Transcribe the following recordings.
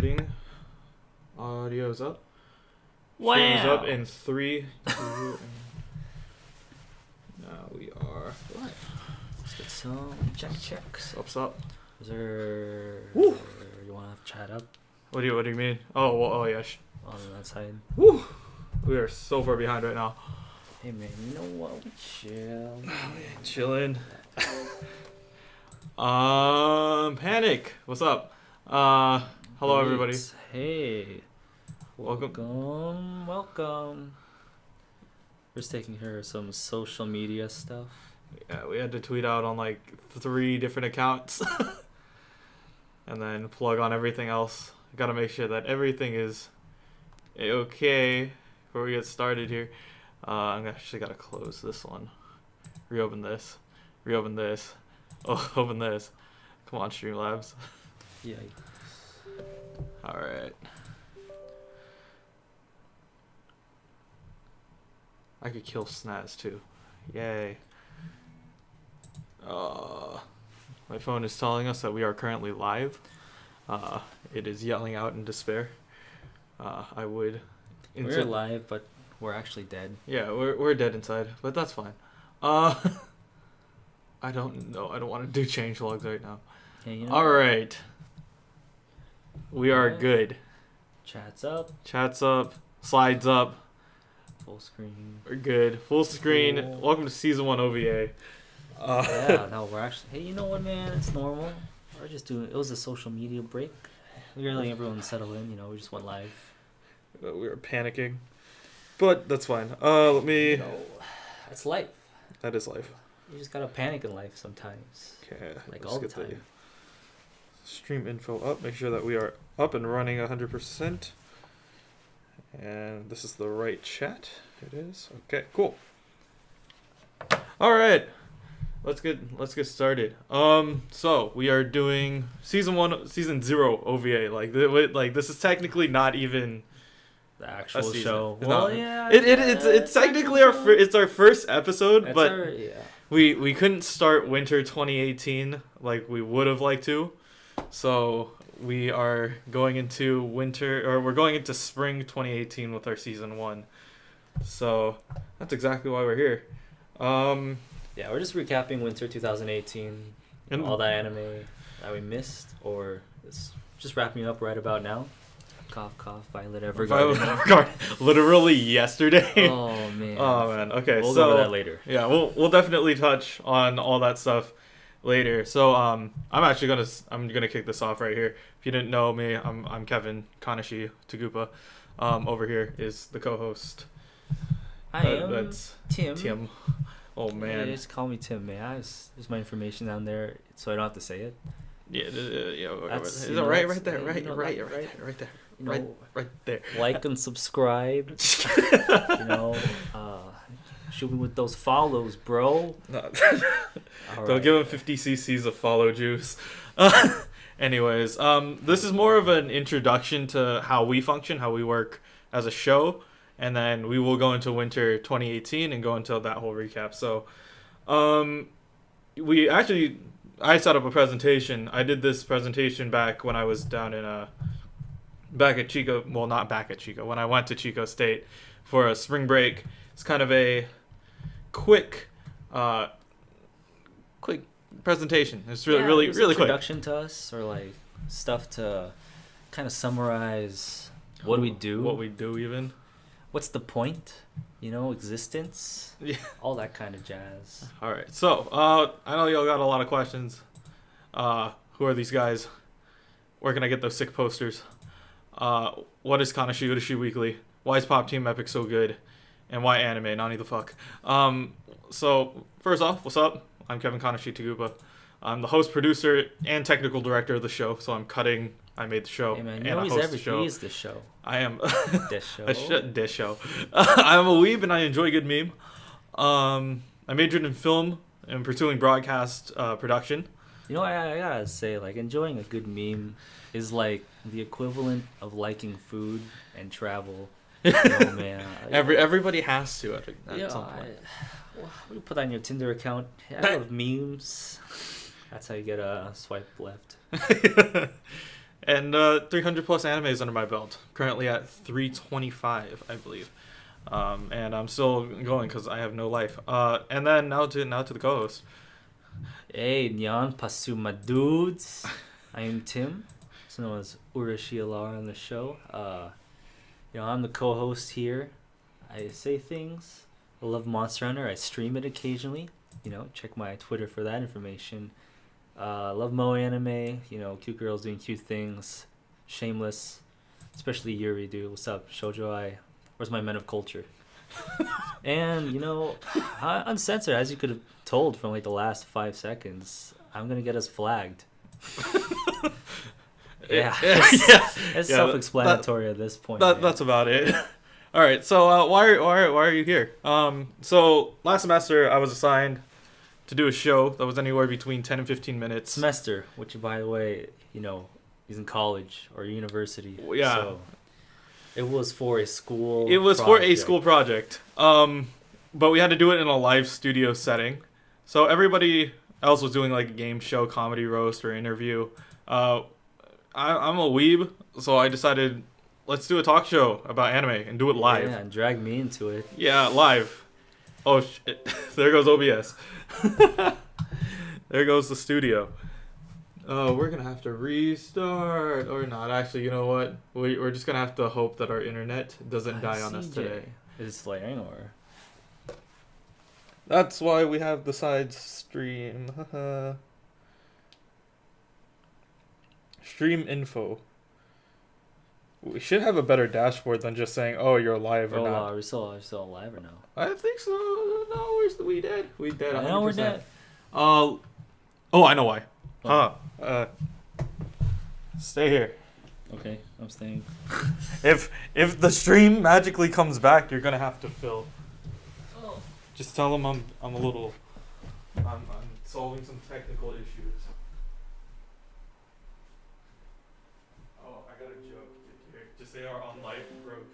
Recording. Audio's up. Wow. Stream's up in 3, 2, and now we are. What? Let's get some checks. What's up? Is there? Woo. You want to chat up What do you mean? Oh yeah. on that side? Woo! We are so far behind right now. Hey man, you know what? We chill. Chilling. Panic. What's up? Hello everybody. Hey. Welcome. Welcome. We're just taking care of some social media stuff. Yeah, we had to tweet out on like 3 different accounts, and then plug on everything else. Gotta make sure that everything is okay before we get started here. I'm actually gotta close this one. Reopen this. Reopen this. Oh, open this. Come on, Streamlabs. Yeah. Alright. I could kill Snaz too. Yay. My phone is telling us that we are currently live. It is yelling out in despair. I would... We're alive, but we're actually dead. Yeah, we're dead inside, but that's fine. I don't know. I don't want to do change logs right now. Hey, you know, Alright. We are Yeah. good. Chat's up. Chat's up. Slides up. Full screen. We're good. Full screen. Cool. Welcome to season 1 OVA. Yeah, no, we're actually. Hey, you know what, man? It's normal. We're just doing. It was a social media break. We're letting everyone settle in. You know, we just went live. We were panicking. But that's fine. Let me... You know, that's life. That is life. You just gotta panic in life sometimes. Okay. Like let's all the get time. stream info up. Make sure that we are up and running 100%. And this is the right chat. It is. Okay, cool. All right. Let's get started. So we are doing season 0 OVA. Like this is technically not even The actual season. show. It's Well, not. yeah. It's technically it's our first episode, That's but yeah. we couldn't start winter 2018 like we would have liked to. So we are going into we're going into spring 2018 with our season 1. So that's exactly why we're here. Yeah, we're just recapping winter 2018. And All that anime that we missed, or it's just wrapping up right about now. Cough, cough. Violet Evergarden. literally yesterday. Oh man. Oh man. Okay, We'll so go over that later. yeah, we'll definitely touch on all that stuff later. So I'm gonna kick this off right here. If you didn't know me, I'm Kevin Kanashi Tagupa. Over here is the co-host. I am That's Tim. Tim. Oh Yeah, man. just call me Tim, man. There's my information down there, so I don't have to say it. Yeah. That's, Is you it know, right that's- there? you Right know, there. You know, Right there. like and subscribe. You know, shoot me with those follows, bro. No. All Don't right. give him 50 cc's of follow juice. Anyways, this is more of an introduction to how we function, how we work as a show, and then we will go into winter 2018 and go into that whole recap. So, I set up a presentation. I did this presentation back when I was down in back at Chico. Well, not back at Chico. When I went to Chico State for a spring break. It's kind of a quick presentation. It's really just really quick. introduction to us, or like stuff to kind of summarize what we do, What we do even. what's the point, you know, existence, Yeah. all that kind of jazz. All right. So, I know y'all got a lot of questions. Who are these guys? Where can I get those sick posters? What is Kanashi Udashi Weekly? Why is Pop Team Epic so good? And why anime? Nani the fuck? So, first off, what's up? I'm Kevin Kanashi Tagupa. I'm the host, producer, and technical director of the show. So I made the show. Hey man, and you know I he's host the everything. show. He is the show. I am This show. this show. I'm a weeb and I enjoy good meme. I majored in film and pursuing broadcast production. You know, I gotta say, like, enjoying a good meme is like the equivalent of liking food and travel. You know, man. Everybody has to at Yeah, some point. well, you put that on your Tinder account. I love memes. That's how you get a swipe left. And 300 plus animes under my belt. Currently at 325, I believe. And I'm still going because I have no life. And then now to the co-host. Hey, Nyan Pasuma dudes. I am Tim, also known as Urashi Alar on the show. I'm the co-host here. I say things. I love Monster Hunter. I stream it occasionally. Check my Twitter for that information. Love Moe anime. Cute girls doing cute things. Shameless, especially Yuri, dude. What's up, Shoujo Ai? Where's my men of culture? And uncensored, as you could have told from like the last 5 seconds, I'm gonna get us flagged. Yeah, it's self-explanatory at this point. That's about it. All right, so why are you here? So last semester I was assigned to do a show that was anywhere between 10 and 15 minutes. Semester, which by the way, is in college or university. Yeah. So it was for a school. It was for a school project. But we had to do it in a live studio setting. So everybody else was doing like a game show, comedy roast, or interview. I'm a weeb, so I decided let's do a talk show about anime and do it live. Yeah, and drag me into it. Yeah, live. Oh shit! There goes OBS. There goes the studio. We're gonna have to restart or not. Actually, you know what? We're just gonna have to hope that our internet doesn't die on us today. Is it slaying or? That's why we have the side stream. Stream info. We should have a better dashboard than just saying, "Oh, you're live or not." Are we still live or no? I think so. No, we did. We did. 100%. I know we're dead. Oh, I know why. Stay here. Okay, I'm staying. If the stream magically comes back, you're gonna have to fill. Oh. Just tell them I'm solving some technical issues. Oh, I got a joke here. Just say our on air light broke.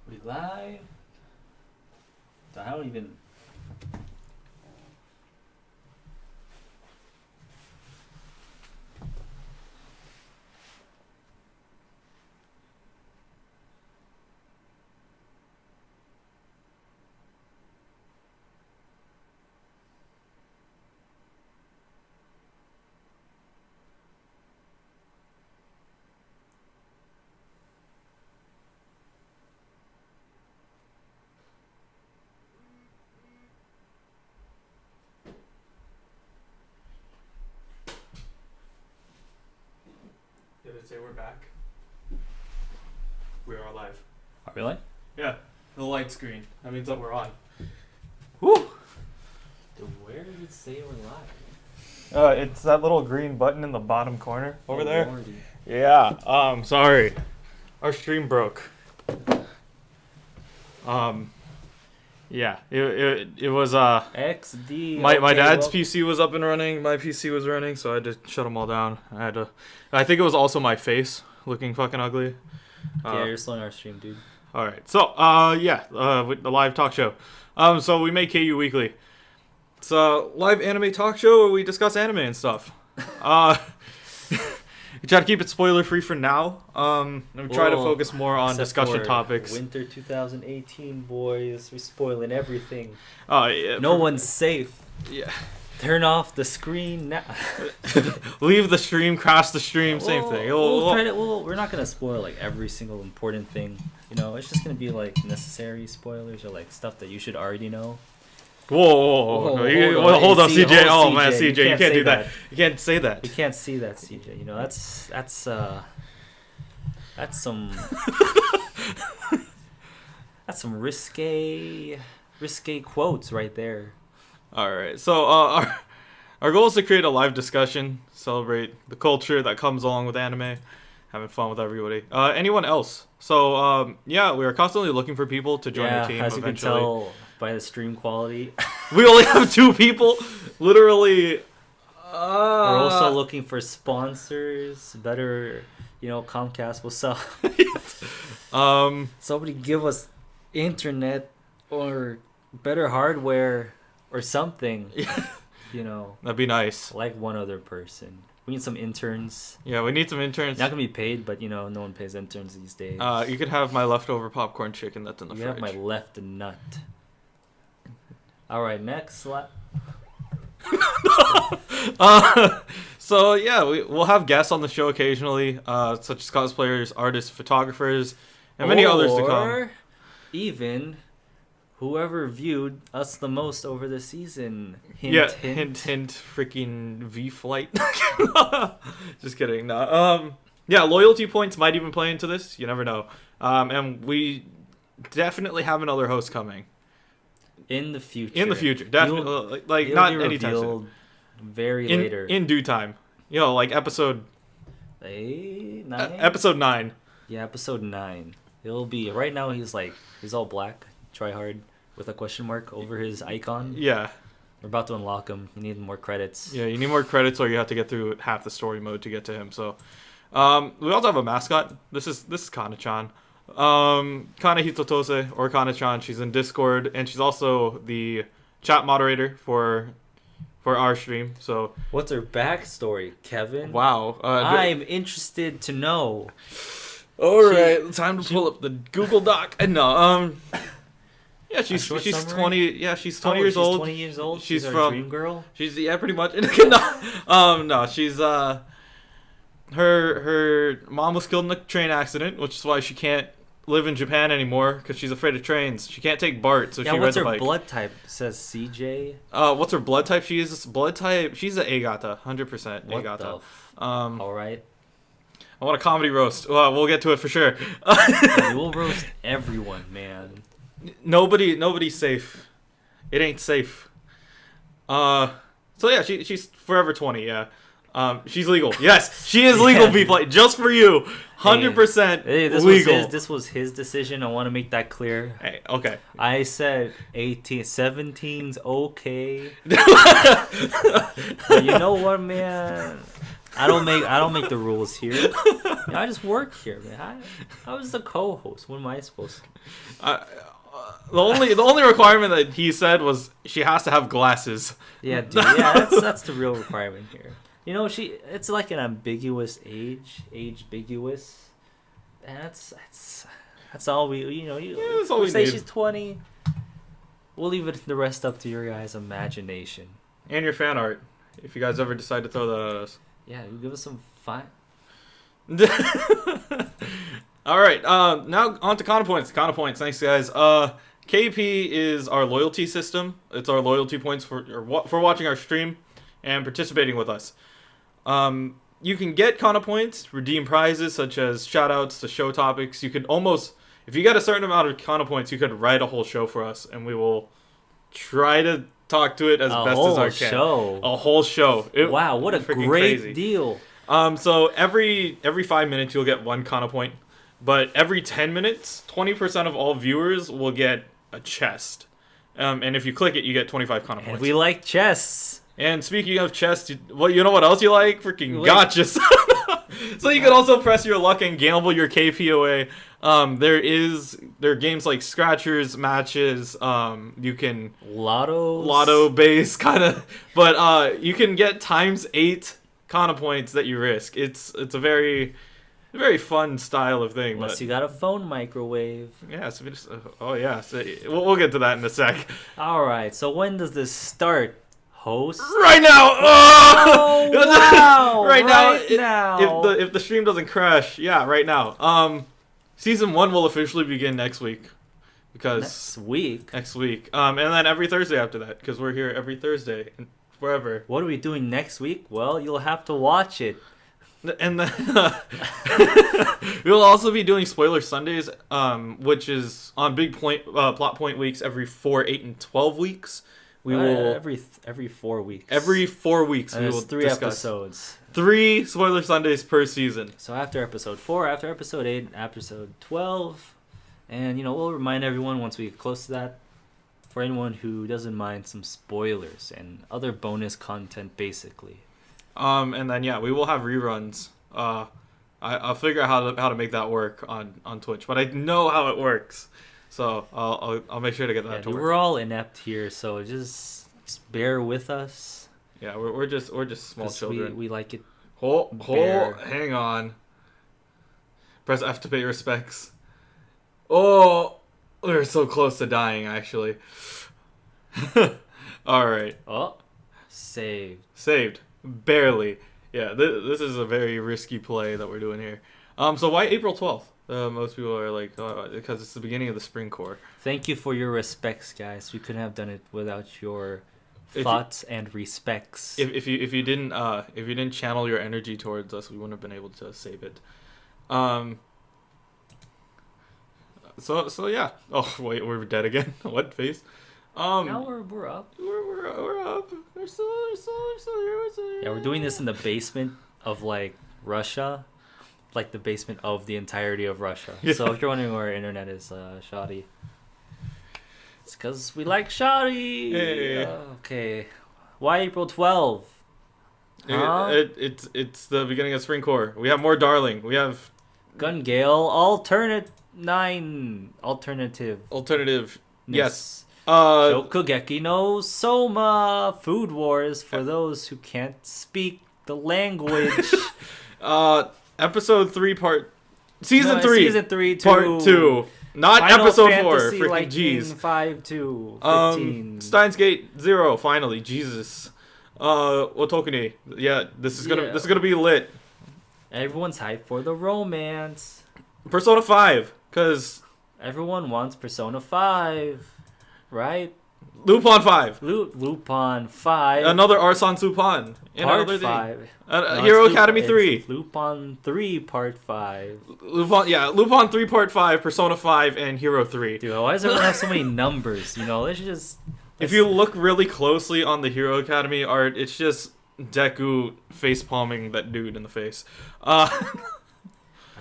We live? I don't even. Did it say we're back? We are live. Are we live? Yeah, the light screen. That means that we're on. Woo! Dude, where did it say we're live? It's that little green button in the bottom corner over there. Lordy. Yeah. Sorry, our stream broke. Yeah. It was XD. My dad's PC was up and running. My PC was running, so I had to shut them all down. I think it was also my face. looking fucking ugly. Yeah, you're slowing our stream, dude. All right. So, with the live talk show. So we make KU Weekly. It's a live anime talk show where we discuss anime and stuff. We try to keep it spoiler free for now. And we try to focus more on Except discussion for topics. Winter 2018, boys. We're spoiling everything. Yeah, No one's safe. Yeah. Turn off the screen now. Leave the stream, crash the stream, same thing. We're not gonna spoil like every single important thing. You know, it's just gonna be like necessary spoilers or like stuff that you should already know. Whoa. Hold up, CJ. Oh man, CJ, you can't do that. You can't say that. You can't see that, CJ. You know, that's some that's some risque quotes right there. All right. So our goal is to create a live discussion, celebrate the culture that comes along with anime, having fun with everybody. Anyone else? So we are constantly looking for people to join our team. As you eventually. can tell by the stream quality, we only have 2 people. Literally. we're also looking for sponsors. Better, Comcast will sell. Somebody give us internet or better hardware or something. That'd be nice. Like one other person. We need some interns. Yeah, we need some interns. Not gonna be paid, but no one pays interns these days. You could have my leftover popcorn chicken that's in the you fridge. have my left nut. All right, next slide. We'll have guests on the show occasionally, such as cosplayers, artists, photographers, and many others to come. Or even whoever viewed us the most over the season. Hint, hint, freaking V-Flight. Just kidding. No. Loyalty points might even play into this. You never know. And we definitely have another host coming. In the future. Definitely. He'll Not be anytime revealed soon. Very later. In due time. Like episode... 9? Episode 9. Yeah, episode 9. It'll be... Right now, he's all black. Try hard. With a question mark over his icon. Yeah. We're about to unlock him. You need more credits. Yeah, you need more credits or you have to get through half the story mode to get to him. So, we also have a mascot. This is Kana-chan. Kana Hitotose, or Kana-chan. She's in Discord, and she's also the chat moderator for our stream. So, what's her backstory, Kevin? Wow. I'm interested to know. All right, time to pull up the Google Doc. No, yeah, she's 20. Yeah, she's 20 years old. 20 years old. She's our from dream girl. She's pretty much. No, she's her mom was killed in a train accident, which is why she can't live in Japan anymore because she's afraid of trains. She can't take BART, so she rides a bike. What's her blood type? It says CJ. What's her blood type? She's blood type. She's an A-gata, 100% A-gata. All right. I want a comedy roast. Well, we'll get to it for sure. We will roast everyone, man. Nobody's safe. It ain't safe. So yeah, she's forever 20. Yeah. She's legal. Yes, she is legal. V-Flight just for you. 100% legal. This was his decision. I want to make that clear. Hey, okay. I said 18, 17's okay. But you know what, man? I don't make the rules here. I just work here, man. I was the co-host. What am I supposed to? The only requirement that he said was she has to have glasses. Yeah, dude. Yeah, that's the real requirement here. It's like an ambiguous age-biguous. And that's all we, that's all we say need. She's 20. We'll leave the rest up to your guys' imagination. And your fan art, if you guys ever decide to throw that at us. Yeah, give us some fun. All right, now on to Kana points. Kana points, thanks guys. KP is our loyalty system. It's our loyalty points for watching our stream and participating with us. You can get Kana points, redeem prizes such as shoutouts to show topics. You could almost, if you get a certain amount of Kana points, you could write a whole show for us, and we will try to talk to it as best as I can. A whole show. Wow, what a great deal. So every 5 minutes you'll get 1 Kana point, but every 10 minutes, 20% of all viewers will get a chest. And if you click it, you get 25 Kana points. And we like chests. And speaking of chests, you know what else you like? Freaking gotchas. So you can also press your luck and gamble your KP away. There are games like scratchers, matches. You can lotto base kind of, but you can get times 8 kind of points that you risk. It's a very fun style of thing. Unless but you got a phone microwave. yeah, so we just, so we'll get to that in a sec. All right. So when does this start, host? Right now. Oh, wow. Right now. now. If the stream doesn't crash, yeah, right now. Season 1 will officially begin next week. Because next week. And then every Thursday after that, because we're here every Thursday and forever. What are we doing next week? Well, you'll have to watch it. And then we'll also be doing Spoiler Sundays, which is on big plot point weeks every 4, 8, and 12 weeks. We will every 4 weeks. Every 4 weeks and we will 3 discuss episodes. 3 Spoiler Sundays per season. So after episode 4, after episode 8, episode 12, and we'll remind everyone once we get close to that. For anyone who doesn't mind some spoilers and other bonus content, basically. And then we will have reruns. I'll figure out how to make that work on Twitch, but I know how it works, so I'll make sure to get that to work. We're all inept here, so just bear with us. Yeah, we're just small children. We like it. Hang on. Press F to pay respects. Oh, we're so close to dying, actually. All right. Oh, saved. Barely. Yeah, this is a very risky play that we're doing here. So why April 12th? Most people are like, because it's the beginning of the spring core. Thank you for your respects, guys. We couldn't have done it without your thoughts and respects. If you didn't channel your energy towards us, we wouldn't have been able to save it. So yeah. Oh wait, we're dead again. What face? Now we're up. We're up. We're still here. Yeah, we're doing this in the basement of Russia, the basement of the entirety of Russia. Yeah. So if you're wondering where our internet is, shoddy, it's because we like shoddy. Hey. Okay. Why April 12th? Huh? It's the beginning of spring core. We have more Darling. We have Gun Gale Alternative. Yes. Shokugeki no Soma Food Wars for those who can't speak the language. Episode 3 Season 3 2 Part 2. Not Final episode Fantasy 4. Freaking jeez. 5-2 15. Steins Gate 0 finally. Jesus. Otokuni. Yeah, this is gonna be lit. Everyone's hyped for the romance. Persona 5 cuz everyone wants Persona 5, right? Lupin 5. Lupin 5. Another Arslan Lupin. Part 5. Hero Academy 3. Lupin 3 Part 5. Lupin 3 Part 5, Persona 5, and Hero 3. Dude, why does everyone have so many numbers? Let's just... If you look really closely on the Hero Academy art, it's just Deku face palming that dude in the face. I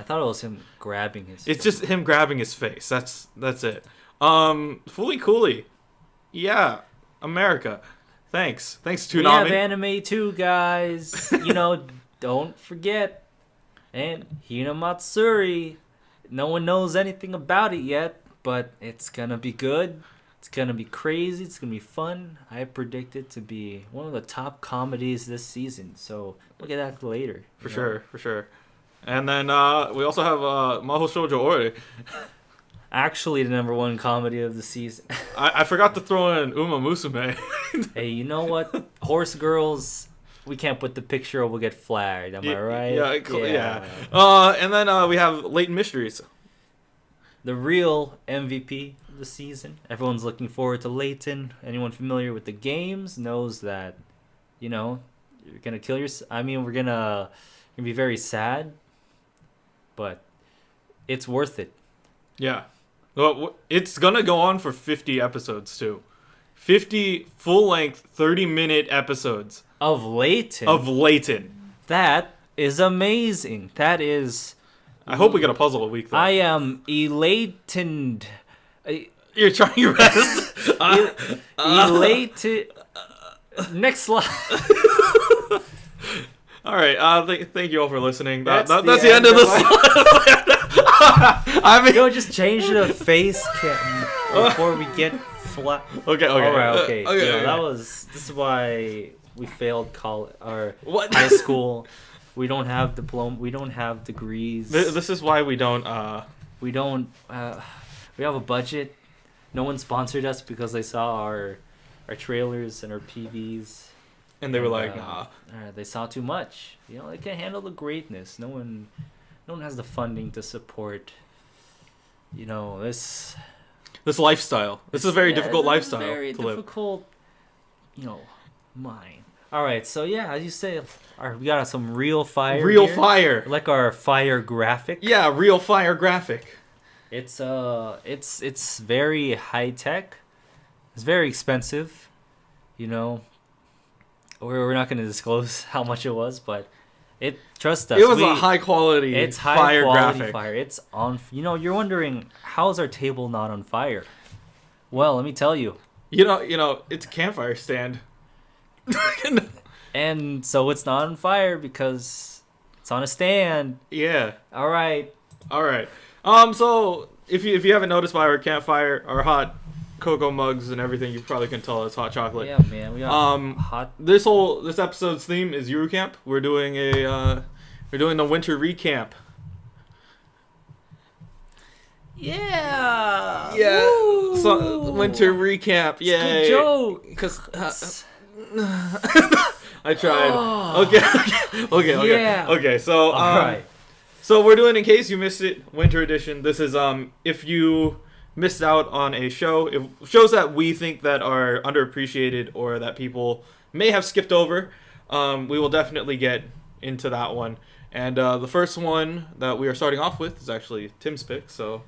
thought it was him grabbing his face. It's just him grabbing his face. That's it. Fooly Cooley. Yeah. America. Thanks, Toonami. We have anime too, guys. Don't forget. And Hinamatsuri. No one knows anything about it yet, but it's gonna be good. It's gonna be crazy. It's gonna be fun. I predict it to be one of the top comedies this season. So we'll get that later. For sure. And then we also have Maho Shoujo Ore. Actually, the #1 comedy of the season. I forgot to throw in Uma Musume. Hey, you know what? Horse Girls, we can't put the picture or we'll get flagged. Am I right? Yeah. And then we have Latent Mysteries. The real MVP of the season. Everyone's looking forward to Layton. Anyone familiar with the games knows that, you're gonna kill yourself. I mean, we're gonna be very sad, but it's worth it. Yeah. Well, it's gonna go on for 50 episodes too. 50 full-length, 30-minute episodes of Layton. That is amazing. That is. I hope we get a puzzle a week though. I am elated. You're trying your best. Elated. Next slide. All right. Thank you all for listening. That's That's the end of this. I mean, Yo, just change the face cam before we get flat. okay. All right, okay. Okay, Yo, okay. This is why we failed college or What? high school. We don't have diploma. We don't have degrees. This is why we don't. We don't. We have a budget. No one sponsored us because they saw our trailers and our PVs. And they were like, They saw too much. You know, they can't handle the greatness. No one has the funding to support. You know this. this lifestyle. This is a very difficult it's a lifestyle very to live. difficult. Mind. All right, so yeah, as you say, we got some real fire. Real here. fire. Like our fire graphic. Yeah, real fire graphic. It's very high tech. It's very expensive. You know, we're not going to disclose how much it was, but trust us. It was a high quality. It's high fire quality graphic. fire. It's on. You know, you're wondering how's our table not on fire? Well, let me tell you. You know, it's a campfire stand. And so it's not on fire because it's on a stand. Yeah. All right. All right. So if you haven't noticed by our campfire, our hot cocoa mugs and everything, you probably can tell it's hot chocolate. Yeah, man. We got hot. This episode's theme is Eurocamp. We're doing the winter recamp. Yeah. Yeah. Woo! So winter recap. Yay. Good joke. Because I tried. Okay. Yeah. Okay. So All right. So we're doing, in case you missed it, winter edition. This is if you missed out on a show, shows that we think that are underappreciated or that people may have skipped over. We will definitely get into that one. And the first one that we are starting off with is actually Tim's pick. So,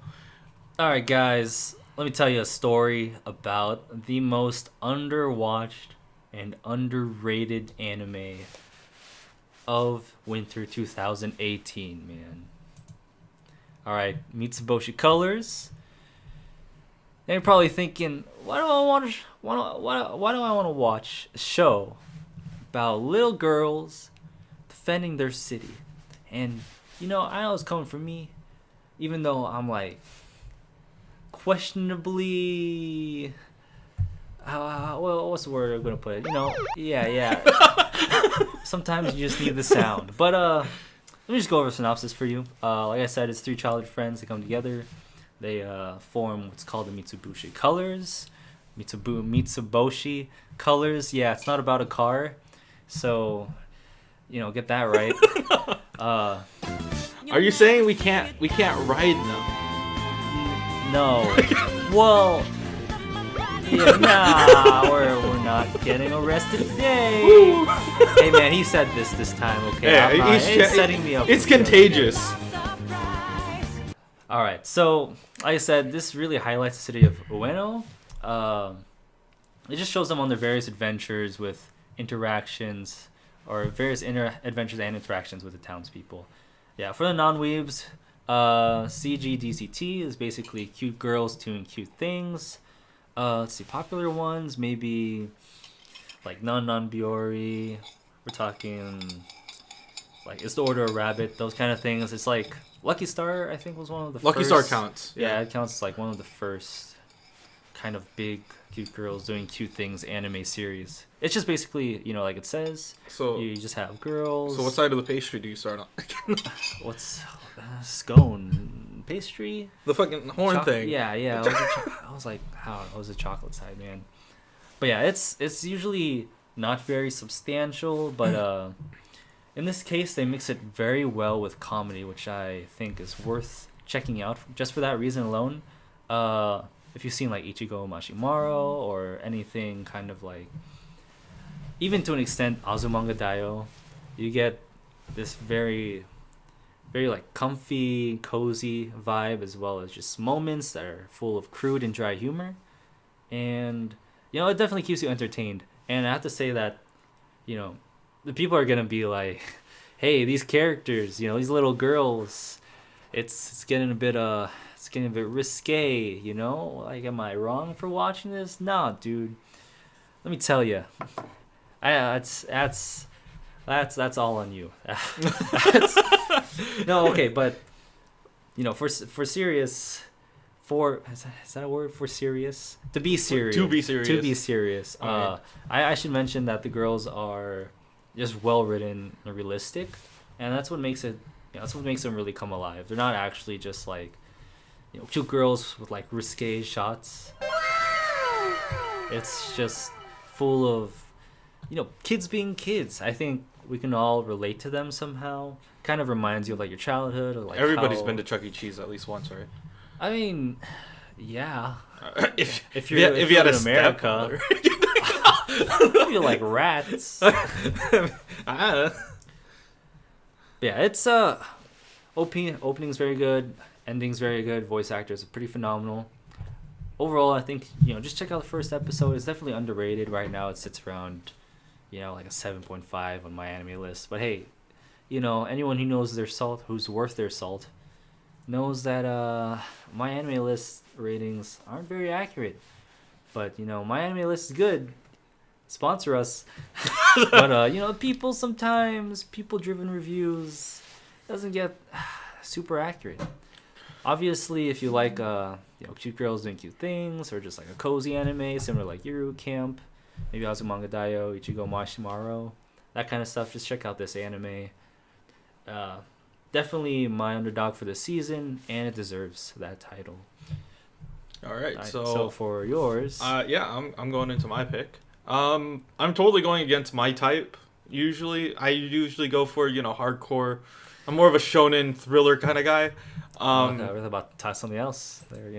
All right, guys. Let me tell you a story about the most underwatched and underrated anime of winter 2018, man. All right, Mitsuboshi Colors. And you're probably thinking, why do I want to watch a show about little girls defending their city? And you know, I know it's coming from me, even though I'm like questionably. Well, what's the word I'm gonna put it? You know, yeah. Sometimes you just need the sound. But let me just go over a synopsis for you. Like I said, it's three childhood friends that come together. They form what's called the Mitsuboshi Colors. Mitsuboshi Colors. Yeah, it's not about a car, so you know, get that right. are you saying we can't ride them? No. Well. Yeah, nah, we're not getting arrested today. Hey man, he said this time, okay? Yeah, he's setting me up. It's contagious. All right, so like I said, this really highlights the city of Ueno. It just shows them on their various adventures with interactions, or various adventures and interactions with the townspeople. Yeah, for the non-weebs, CGDCT is basically cute girls doing cute things. Let's see, popular ones, maybe like Non Biori. We're talking like It's the Order of Rabbit, those kind of things. It's like Lucky Star, I think, was one of the Lucky first. Star counts. Yeah, it counts as like one of the first kind of big cute girls doing cute things anime series. It's just basically, you know, like it says, So you just have girls. So what side of the pastry do you start on? What's scone? Pastry? The fucking horn thing. Yeah. I was like, how? I was a chocolate side, man. But yeah, it's usually not very substantial, but in this case, they mix it very well with comedy, which I think is worth checking out just for that reason alone. If you've seen like Ichigo Mashimaro or anything kind of like, even to an extent, Azumanga Daioh, you get this very like comfy, cozy vibe, as well as just moments that are full of crude and dry humor. And, you know, it definitely keeps you entertained. And I have to say that, you know, the people are going to be like, hey, these characters, you know, these little girls, it's getting a bit risque, you know? Like, am I wrong for watching this? Nah, dude. Let me tell you. That's That's all on you. That's, no, okay, but for serious, is that a word for serious? To be serious. To be serious. To be serious. Okay. I should mention that the girls are just well written and realistic, and that's what makes it. That's what makes them really come alive. They're not actually just like cute girls with like risque shots. It's just full of kids being kids. I think we can all relate to them somehow. Kind of reminds you of like your childhood or like Everybody's how, been to Chuck E. Cheese at least once, right? I mean, yeah. if If you you're had a in America, stepmother. you like rats. Ah. Yeah, it's opening's very good, ending's very good, voice actors are pretty phenomenal. Overall, I think just check out the first episode. It's definitely underrated right now. It sits around like a 7.5 on my anime list. But hey, anyone who knows their salt, who's worth their salt, knows that my anime list ratings aren't very accurate. But my anime list is good. Sponsor us. But people driven reviews doesn't get super accurate. Obviously, if you like cute girls doing cute things, or just like a cozy anime similar like Yuru Camp, maybe Azumanga Daioh, Ichigo Mashimaru, that kind of stuff, just check out this anime. Definitely my underdog for the season, and it deserves that title. All right, so for yours, I'm going into my pick. I'm totally going against my type. I usually go for hardcore. I'm more of a shonen thriller kind of guy. I was about to talk something else there.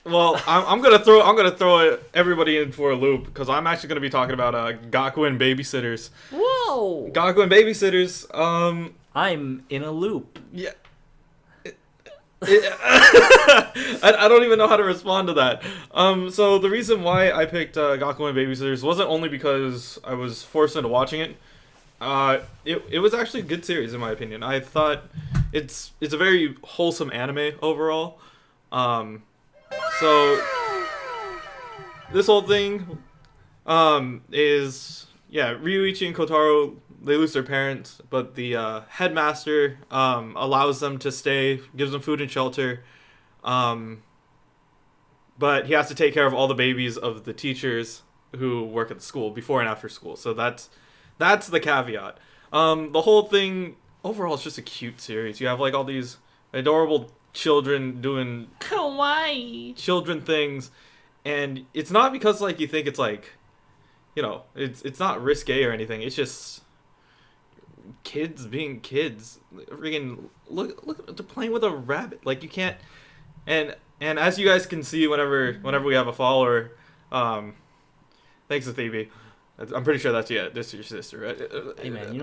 Well, I'm gonna throw everybody in for a loop because I'm actually gonna be talking about Gakuen Babysitters. Whoa! Gakuen Babysitters. I'm in a loop. Yeah. I don't even know how to respond to that. So the reason why I picked Gakuen Babysitters wasn't only because I was forced into watching it. It was actually a good series in my opinion. I thought it's a very wholesome anime overall. So this whole thing is Ryuichi and Kotaro, they lose their parents, but the headmaster allows them to stay, gives them food and shelter, but he has to take care of all the babies of the teachers who work at the school before and after school. So that's the caveat. The whole thing overall is just a cute series. You have like all these adorable children doing kawaii children things, and it's not because like you think it's like it's not risque or anything. It's just kids being kids. Freaking look, they're playing with a rabbit. Like you can't. And as you guys can see, whenever we have a follower, thanks to Phoebe. I'm pretty sure that's this is your sister, right? Hey man, I'm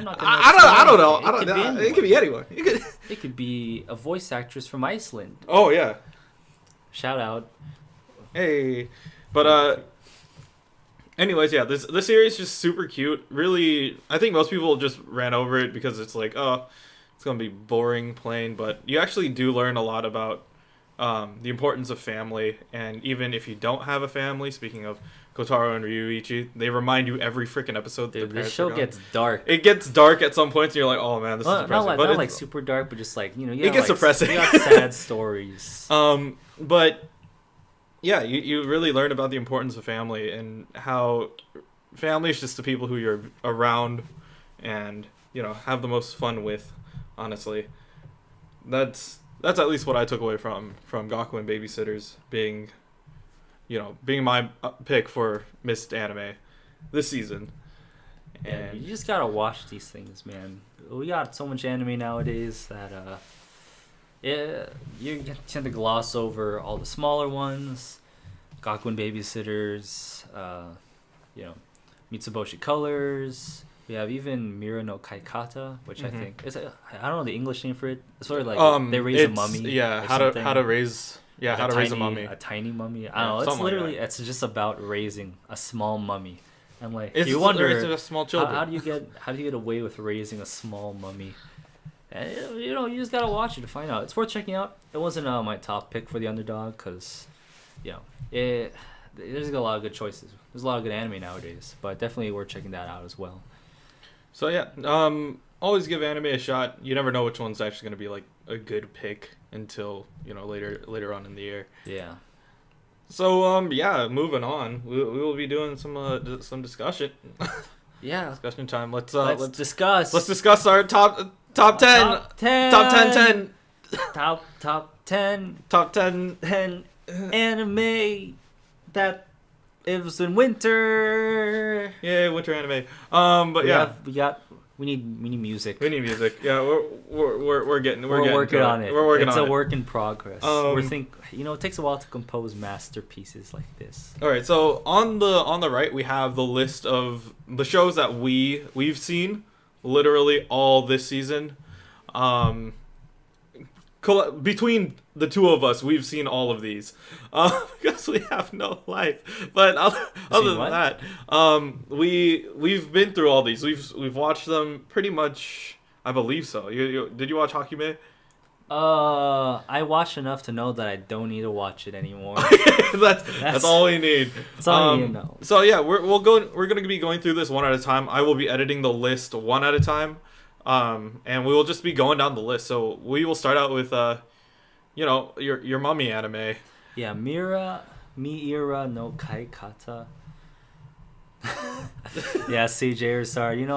not gonna. I don't know. It could be anyone. It could be a voice actress from Iceland. Oh yeah. Shout out. Hey, but anyways, yeah, this series is just super cute. Really, I think most people just ran over it because it's like, oh, it's gonna be boring, plain. But you actually do learn a lot about the importance of family, and even if you don't have a family, speaking of Kotaro and Ryuichi, they remind you every freaking episode that Dude, their this parents are show gone. gets dark. It gets dark at some points, and you're like, oh man, this is depressing. Not like super dark, but just like it gets depressing. You got sad stories. But yeah, you really learn about the importance of family and how family is just the people who you're around and have the most fun with. Honestly, that's at least what I took away from Gakuen Babysitters being my pick for missed anime this season. And you just gotta watch these things, man. We got so much anime nowadays that you tend to gloss over all the smaller ones. Gakuen Babysitters, Mitsuboshi Colors. We have even Mira no Kaikata, which I think is I don't know the English name for it. It's sort of like they raise a mummy. Yeah, how to raise a mummy. A tiny mummy. I don't know. It's literally it's just about raising a small mummy. And like it's you wonder just small children. How do you get away with raising a small mummy? And, you just gotta watch it to find out. It's worth checking out. It wasn't my top pick for the underdog because, there's a lot of good choices. There's a lot of good anime nowadays, but definitely worth checking that out as well. So yeah, always give anime a shot. You never know which one's actually gonna be like a good pick until later on in the year. Yeah. So yeah, moving on, we will be doing some discussion. Yeah. Discussion time. Let's discuss. Let's discuss our top 10. Top 10. Top 10. Top 10. Top 10. 10 anime that it was in winter. Yeah, winter anime. But we need music. We need music. Yeah, we're getting working on it. We're working on it. It's a work in progress. It takes a while to compose masterpieces like this. All right, so on the right we have the list of the shows that we've seen literally all this season. Between the two of us, we've seen all of these because we have no life. But other than that, we've been through all these. We've watched them pretty much. I believe so. Did you watch Hakume? I watched enough to know that I don't need to watch it anymore. that's all we need. That's all you need to know. So yeah, we're gonna be going through this one at a time. I will be editing the list one at a time. And we will just be going down the list. So we will start out with your mummy anime. Yeah, Miura no Kai Kata. Yeah, CJ, sorry.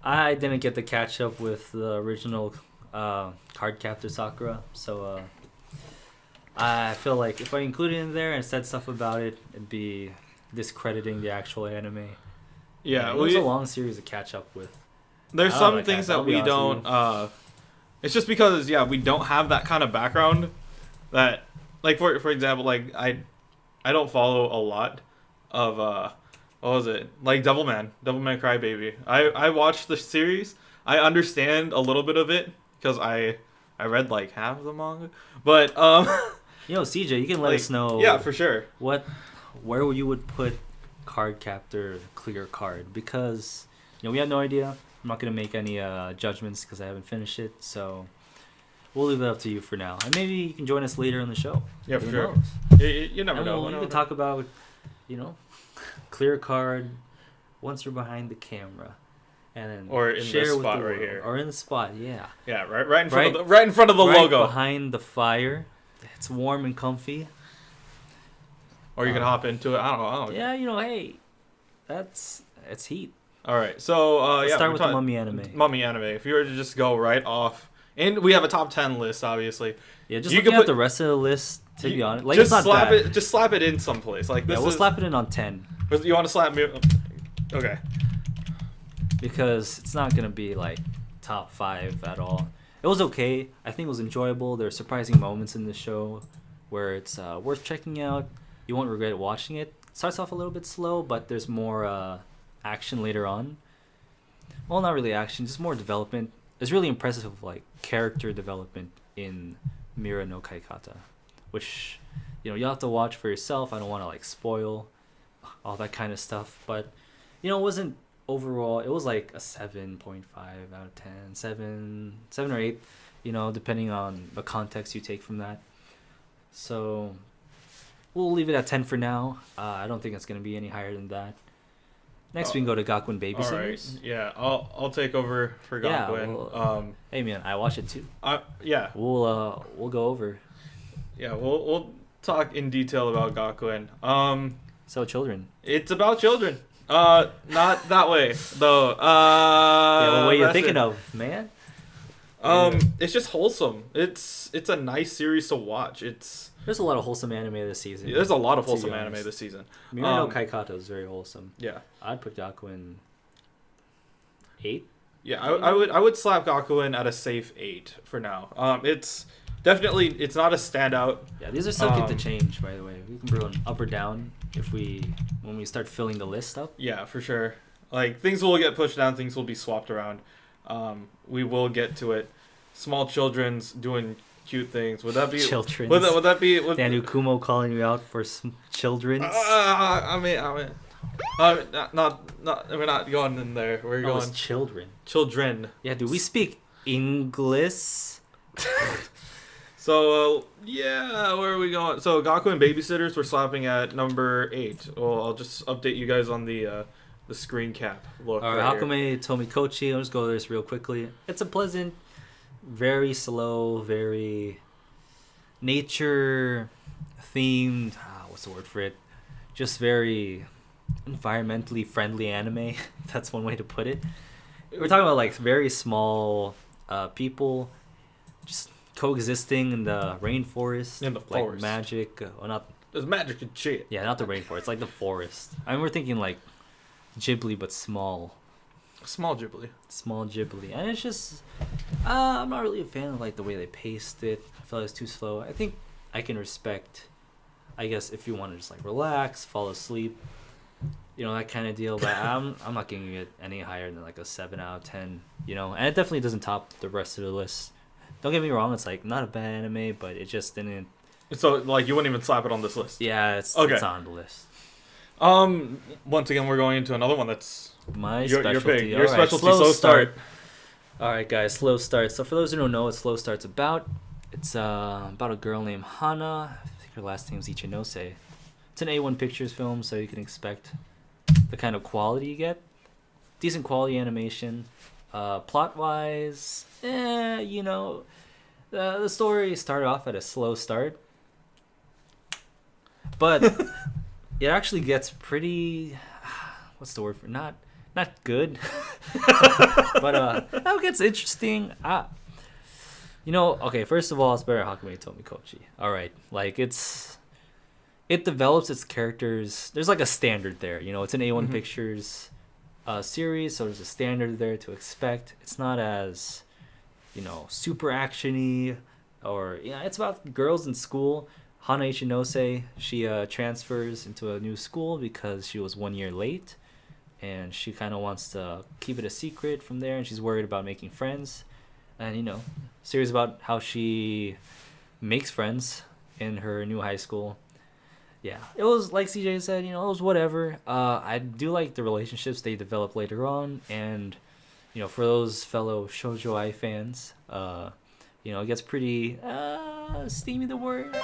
I didn't get to catch up with the original Cardcaptor Sakura, so I feel like if I included it in there and said stuff about it, it'd be discrediting the actual anime. Yeah, it was a long series to catch up with. There's some things that we don't. It's just because we don't have that kind of background. That, like for example, like I don't follow a lot of what was it, like Devilman Crybaby. I watched the series. I understand a little bit of it because I read like half of the manga. But CJ, you can let us know. Yeah, for sure. Where you would put Cardcaptor Clear Card, because we have no idea. I'm not going to make any judgments because I haven't finished it, so we'll leave it up to you for now. And maybe you can join us later in the show. Yeah, for sure. You never know. We can talk about, Clear Card once you're behind the camera. And then or in share the with spot the right world. here. Or in the spot, yeah. Yeah, right in front of the logo. Behind the fire. It's warm and comfy. Or you can hop into it. I don't know. Yeah, hey, it's heat. All right, so Let's start with the mummy anime. Mummy anime. If you were to just go right off, and we have a top 10 list, obviously. Yeah, just looking at the rest of the list. To be honest, like, just it's not slap bad. it. Just slap it in someplace. Like this. Yeah, we'll slap it in on 10. You want to slap me? Okay. Because it's not gonna be like top 5 at all. It was okay. I think it was enjoyable. There are surprising moments in the show where it's worth checking out. You won't regret watching it. Starts off a little bit slow, but there's more action later on. Well, not really action, just more development. It's really impressive, like, character development in Miura no Kaikata, which you'll have to watch for yourself. I don't want to like spoil all that kind of stuff, but it wasn't overall. It was like a 7.5 out of 10, 7 or 8, depending on the context you take from that. So we'll leave it at 10 for now. I don't think it's gonna be any higher than that. Next, we can go to Gakuen Babysitters. Right. Yeah, I'll take over for Gakuen. Yeah, hey man, I watch it too. Yeah. We'll go over. Yeah, we'll talk in detail about Gakuen. So children. It's about children. Not that way though. What are you thinking of, man? It's just wholesome. It's a nice series to watch. There's a lot of wholesome anime this season. There's a lot of wholesome anime this season. Miura no Kaikata is very wholesome. Yeah. I'd put Gakuen 8. Yeah, I would slap Gakuen at a safe 8 for now. It's not a standout. Yeah, these are subject to change, by the way. We can bring up or down when we start filling the list up. Yeah, for sure. Like, things will get pushed down, things will be swapped around. We will get to it. Small children's doing cute things. Would that be children? Would that be? Daniel Kumo calling you out for some children's? I mean, we're not going in there. We're going children. Children. Yeah, do we speak English? So, yeah, where are we going? So, Gaku and Babysitters, we're stopping at number 8. Well, I'll just update you guys on the screen cap look. All right, right here. Hakume Tomikochi. I'll just go over this real quickly. It's a pleasant, very slow, very nature themed. What's the word for it? Just very environmentally friendly anime. That's one way to put it. We're talking about like very small people just coexisting in the rainforest. In the like forest. magic. Well, not There's magic and shit. yeah, not the rainforest. Like the forest. I mean, we're thinking like Ghibli, but small. Small Ghibli. Small Ghibli, and it's just I'm not really a fan of like the way they paced it. I feel like it's too slow. I think I can respect, I guess, if you want to just like relax, fall asleep, that kind of deal. But I'm not giving it any higher than like a 7 out of 10. And it definitely doesn't top the rest of the list. Don't get me wrong, it's like not a bad anime, but it just didn't. So, like, you wouldn't even slap it on this list. Yeah, it's Okay. it's on the list. Once again, we're going into another one that's My your specialty. pick. Your All right, specialty. So start. All right, guys, Slow Start. So for those who don't know what Slow Start's about, it's about a girl named Hana. I think her last name's Ichinose. It's an A1 Pictures film, so you can expect the kind of quality you get. Decent quality animation. Plot-wise, the story started off at a slow start. But it actually gets pretty... What's the word for not good? But that gets interesting. Okay, first of all, it's better Hakume Tomikochi. All right, like it develops its characters. There's like a standard there. It's an A1 Pictures series, so there's a standard there to expect. It's not as super actiony, or it's about girls in school. Hana Ichinose, she transfers into a new school because she was 1 year late, and she kind of wants to keep it a secret from there, and she's worried about making friends. And series about how she makes friends in her new high school. Yeah, it was like CJ said, it was whatever. I do like the relationships they develop later on, and for those fellow shoujo ai fans, it gets pretty steamy, the word.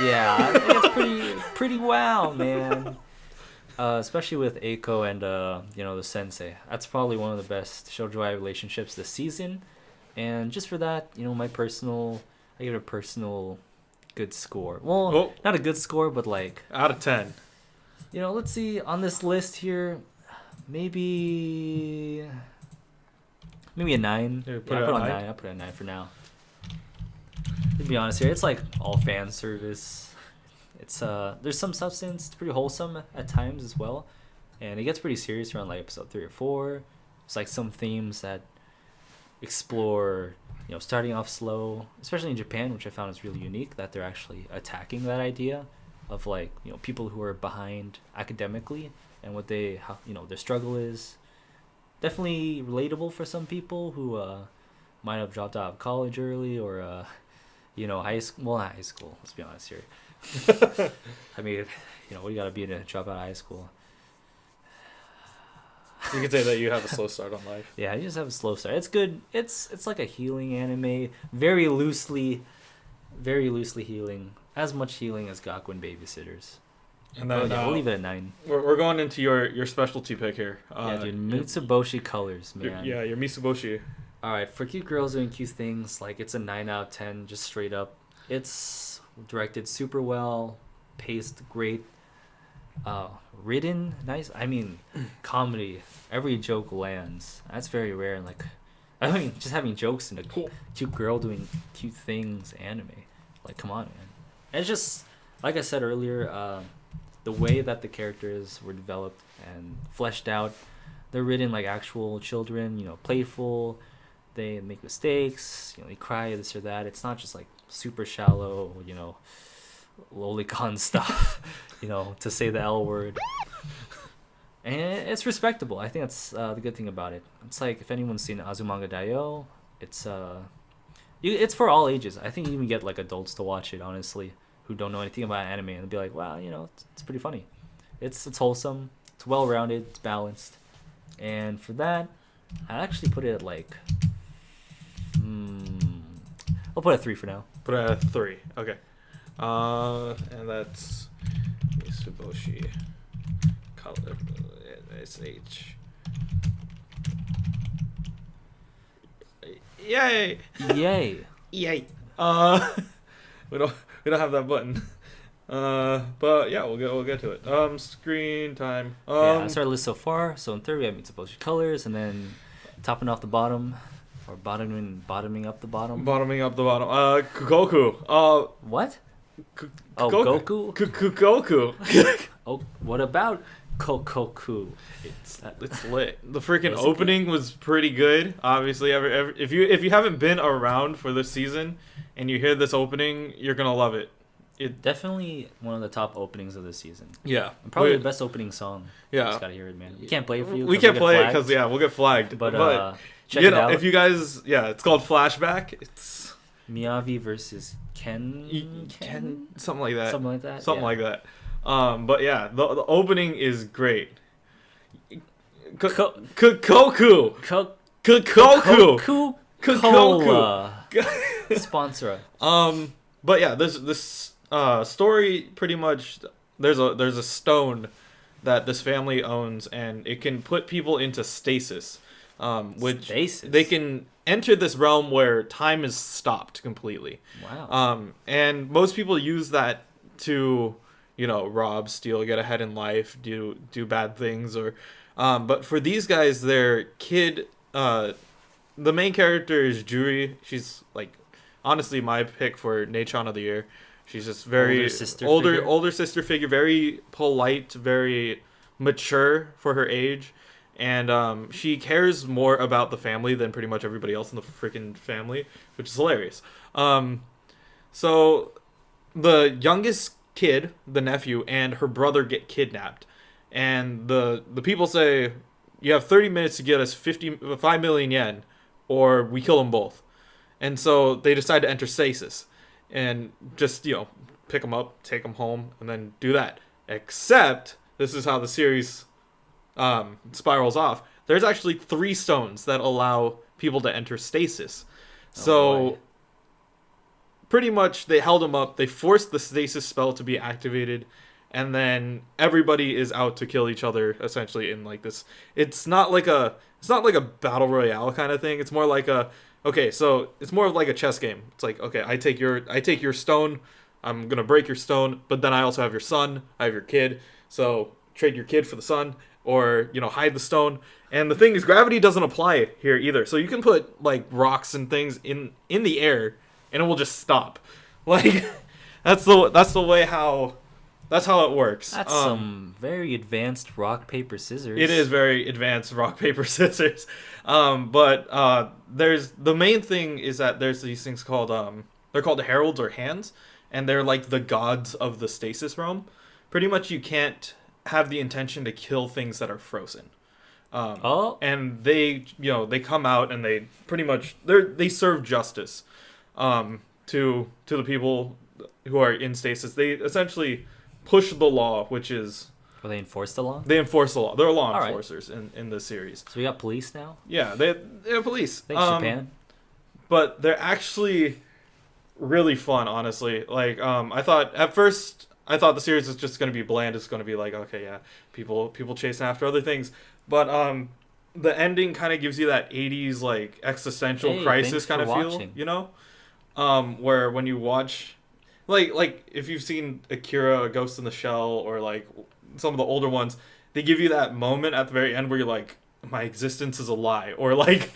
Yeah, it gets pretty wow, man. Especially with Eiko and the sensei. That's probably one of the best shoujo ai relationships this season. And just for that, I give it a personal good score. Well, not a good score, but like Out of 10. let's see on this list here, maybe a 9. Yeah, I'll put it at 9? I'll put it at 9 for now. To be honest here, it's like all fan service. It's there's some substance. It's pretty wholesome at times as well, and it gets pretty serious around like episode 3 or 4. It's like some themes that explore, starting off slow, especially in Japan, which I found is really unique, that they're actually attacking that idea of like, people who are behind academically and what their struggle is. Definitely relatable for some people who might have dropped out of college early, or high school. Well, not high school, let's be honest here. I mean, what do you gotta be to drop out of high school? You could say that you have a slow start on life. Yeah, you just have a slow start. It's good. It's like a healing anime, very loosely healing, as much healing as Gaku and Babysitters. And then we'll leave it at 9. We're going into your specialty pick here. Yeah, dude, Mitsuboshi colors, man. Your Mitsuboshi. All right, for cute girls doing cute things, like it's a 9 out of 10, just straight up. It's directed super well, paced great, written nice. I mean, comedy, every joke lands. That's very rare. And like, just having jokes in a cute girl doing cute things anime. Like, come on, man. And it's just like I said earlier, the way that the characters were developed and fleshed out. They're written like actual children, playful. They make mistakes, they cry, this or that. It's not just like super shallow, lolicon stuff, to say the L word. And it's respectable. I think that's the good thing about it. It's like, if anyone's seen Azumanga Daioh, it's for all ages. I think you even get like adults to watch it, honestly, who don't know anything about anime, and be like, wow, it's pretty funny. It's wholesome, it's well-rounded, it's balanced. And for that, I actually put it at like I'll put it 3 for now. Put it at 3. Okay. And that's Mitsubishi color SH. Yay! Yay. Yay! we don't have that button. But yeah, we'll get to it. Screen time. Yeah, that's our list so far. So in third we have Mitsubishi Colors, and then topping off the bottom, or bottoming up the bottom. Bottoming up the bottom. Goku. What? Goku. Goku. Oh, what about Kokoku? It's lit. The freaking opening was pretty good. Obviously, if you haven't been around for this season and you hear this opening, you're gonna love it. Definitely one of the top openings of this season. Yeah, and probably the best opening song. Yeah, just gotta hear it, man. We can't play it for you. We can't play it because we'll get flagged. But check it out. If you guys, it's called Flashback. It's Miyavi versus Ken, something like that. Something like that. But yeah, the opening is great. Koku. Sponsor us. But yeah, this story pretty much there's a stone that this family owns, and it can put people into stasis. Which they can enter this realm where time is stopped completely. Wow. And most people use that to, rob, steal, get ahead in life, do bad things, or but for these guys, their kid, the main character is Juri. She's like honestly my pick for Neichan of the year. She's just very older sister figure, very polite, very mature for her age. And she cares more about the family than pretty much everybody else in the freaking family, which is hilarious. So the youngest kid, the nephew, and her brother get kidnapped. And the people say, you have 30 minutes to get us 5 million yen, or we kill them both. And so they decide to enter stasis and just, pick them up, take them home, and then do that. Except, this is how the series spirals off. There's actually 3 stones that allow people to enter stasis. So pretty much they held them up, they forced the stasis spell to be activated, and then everybody is out to kill each other essentially in like this. It's not like a battle royale kind of thing. It's more like it's more of like a chess game. It's like, okay, I take your stone, I'm gonna break your stone, but then I also have your son, I have your kid, so trade your kid for the son, or hide the stone. And the thing is, gravity doesn't apply here either, so you can put like rocks and things in the air and it will just stop. Like that's how it works. That's some very advanced rock paper scissors. It is very advanced rock paper scissors. But there's the main thing is that there's these things called they're called heralds or hands, and they're like the gods of the stasis realm. Pretty much you can't have the intention to kill things that are frozen. And they come out and they pretty much they serve justice to the people who are in stasis. They essentially push the law, which is... Will they enforce the law? They enforce the law. They're law enforcers in the series. So we got police now? Yeah, they have police. Thanks, Japan. But they're actually really fun, honestly. Like, I thought the series was just going to be bland. It's going to be like, okay, yeah, people chasing after other things. But the ending kind of gives you that 80s, like, existential crisis kind of feel, where when you watch... Like if you've seen Akira, A Ghost in the Shell, or like some of the older ones, they give you that moment at the very end where you're like, my existence is a lie, or like,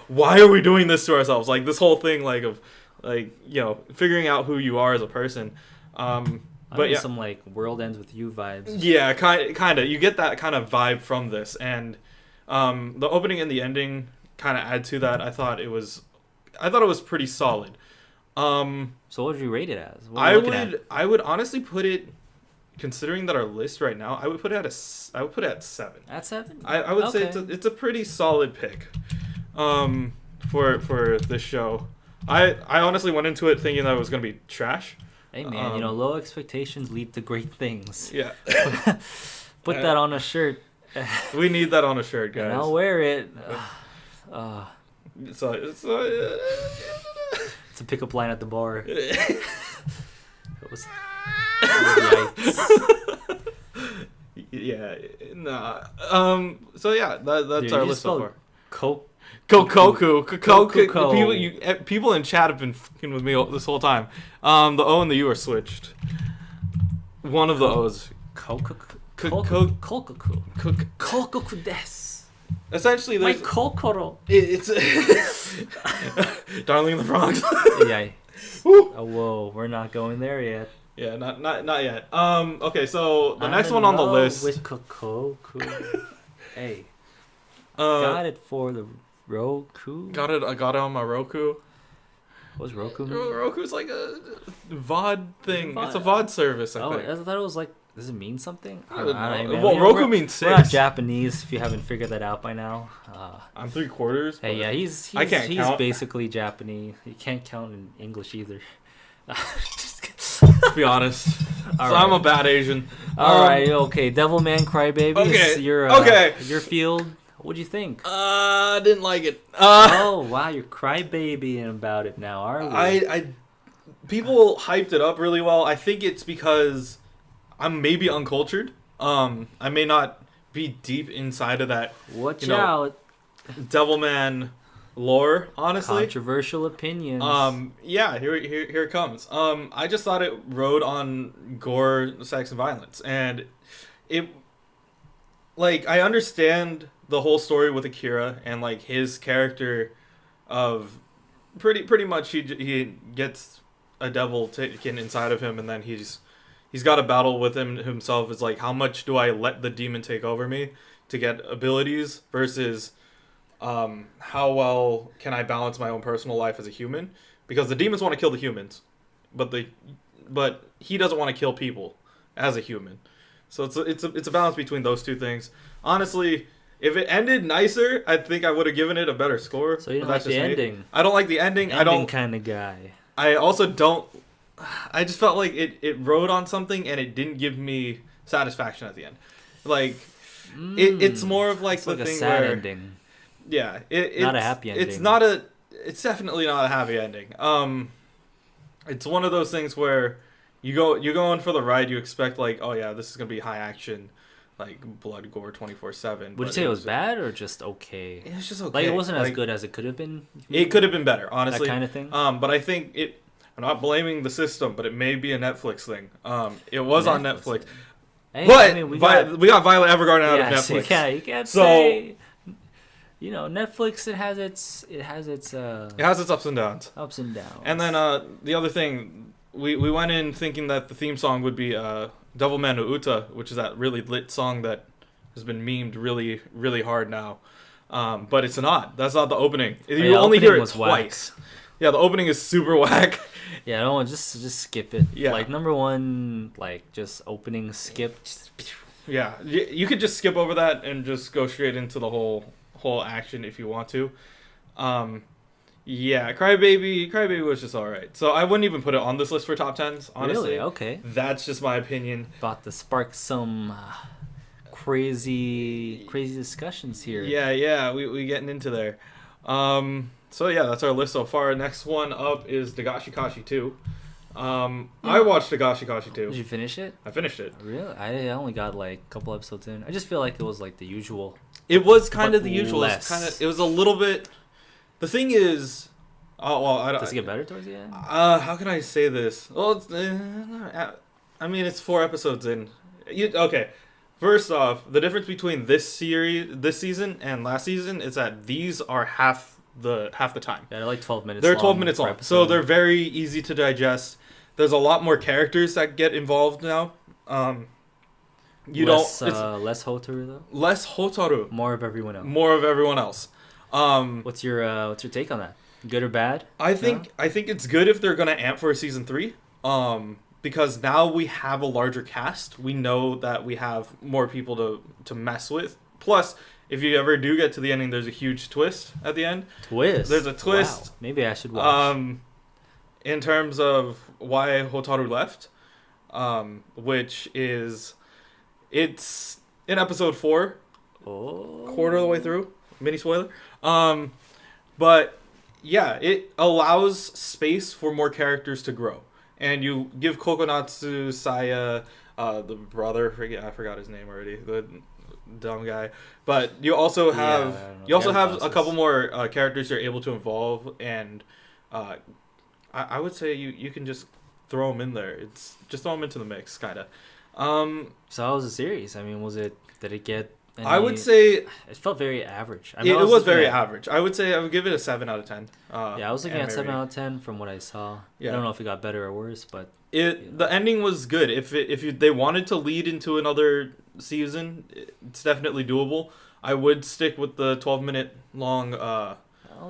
why are we doing this to ourselves? Like this whole thing, like of, like figuring out who you are as a person. But yeah, some like world ends with you vibes. Yeah, kind of. You get that kind of vibe from this, and the opening and the ending kind of add to that. I thought it was pretty solid. So what would you rate it as? I would honestly put it, considering that our list right now, I would put it at 7. At 7? I would say it's a pretty solid pick, for this show. I honestly went into it thinking that it was gonna be trash. Hey man, low expectations lead to great things. Yeah. Put that on a shirt. We need that on a shirt, guys. And I'll wear it. It's a pickup line at the bar. It was. Yikes. Yeah, nah. So yeah, that's Dude, our you list so spelled far. Koku. Koku. People in chat have been fucking with me this whole time. The O and the U are switched. One of the O's. Kokoku desu. Essentially, My there's kokoro. it's Darling in the Bronx. Yeah. Woo. Oh, whoa, we're not going there yet. Yeah, not yet. Okay, so the I'm next in one on the love list. with Kokoku. Hey, Uh, got it for the Roku. got it. I got it on my Roku. What's Roku mean? Roku's like a VOD thing. VOD? It's a VOD service, I Oh, think. I thought it was like. Does it mean something? I don't know. man. Well, You know, Roku means we're not 6. Japanese. If you haven't figured that out by now. I'm 3/4. Hey, yeah, he's I can't he's count. basically Japanese. You can't count in English either. Just kidding. To be honest. All So right. I'm a bad Asian. All right, okay. Devilman Crybaby. Okay, Is your, okay. Your field. What'd you think? Didn't like it. Oh wow, you're crybabying about it now, are we? I people hyped it up really well. I think it's because I'm maybe uncultured. I may not be deep inside of that Watch you know, out. Devilman lore, honestly. Controversial opinions. Yeah, here it comes. I just thought it rode on gore, sex, and violence, and it, like, I understand the whole story with Akira and like his character of pretty much he gets a devil taken inside of him, and then he's got a battle with him himself. It's like, how much do I let the demon take over me to get abilities versus how well can I balance my own personal life as a human? Because the demons want to kill the humans, but he doesn't want to kill people as a human. So it's a balance between those two things. Honestly, if it ended nicer, I think I would have given it a better score. So you don't but like that's the just me. ending? I don't like the ending. I Ending don't. kind of guy. I also don't. I just felt like it rode on something and it didn't give me satisfaction at the end. Like it's more of like It's the like a thing sad where ending. yeah, it's Not a happy It's ending. not a. It's definitely not a happy ending. It's one of those things where you go in for the ride. You expect like, oh yeah, this is gonna be high action, like blood gore 24/7. Would you say it was bad or just okay? It was just okay. Like it wasn't as Like, good as it could have been. It could have been better, honestly. That kind of thing. But I think it. I'm not blaming the system, but it may be a Netflix thing. It was on Netflix, Hey, but I mean, we got Violet Evergarden out of yes, Netflix. you can't So- say. You know, Netflix. It has its It has its ups and downs. ups and downs. And then the other thing, we went in thinking that the theme song would be Devilman no Uta, which is that really lit song that has been memed really, really hard now. But it's not. That's not the opening. You yeah, only hear opening it was twice. Yeah, the opening is super whack. Yeah, no, just skip it. Yeah. Like number one, like just opening skip. Yeah, you could just skip over that and just go straight into the whole action if you want to. Yeah, Crybaby was just alright. So I wouldn't even put it on this list for top 10s, honestly. Really? Okay. That's just my opinion. About to spark some crazy discussions here. Yeah, we getting into there. So yeah, that's our list so far. Next one up is Dagashi Kashi 2. I watched Dagashi Kashi 2. Did you finish it? I finished it. Really? I only got like a couple episodes in. I just feel like it was like the usual. It was kind But of the usual. less. It was a little bit. The thing is, oh well, I don't. Does it get better towards the end? How can I say this? Well, I mean, it's 4 episodes in. Okay, first off, the difference between this season, and last season is that these are half the time. Yeah, they're like 12 minutes. They're 12 minutes per long, episode. so they're very easy to digest. There's a lot more characters that get involved now. Less Hotaru though. Less Hotaru, More of everyone else. more of everyone else. What's your take on that? Good or bad? I think it's good if they're gonna amp for a season 3. Because now we have a larger cast. We know that we have more people to mess with. Plus, if you ever do get to the ending, there's a huge twist at the end. Twist. There's a twist. Wow. Maybe I should watch. In terms of why Hotaru left, which is, it's in episode 4, Oh. quarter of the way through, mini spoiler. But Yeah, it allows space for more characters to grow, and you give Kokonatsu Saya, the brother. I forgot his name already. The dumb guy. But you also have I don't know. you also Yeah, have bosses. a couple more characters you're able to involve, and I would say you can just throw them in there. It's just throw them into the mix, kind of. So how was the series? I mean, did it get? I would say It felt very average. I it mean, I was looking very at- average. I would say I would give it a 7 out of 10. Yeah, I was looking at anime 7 rating. out of 10 from what I saw. Yeah. I don't know if it got better or worse, but The ending was good. If they wanted to lead into another season, it's definitely doable. I would stick with the 12-minute long. well,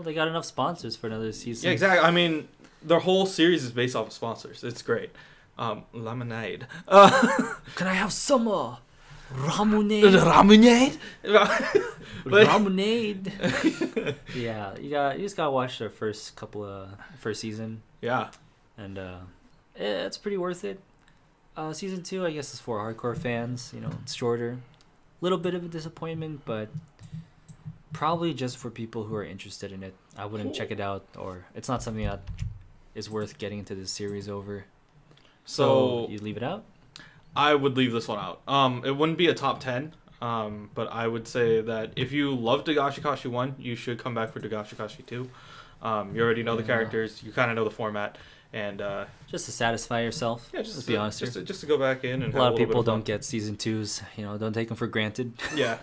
they got enough sponsors for another season. Yeah, exactly. I mean, their whole series is based off of sponsors. It's great. Lemonade. Can I have some ramonade? Ramonade. But- Ramonade. Yeah, you just gotta watch the first season, Yeah. and it's pretty worth it. Season 2, I guess, is for hardcore fans. You know, it's shorter, little bit of a disappointment, but probably just for people who are interested in it. I wouldn't check it out, or it's not something that is worth getting into this series over. So you leave it out. I would leave this one out. It wouldn't be a top 10. But I would say that if you love Dagashikashi 1, you should come back for Dagashikashi 2. You already know the Yeah. characters, you kind of know the format, and Just to satisfy yourself. yeah, Let's be honest here. just to go back in and A have lot of little people bit of don't get season 2s. You know, don't take them for granted. fun. Yeah.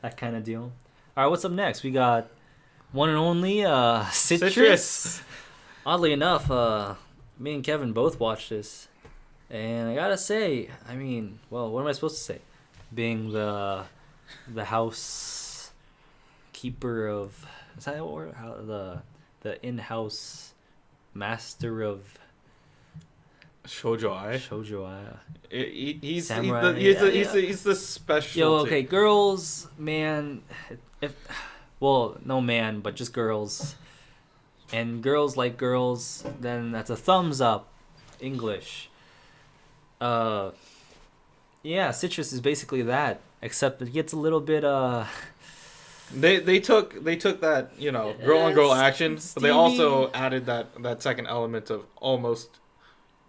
That kind of deal. All right, what's up next? We got one and only Citrus. Citrus. Oddly enough, me and Kevin both watched this, and I gotta say, I mean, well, what am I supposed to say? Being the house keeper of, is that what word? How the in-house master of Shoujo Ai. shoujo. He's Samurai, he's the special. Yo, okay, girls, man, if well, no man, but just girls, and girls like girls, then that's a thumbs up. English. Yeah, Citrus is basically that, except it gets a little bit They took that, you know, girl on girl action, but they steamy. also added that second element of almost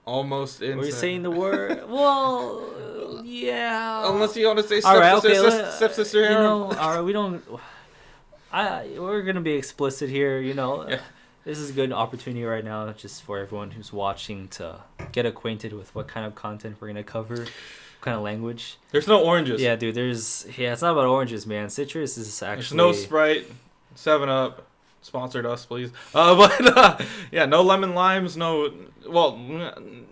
incest. Were you saying the word? Well, yeah. Unless you want to say All right, stepsister, okay. stepsister You harem. know, all right, we don't. We're gonna be explicit here. You know, Yeah. This is a good opportunity right now, just for everyone who's watching to get acquainted with what kind of content we're gonna cover, what kind of language. There's no oranges. Yeah, dude. It's not about oranges, man. Citrus is There's actually no Sprite, 7-Up, sponsored us, please. Yeah, no lemon limes, not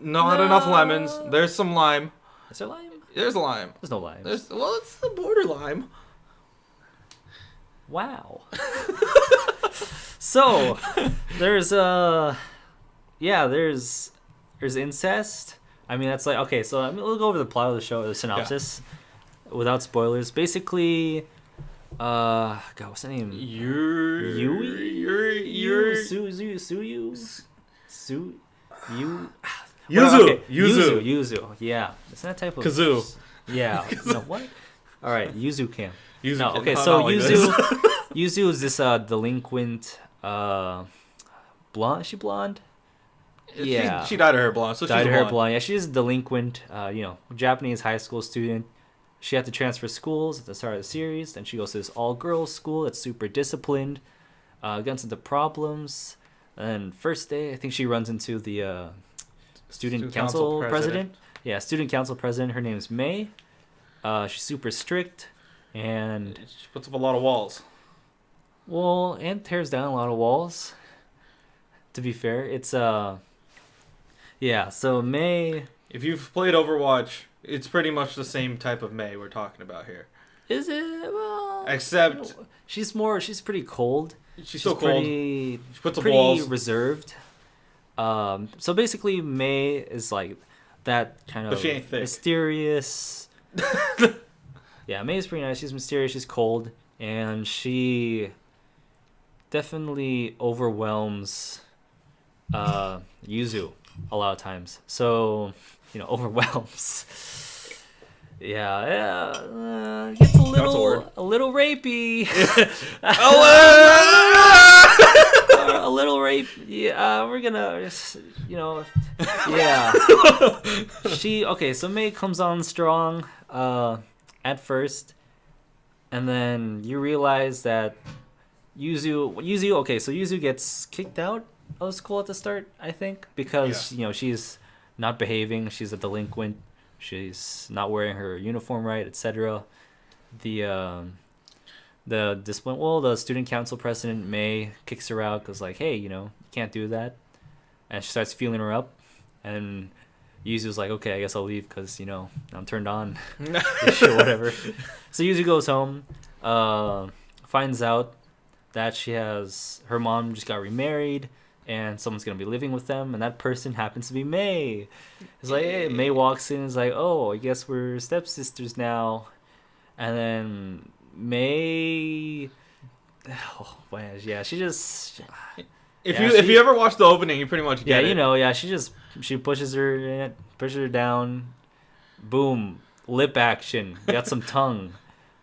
enough lemons. There's some lime. Is there lime? There's lime. There's no lime. It's the border lime. Wow. So there's incest. I mean, that's like, okay, so we'll go over the plot of the show, the synopsis, without spoilers. Basically, God, what's the name? Yuzu. Yeah, it's that type of Kazoo. Yeah. No, what? All right, Yuzu Cam. Yuzu No, can okay, come so out like this. Yuzu is this delinquent blonde. Is she blonde? Yeah. She dyed her hair blonde, so Dyed she's her hair blonde. blonde. Yeah, she's a delinquent, Japanese high school student. She had to transfer schools at the start of the series. Then she goes to this all-girls school that's super disciplined. Gets into problems. And first day, I think she runs into the student council president. Yeah, student council president. Her name is May. She's super strict. And, She puts up a lot of walls. well, and tears down a lot of walls. To be fair, it's, yeah, so May... If you've played Overwatch, it's pretty much the same type of May we're talking about here. Is it? Well, Except she's pretty cold. she's still cold. Pretty, She puts up pretty walls. reserved. So basically, May is like that kind of But she ain't thick. mysterious. Yeah, May is pretty nice. She's mysterious. She's cold, and she definitely overwhelms Yuzu a lot of times. So overwhelms. Yeah, gets a little rapey. All a little rape. Yeah, we're gonna, yeah. So Mei comes on strong, at first, and then you realize that Yuzu. Okay, so Yuzu gets kicked out of school at the start, I think, because she's not behaving. She's a delinquent. She's not wearing her uniform right, etc. The discipline. Well, the student council president May kicks her out because like, hey, you can't do that, and she starts feeling her up, and Yuzu's like, okay, I guess I'll leave because I'm turned on, shit, whatever. So Yuzu goes home, finds out that her mom just got remarried, and someone's gonna be living with them, and that person happens to be May. It's like, hey, May walks in and is like, oh, I guess we're stepsisters now, and then May, oh man, yeah, she just. If you ever watch the opening, you pretty much get it. She pushes her down, boom, lip action. We got some tongue.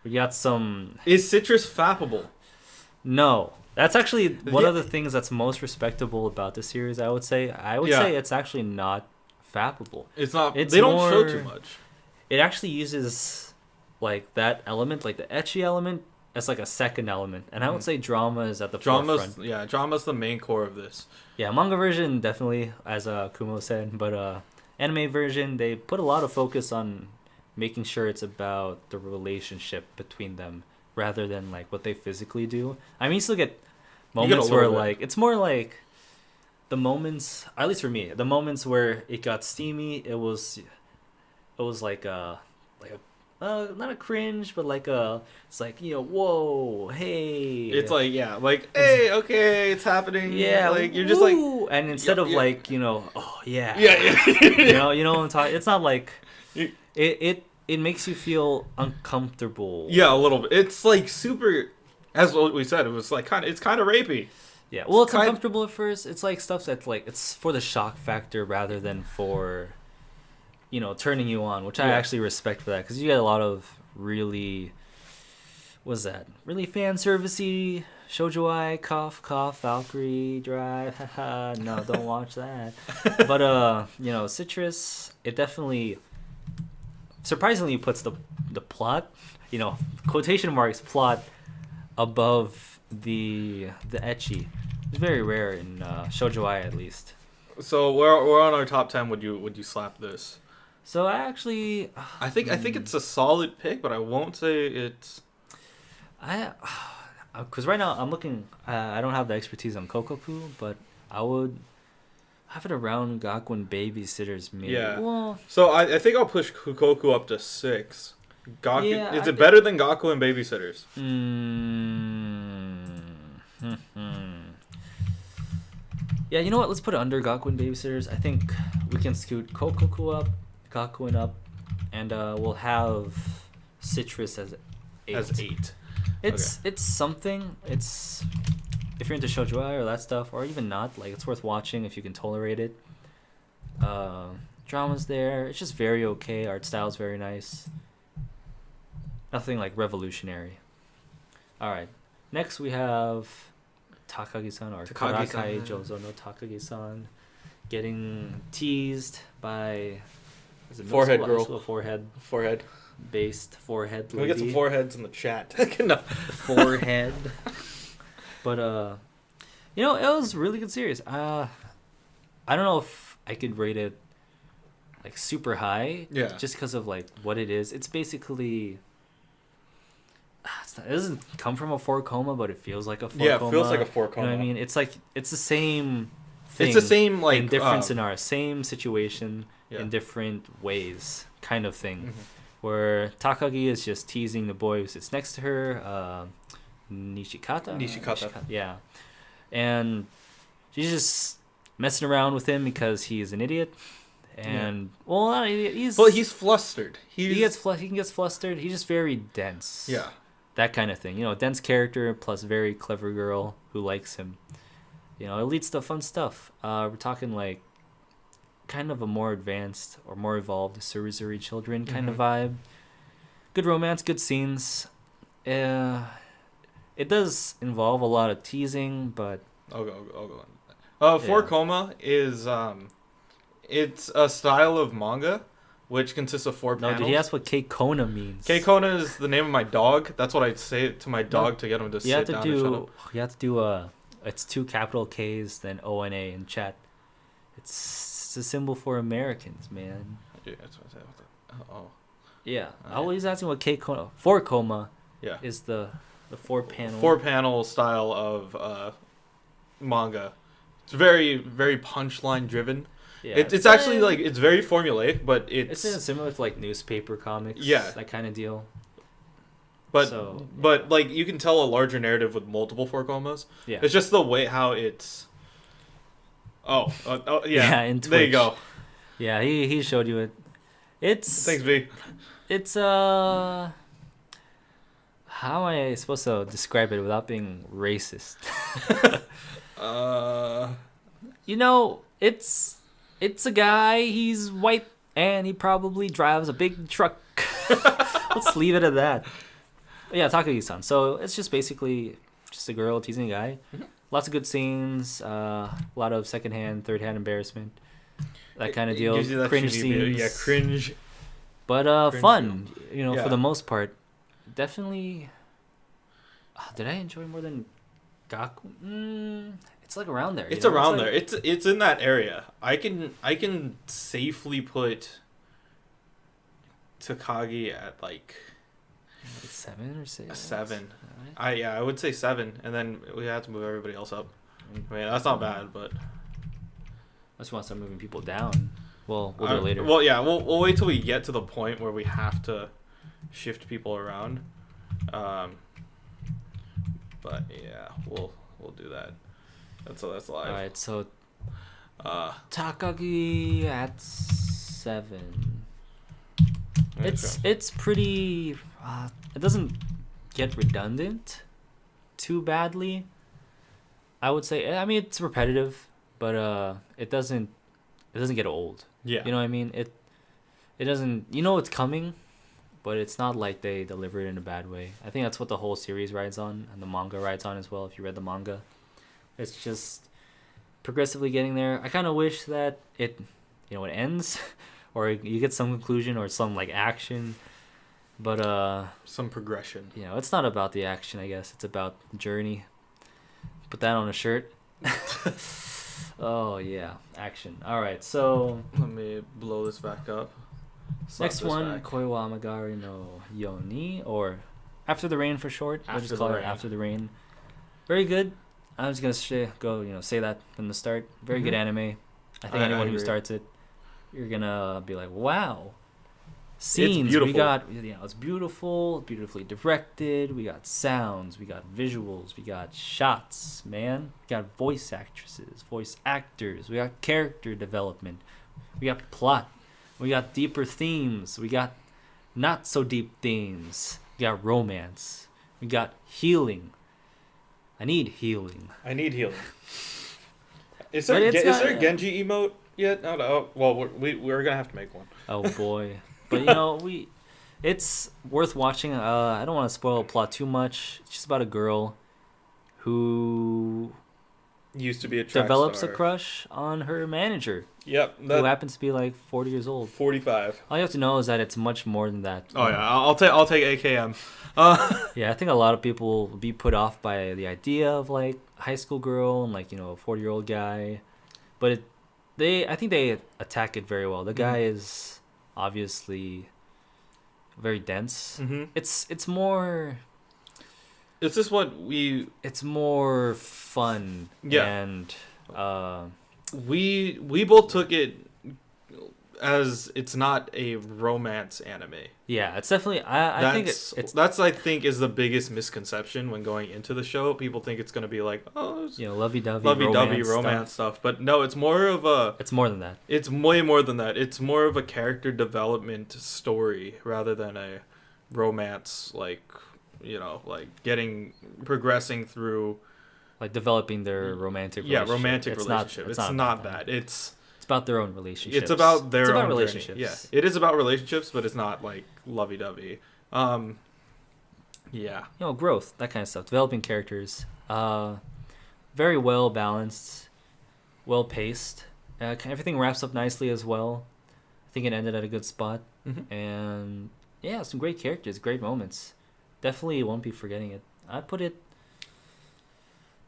We got some. Is Citrus fappable? No, that's actually one of the things that's most respectable about the series. I would say it's actually not fappable. It's not. They don't show too much. It actually uses like that element, like the ecchi element, as like a second element, and I would say drama is at the forefront. Yeah, drama's the main core of this. Yeah, manga version definitely, as Kumo said, but anime version they put a lot of focus on making sure it's about the relationship between them rather than like what they physically do. I mean, you still get moments where like it's more like the moments, at least for me, the moments where it got steamy. It was like not a cringe, but like it's like whoa, hey. It's like hey, okay, it's happening. Yeah, like you're just woo! like, and instead of like oh yeah, yeah. you know what I'm talking. It's not like it makes you feel uncomfortable. Yeah, a little bit. It's like super, as what we said. It was like it's kind of rapey. Yeah, well, it's uncomfortable at first. It's like stuff that's like it's for the shock factor rather than for turning you on, which I actually respect for that, because you get a lot of really fan servicey shoujo ai, cough Valkyrie Drive, haha, no, don't watch that. But Citrus, it definitely surprisingly puts the plot, quotation marks plot, above the ecchi. It's very rare in shoujo ai, at least. So we're on our top 10. Would you slap this? So I think it's a solid pick, but I won't say it's. Because right now I'm looking. I don't have the expertise on Kokoku, but I would have it around Gakuen Babysitters, maybe. Yeah. Well, so I think I'll push Kokoku up to 6. Is it better than Gakuen Babysitters? Yeah, you know what? Let's put it under Gakuen Babysitters. I think we can scoot Kokoku up, Gakuen up, and we'll have Citrus as 8. As 8. It's something. It's if you're into shoujo ai or that stuff, or even not, like it's worth watching if you can tolerate it. Drama's there. It's just very okay. Art style's very nice. Nothing like revolutionary. All right. Next we have Takagi-san, or Karakai Jozo no Takagi-san, getting teased by forehead girl. Forehead based forehead lady. Can we get some foreheads in the chat? No. Forehead. But it was a really good series. I don't know if I could rate it like super high. Yeah. Just because of like what it is. It's basically. It doesn't come from a 4 coma, but it feels like a 4 coma. Yeah, it feels like a 4 coma. You know what I mean? It's like it's the same thing. It's the same like in different scenarios, same situation in different ways, kind of thing. Mm-hmm. Where Takagi is just teasing the boy who sits next to her, Nishikata. Yeah, and she's just messing around with him because he's an idiot. And well, not an idiot. He's flustered. He gets flustered. He's just very dense. Yeah. That kind of thing. Dense character plus very clever girl who likes him. It leads to fun stuff. We're talking like kind of a more advanced or more evolved Suruzuri Children kind of vibe. Good romance, good scenes. It does involve a lot of teasing, but I'll go on. Four Yeah. Koma is it's a style of manga, which consists of four No, panels. did he ask what Kona means? Kona is the name of my dog. That's what I'd say to my dog to get him to You have sit to down and shut do. up. You have to do it's 2 capital K's then ONA in chat. It's a symbol for Americans, man. Yeah, that's what I said. Oh, Yeah. I Alright. was asking what Kona. 4 Koma yeah. is the 4 panel. Four panel style of manga. It's very very punchline driven. Yeah. It's actually like it's very formulaic, but It's similar to like newspaper comics. Yeah. That kind of deal. but so, but like you can tell a larger narrative with multiple four komas. Yeah. It's just the way how it's. Oh yeah. Yeah, in There you Twitch. go. Yeah, he showed you it. It's Thanks, V. It's how am I supposed to describe it without being racist? You know, it's a guy, he's white and he probably drives a big truck. Let's leave it at that. But yeah, Takagi-san. So it's just basically just a girl teasing a guy. Mm-hmm. Lots of good scenes, a lot of secondhand, third-hand embarrassment. That kind of It deal. gives you that Cringe shitty scenes. bit. Yeah, cringe. But Cringe fun, you know, Yeah. for the most part. Definitely. Did I enjoy more than Gaku? It's like around there. It's you know? around like- there. It's in that area. I can safely put Takagi at like 7 or 6. a 7. Alright. I would say 7, and then we have to move everybody else up. I mean that's not bad, but I just want to start moving people down. Well, we'll do it later. Well, yeah, we'll wait till we get to the point where we have to shift people around. But yeah, we'll do that. That's live. Alright, so Uh, Takagi at 7. okay. It's pretty. It doesn't get redundant too badly. I would say. I mean, it's repetitive, but it doesn't get old. Yeah. You know what I mean? It doesn't. You know it's coming, but it's not like they deliver it in a bad way. I think that's what the whole series rides on, and the manga rides on as well. If you read the manga, it's just progressively getting there. I kind of wish that it ends, or you get some conclusion or some like action. But Some progression. it's not about the action. I guess it's about the journey. Put that on a shirt. Oh yeah, action. All right, so Let me blow this back up. Slap next this one, back. Koiwa Amagari no Yoni, or After the Rain for short. We'll After just the call it Rain. After the Rain. Very good. I'm just gonna say that from the start. Very good Mhm. anime. I think I anyone who agree. starts it, you're gonna be like, wow. Scenes we beautiful. got, it's beautiful, beautifully directed. We got sounds, we got visuals, we got shots, man. We got voice actresses, voice actors. We got character development. We got plot. We got deeper themes. We got not so deep themes. We got romance. We got healing. I need healing. I need healing. Is But there it's is there a not- Genji emote yet? No. Well, we're gonna have to make one. Oh boy. But it's worth watching. I don't want to spoil the plot too much. It's just about a girl who Used to be a track develops star. a crush on her manager, Yep. who That happens to be like 40 years old. 45. All you have to know is that it's much more than that. Oh yeah, I'll take AKM. Yeah, I think a lot of people will be put off by the idea of like high school girl and like a 40-year-old guy, but I think they attack it very well. The guy is obviously very dense. Mm-hmm. It's more It's just what we fun. Yeah. And we both took it as it's not a romance anime. yeah, it's definitely I think it's that's I think is the biggest misconception when going into the show. People think it's gonna be like it's lovey-dovey lovey-dovey romance romance stuff. stuff, but no, it's more of a It's more than that. it's way more than that. It's more of a character development story rather than a romance like progressing through Like developing their romantic relationship. romantic It's relationship. It's not that. It's about their own relationships. It's about their own relationships. journey. Yeah, it is about relationships, but it's not like lovey-dovey. Yeah. Growth, that kind of stuff, developing characters. very well balanced, well paced. Everything wraps up nicely as well. I think it ended at a good spot, and yeah, some great characters, great moments. Definitely won't be forgetting it. I put it.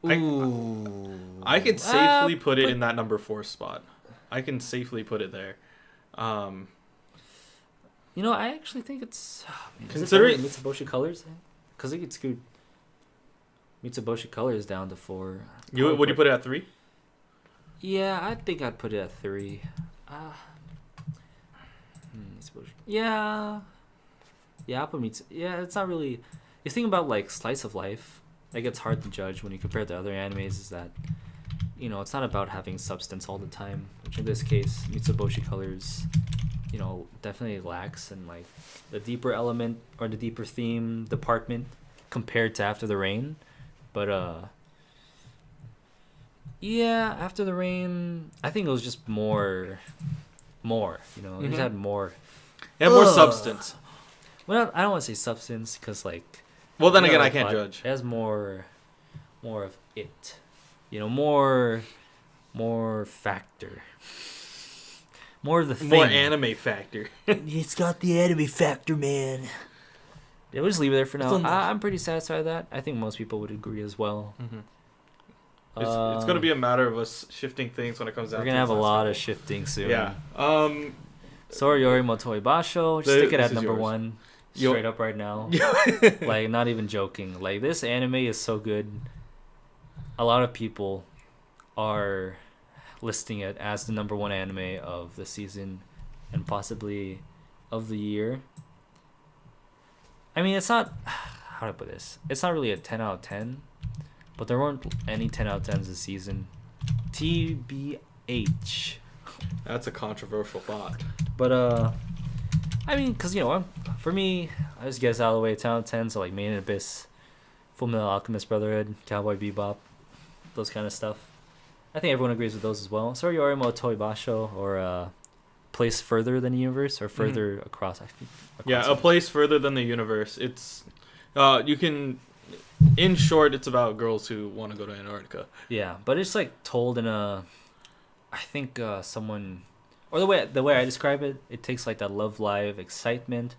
Ooh. I could safely put it in that number 4 spot. I can safely put it there. You know, I actually think it's considering Mitsubishi Colors, because it gets screwed. Mitsubishi Colors down to 4. Would you put it at 3? Yeah, I think I'd put it at 3. Yeah, I'll put Mitsu. Yeah, it's not really. You think about like slice of life, like it's hard to judge when you compare it to other animes. Is that, you know, it's not about having substance all the time, which in this case, Mitsubishi Colors, you know, definitely lacks in like the deeper element or the deeper theme department compared to After the Rain. But yeah, After the Rain, I think it was just more, you know, it just had more. It had more substance. Well, I don't want to say substance because like. Well, then again, I can't judge. It has more of it, you know, more factor, more of the thing. More anime factor. It's got the anime factor, man. Yeah, we'll just leave it there for now. I'm pretty satisfied with that. I think most people would agree as well. It's going to be a matter of us shifting things when it comes down to we're going to have a lot of shifting soon. Yeah. Sorayori Motoi Basho. Just stick it at number 1. Straight up right now. Like, not even joking. Like, this anime is so good. A lot of people are listing it as the number 1 anime of the season and possibly of the year. I mean, it's not... How do I put this? It's not really a 10 out of 10, but there weren't any 10 out of 10s this season. TBH. That's a controversial thought. But, I mean, because, you know, for me, I just guess out of the way, 10 out of 10, so like Main Abyss, Full Metal Alchemist Brotherhood, Cowboy Bebop, those kind of stuff. I think everyone agrees with those as well. Sorayori Motoi Basho, or Place Further Than the Universe, or Further Across, I think. Yeah, A Place Further Than the Universe. It's, you can, in short, it's about girls who want to go to Antarctica. Yeah, but it's like told in a, I think someone... Or the way I describe it, it takes like that Love Live excitement,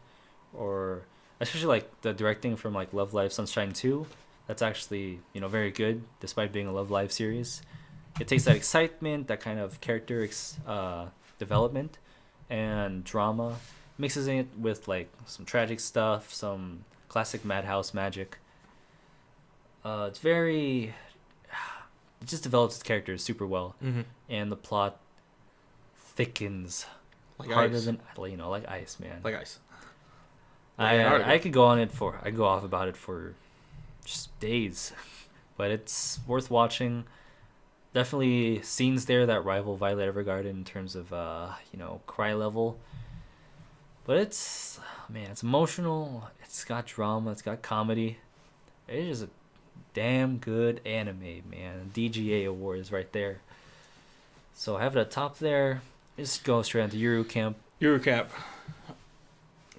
or especially like the directing from like Love Live Sunshine 2. That's actually, you know, very good despite being a Love Live series. It takes that excitement, that kind of character development and drama, mixes it with like some tragic stuff, some classic Madhouse magic. It's very, it just develops its characters super well, and the plot thickens like harder ice. than, you know, like ice, man. Like ice. I could go on it for, I go off about it for just days, but it's worth watching. Definitely scenes there that rival Violet Evergarden in terms of you know, cry level. But it's, man, it's emotional. It's got drama. It's got comedy. It is a damn good anime, man. DGA award is right there. So I have it at top there. Just go straight into Yuru Camp. Yuru Camp.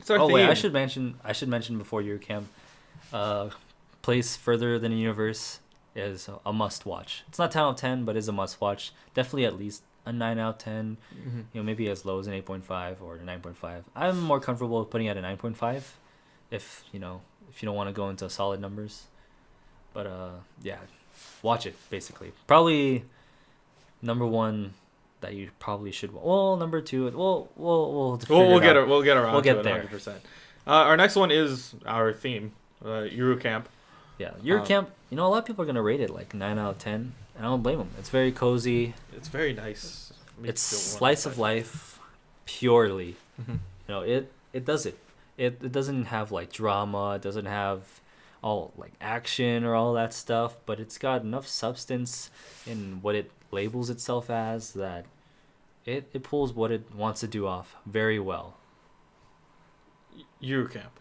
Wait, I should mention before Yuru Camp. Place Further Than the Universe is a must watch. It's not 10 out of 10, but is a must watch. Definitely at least a 9 out of 10. You know, maybe as low as an 8.5 or a 9.5. I'm more comfortable with putting it at a 9.5 if you don't want to go into solid numbers. But yeah, watch it basically. Probably number 1 that you probably should. Well, number 2. We'll get around. We'll get to there. It 100%. Our next one is our theme, Yuru Camp. Yeah, Yuru Camp. You know, a lot of people are gonna rate it like 9 out of 10, and I don't blame them. It's very cozy. It's very nice. It's slice of life, purely. You know, it does it. It doesn't have like drama. It doesn't have all like action or all that stuff, but it's got enough substance in what it labels itself as that it pulls what it wants to do off very well. Yuru Camp.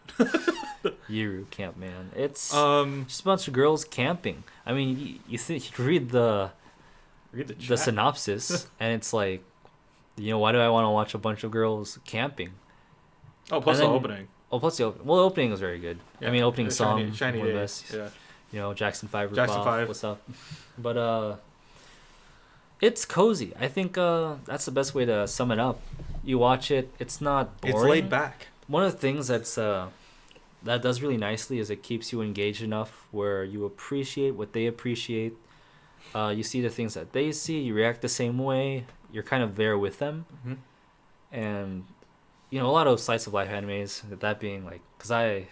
Yuru Camp, man. It's just a bunch of girls camping. I mean, you read the synopsis, and it's like, you know, why do I want to watch a bunch of girls camping? Oh, plus the opening. Oh, plus the opening. Well, the opening was very good. Yeah, I mean, opening song. Shiny one of Day. the best. Yeah. Jackson 5 Jackson ripoff. 5. What's up? But it's cozy. I think that's the best way to sum it up. You watch it, it's not boring. It's laid back. One of the things that does really nicely is it keeps you engaged enough where you appreciate what they appreciate. You see the things that they see, you react the same way. You're kind of there with them. Mm-hmm. And a lot of slice of life animes, that being like, because I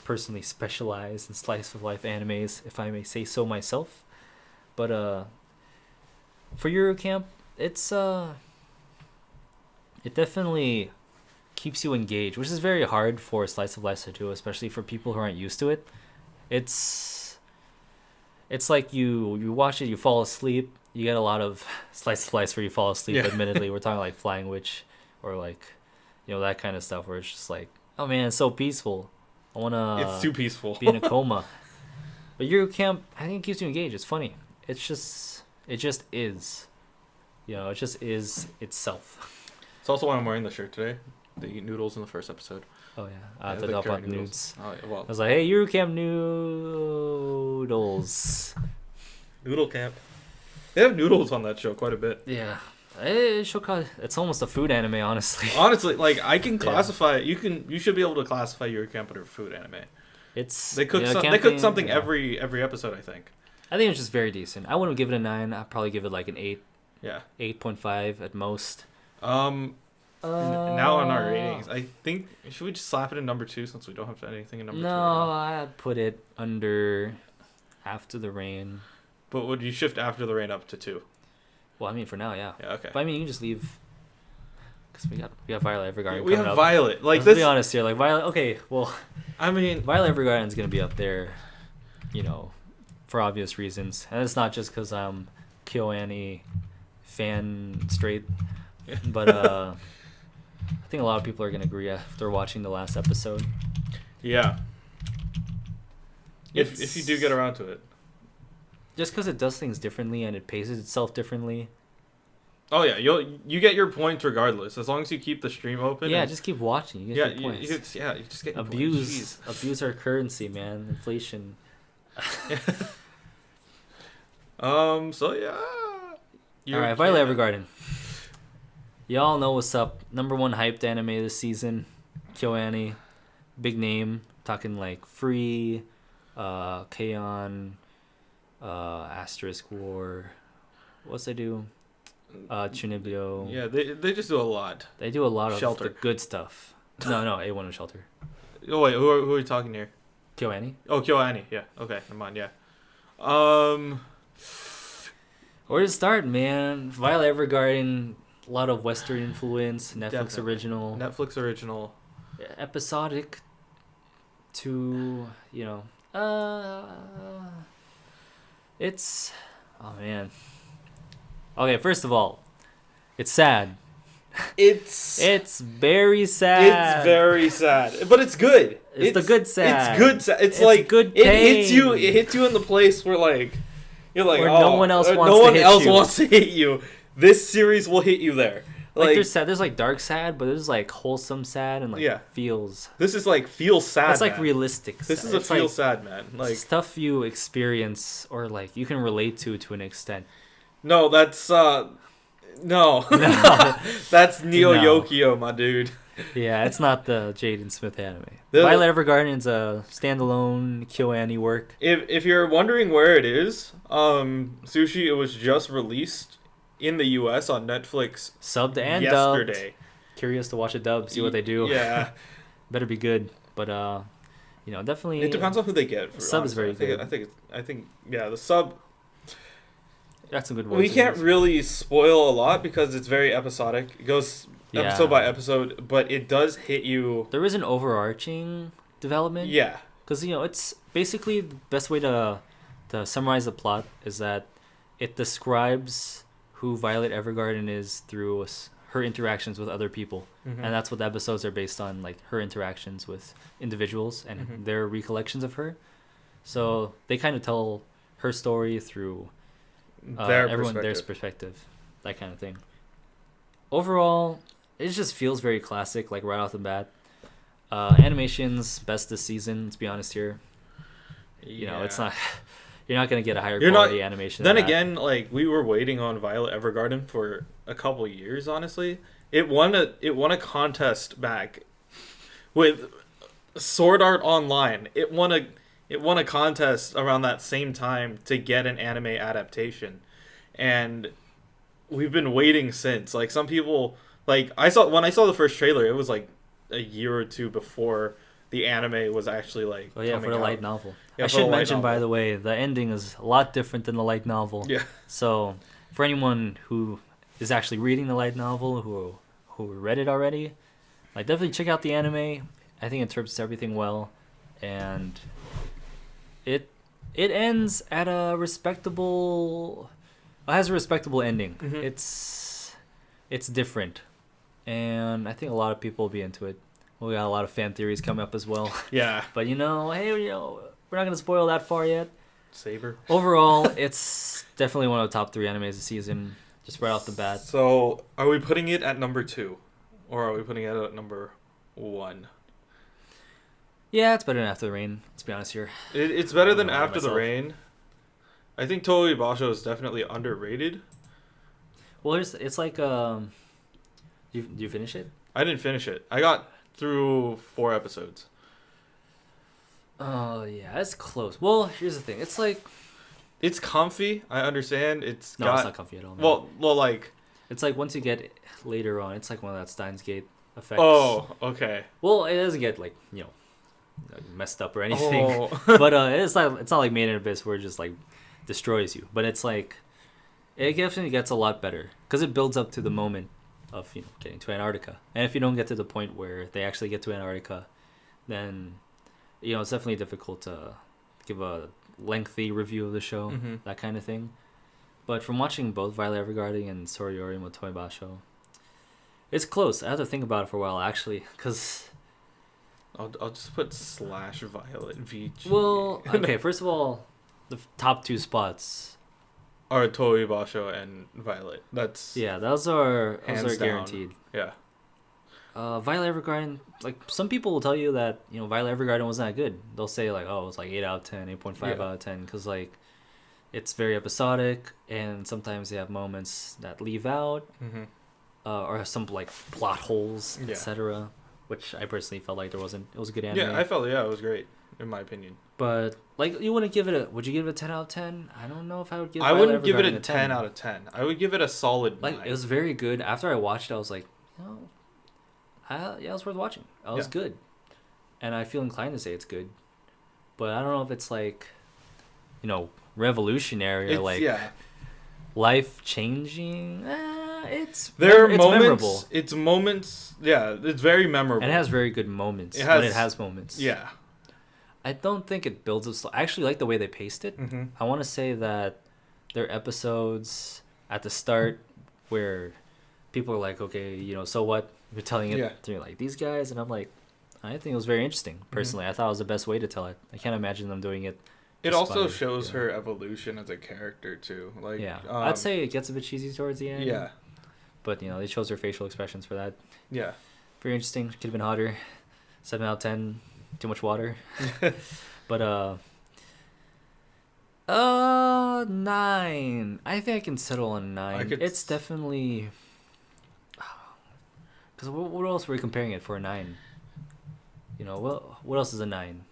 personally specialize in slice of life animes, if I may say so myself. But for Eurocamp, it's it definitely keeps you engaged, which is very hard for slice of life to do, especially for people who aren't used to it. It's like you watch it, you fall asleep. You get a lot of slice of life where you fall asleep. Yeah. Admittedly, we're talking like Flying Witch or like that kind of stuff where it's just like, oh man, it's so peaceful. I wanna It's too peaceful. be in a coma. But Eurocamp, I think it keeps you engaged. It's funny. It just is. It just is itself. It's also why I'm wearing the shirt today. They eat noodles in the first episode. Oh yeah, Yeah, the they Dot carry Nudes. noodles. Oh, yeah, well, I was like, hey, Eurocamp noodles. Noodle Camp. They have noodles on that show quite a bit. Yeah, it's almost a food anime, honestly. Honestly, like I can classify it. You should be able to classify your camp under food anime. They They cook something every episode, I think. I think it's just very decent. I wouldn't give it a 9. I'd probably give it like an 8, Yeah. 8.5 at most. Now on our ratings, I think should we just slap it in number 2 since we don't have anything in number 2? No, Right I'd put it under After the Rain. but would you shift After the Rain up to 2? Well, I mean for now, yeah. Yeah. Okay. But I mean you can just leave. Because we got Violet Evergarden. We coming have up. Violet. Like Let's this. be honest here. Like Violet. Okay, well, I mean, Violet Evergarden's gonna be up there, for obvious reasons, and it's not just because I'm KyoAni fan straight, but I think a lot of people are gonna agree after watching the last episode. yeah. If you do get around to it. Just because it does things differently and it paces itself differently. Oh yeah, you get your points regardless as long as you keep the stream open. Yeah, and, just keep watching. You yeah, get your points. you just get your points. Abuse our currency, man. Inflation. So yeah. All right, Violet Evergarden. Y'all know what's up. Number 1 hyped anime this season. KyoAni, big name. Talking like Free, K-On, Asterisk War. What's they do? Chunibyo. Yeah, they just do a lot. They do a lot of Shelter. the good stuff. No, A1 is Shelter. Oh wait, who are we talking here? KyoAni. Oh, KyoAni. Yeah. Okay, never mind. Yeah. Where to start, man? Violet Evergarden. A lot of Western influence. Netflix Definitely. original. Netflix original. Episodic to it's oh man. Okay, first of all, it's sad. It's very sad. It's very sad, but it's good. It's the good sad. It's good sad. It's like good it pain. hits you. It hits you in the place where like you're like, Where oh, no one else wants no to one hit else you. wants to hit you. This series will hit you there. Like there's sad. There's like dark sad, but there's like wholesome sad and like Yeah. feels. This is like feel sad. It's like man. realistic. This sad. is a It's feel like sad, man. Like stuff you experience or like you can relate to an extent. no, that's no, that's Neo No. Yokio, my dude. Yeah, it's not the Jaden Smith anime. The- Violet Evergarden's a standalone KyoAni work. If you're wondering where it is, Sushi, it was just released in the U.S. on Netflix Subbed and dubbed. yesterday. Curious to watch a dub, see what they do. Yeah, Better be good. But definitely. it depends on who they get. For Sub is honestly. very I think yeah, the sub. That's some good We voices. can't really spoil a lot because it's very episodic. It goes Yeah. episode by episode, but it does hit you. There is an overarching development. Yeah, Because it's basically the best way to summarize the plot is that it describes who Violet Evergarden is through her interactions with other people, Mhm. and that's what the episodes are based on, like her interactions with individuals and Mhm. their recollections of her. So they kind of tell her story through everyone their perspective, that kind of thing. Overall, it just feels very classic, like right off the bat. Animation's best this season. Let's be honest here. You know, it's Yeah. not. You're not gonna get a higher You're not- quality animation. Then than that. again, like we were waiting on Violet Evergarden for a couple years. Honestly, it won a contest back with Sword Art Online. It won a contest around that same time to get an anime adaptation, and we've been waiting since. Like some people, like when I saw the first trailer, it was like a year or two before the anime was actually like. Oh yeah, for coming the out. light novel. Yeah, I for the should light mention, by novel. the way, the ending is a lot different than the light novel. Yeah. So, for anyone who is actually reading the light novel, who read it already, like definitely check out the anime. I think it interprets everything well, and it ends at a respectable. It has a respectable ending. Mhm. It's different, and I think a lot of people will be into it. We got a lot of fan theories coming up as well. Yeah. But hey, we're not gonna spoil that far yet. Saber. Overall, it's definitely one of the top 3 animes this season, just right off the bat. So, are we putting it at number 2, or are we putting it at number 1? Yeah, it's better than After the Rain. Let's be honest here. It's better than I don't know After the myself. Rain. I think Toei Basho is definitely underrated. Well, it's like you finish it? I didn't finish it. I got through 4 episodes. Oh yeah, it's close. Well, here's the thing. It's like It's comfy. I understand. it's not comfy at all. Man. Well, like. it's like once you get later on, it's like one of that Steins Gate effects. Oh, okay. Well, it doesn't get like messed up or anything. Oh. But it's not like Made in Abyss where it just like destroys you. But it's like it definitely gets a lot better because it builds up to the moment of getting to Antarctica. And if you don't get to the point where they actually get to Antarctica, then it's definitely difficult to give a lengthy review of the show, Mhm. that kind of thing. But from watching both Violet Evergarden and Soriyori Motoi Basho, it's close. I have to think about it for a while actually, because I'll just put /Violet VG. well, okay. First of all, the top 2 spots. Are Toei Basho and Violet. That's Yeah, those are Hands down. guaranteed. yeah. Violet Evergarden, like some people will tell you that Violet Evergarden wasn't that good. They'll say like, oh, it's like 8 out of 10, 8.5 Yeah. out of 10, because like it's very episodic, and sometimes they have moments that leave out, Mm-hmm. or some like plot holes, Yeah. etc. Which I personally felt like there wasn't. It was a good anime. Yeah, I felt it was great in my opinion. But like, you wouldn't give it a? Would you give it a 10 out of 10? I don't know if I would give. I Violet wouldn't give it Evergarden a 10 out of 10. I would give it a solid Like 9. it was very good. After I watched it, I was like, yeah, it was worth watching. It was Yeah. good, and I feel inclined to say it's good, but I don't know if it's like, revolutionary or It's, like yeah. life changing. It's There are it's moments. memorable. It's moments. Yeah, it's very memorable. And it has very good moments. It when has- it has moments. Yeah. I don't think it builds up. I actually like the way they paced it. Mm-hmm. I want to say that there are episodes at the start where people are like, okay, so what? You're telling it Yeah. to like these guys, and I'm like, I think it was very interesting. Personally, I thought it was the best way to tell it. I can't imagine them doing it. It just also by, shows her evolution as a character too. Like Yeah, I'd say it gets a bit cheesy towards the end. Yeah. But they chose her facial expressions for that. Yeah. Very interesting. Could have been hotter. 7 out of 10. Too much water. But 9. I think I can settle on 9. It's definitely. Because what else were we comparing it for a 9? What else is a 9?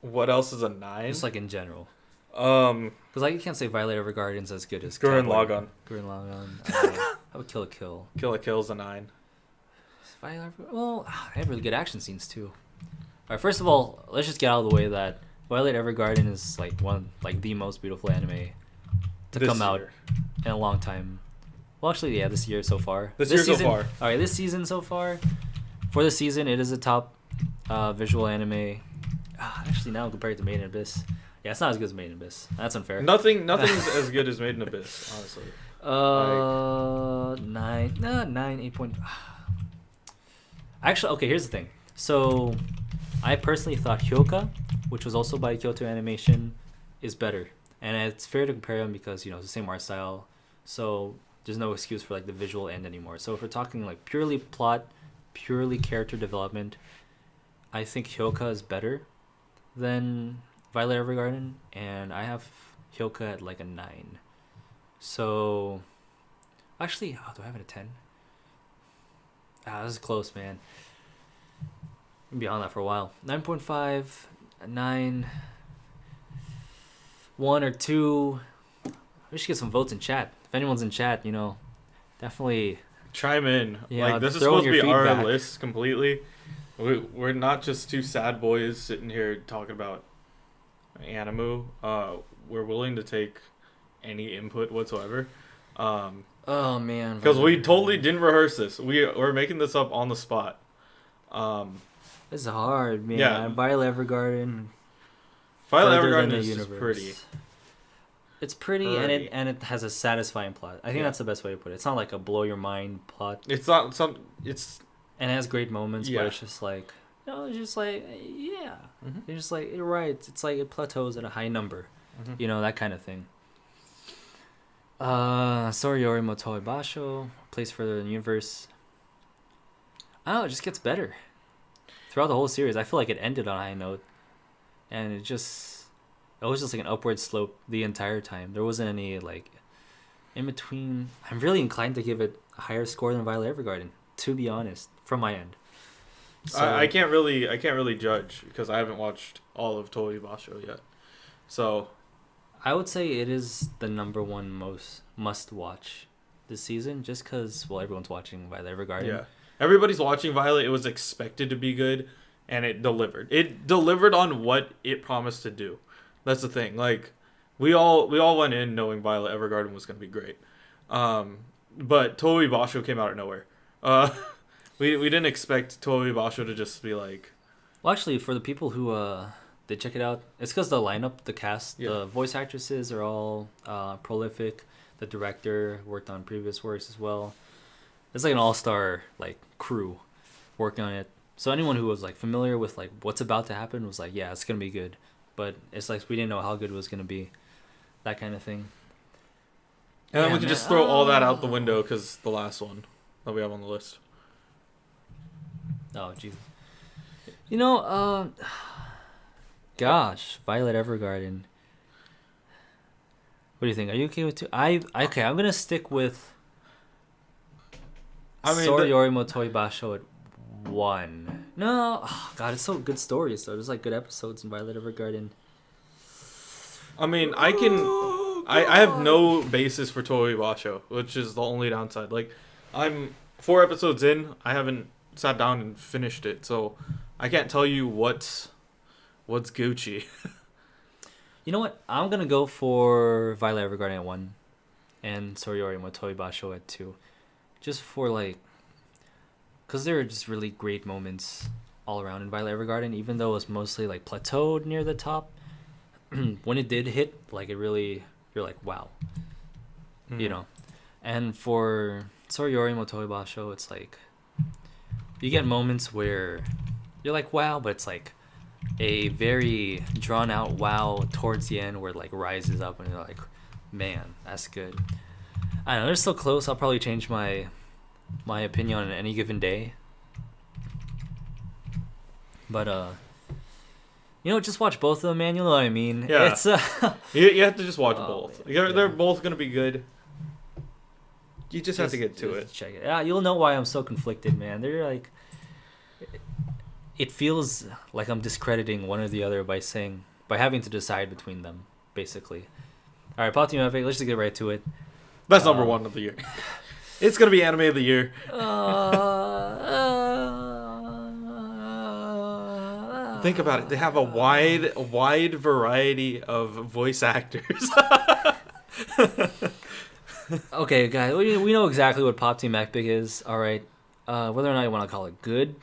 What else is a 9? Just like in general. Um, Because like you can't say Violet Evergarden's as good as Gurren Cowboy. Lagann. Gurren Lagann. I would Kill a Kill. Kill a Kill's a 9. Violet Well, they have really good action scenes too. Alright, first of all, let's just get out of the way that Violet Evergarden is like the most beautiful anime to This come out year. in a long time. Well, actually, yeah, this year so far. This year so season, far. All right, this season so far. For the season, it is a top visual anime. Actually, now compared to Made in Abyss, yeah, it's not as good as Made in Abyss. That's unfair. Nothing's as good as Made in Abyss, honestly. 9. No, 9, 8. Actually, okay, here's the thing. So, I personally thought Hyoka, which was also by Kyoto Animation, is better. And it's fair to compare them because, it's the same art style. So, there's no excuse for, like, the visual end anymore. So, if we're talking, like, purely plot, purely character development, I think Hyoka is better. than Violet Evergarden, and I have Hyoka at like a 9. So, actually, do I have it at 10? This is close, man. Been beyond that for a while. 9.5, 9, 1 or 2. We should get some votes in chat. If anyone's in chat, definitely Chime in. Yeah, Like, this is throw in supposed to be your our feedback. list completely. We're not just two sad boys sitting here talking about Animu. We're willing to take any input whatsoever. Oh man, Because we totally didn't rehearse this. We're making this up on the spot. This is hard, man. Yeah. Violet Evergarden. Violet Further Than Evergarden the is just Universe. pretty. It's pretty, Pretty. and it has a satisfying plot. I think Yeah. that's the best way to put it. It's not like a blow your mind plot, It's not some. It's and it has great moments, Yeah. but it's just like it's just like yeah. Mhm. It's just like you're right. It's like it plateaus at a high number, that kind of thing. Soriyori Motoi Basho, Place Further in the Universe. I don't know, it just gets better throughout the whole series. I feel like it ended on a high note, and it was just like an upward slope the entire time. There wasn't any like in between. I'm really inclined to give it a higher score than Violet Evergarden, to be honest, from my end. So, I can't really judge because I haven't watched all of Toei Basho yet. So I would say it is the number one most must watch this season, just because everyone's watching Violet Evergarden. yeah, everybody's watching Violet. It was expected to be good, and it delivered. It delivered on what it promised to do. That's the thing. Like we all went in knowing Violet Evergarden was going to be great, but Toei Basho came out of nowhere. We didn't expect Toei Basho to just be like. Well, actually, for the people who did check it out, it's because the lineup, the cast, Yeah. the voice actresses are all prolific. The director worked on previous works as well. It's like an all-star like crew working on it. So anyone who was like familiar with like what's about to happen was like, yeah, it's gonna be good. But it's like we didn't know how good it was gonna be, that kind of thing. And then Yeah, we could man. just throw all that out the window because the last one that we have on the list. Oh, geez. Gosh, Violet Evergarden. What do you think? Are you okay with 2? Okay. I'm gonna stick with Soriyori Motoi Basho at 1. No, God, it's so good stories though. There's like good episodes in Violet Evergarden. I mean, I have no basis for Toei Basho, which is the only downside. Like, I'm 4 episodes in. I haven't sat down and finished it, so I can't tell you what's Gucci. You know what? I'm gonna go for Violet Evergarden at 1, and Soriyori Motoi Basho at 2, just for like, cause there are just really great moments all around in Violet Evergarden. Even though it's mostly like plateaued near the top, when it did hit, like it really, you're like wow, And for Soriyori Motoi Basho, it's like you get moments where you're like wow, but it's like a very drawn out wow towards the end where it like rises up and you're like, man, that's good. I don't know, they're still close. I'll probably change my opinion on any given day. But just watch both of them, man. You know what I mean? Yeah. It's You have to just watch Oh, both. man. They're Yeah. both gonna be good. You just have to get to just it. check it. Yeah, you'll know why I'm so conflicted, man. They're like, it feels like I'm discrediting one or the other by having to decide between them, basically. All right, Pop Team Epic. Let's just get right to it. That's number 1 of the year. It's gonna be anime of the year. Think about it. They have a wide variety of voice actors. Okay, guys, we know exactly what Pop Team Epic is. All right, whether or not you want to call it good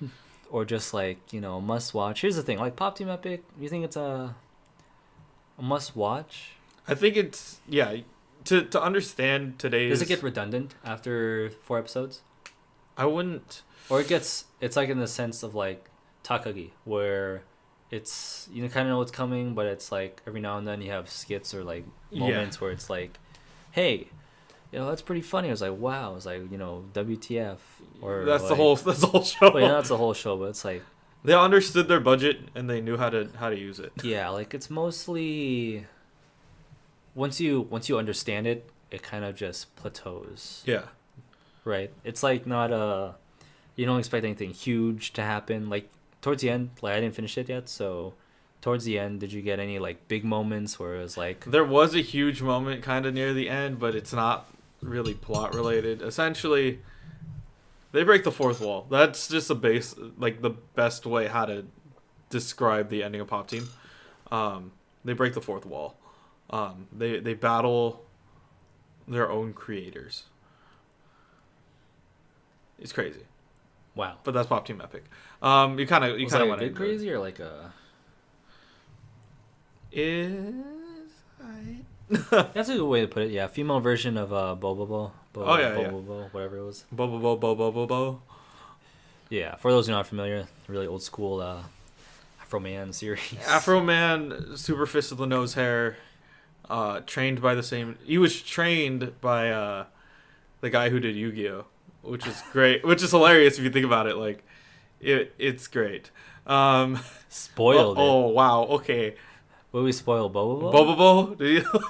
or just like must watch. Here's the thing: like Pop Team Epic, you think it's a must watch? I think it's to understand today's. Does it get redundant after 4 episodes? I wouldn't. Or it's like in the sense of like Takagi, where it's kind of know what's coming, but it's like every now and then you have skits or like moments where it's like, hey, that's pretty funny. I was like, wow. I was like, WTF? Or That's like, the whole show. Well, that's the whole show, but it's like They understood their budget and they knew how to use it. Yeah, like it's mostly once you understand it, it kind of just plateaus. Yeah. Right. It's like not you don't expect anything huge to happen. Like towards the end, like I didn't finish it yet, so towards the end, did you get any like big moments where it was like There was a huge moment kind of near the end, but it's not really plot related. Essentially, they break the fourth wall. That's just the best way how to describe the ending of Pop Team. They break the fourth wall. They battle their own creators. It's crazy, wow? but that's Pop Team Epic. You kind of Was went that a good into crazy or like a? Is That's a good way to put it. Yeah, female version of Bobobo. Oh, yeah, yeah. Bobobo, whatever it was. Bo. Yeah, for those who are not familiar, really old school Afro Man series. Afro Man, super fist of the nose hair, trained by the same. He was trained by the guy who did Yu-Gi-Oh, which is great, which is hilarious if you think about it. Like, it's great. Spoiled it. Oh wow, okay. What we spoil Bobobo? Bobobo, did you?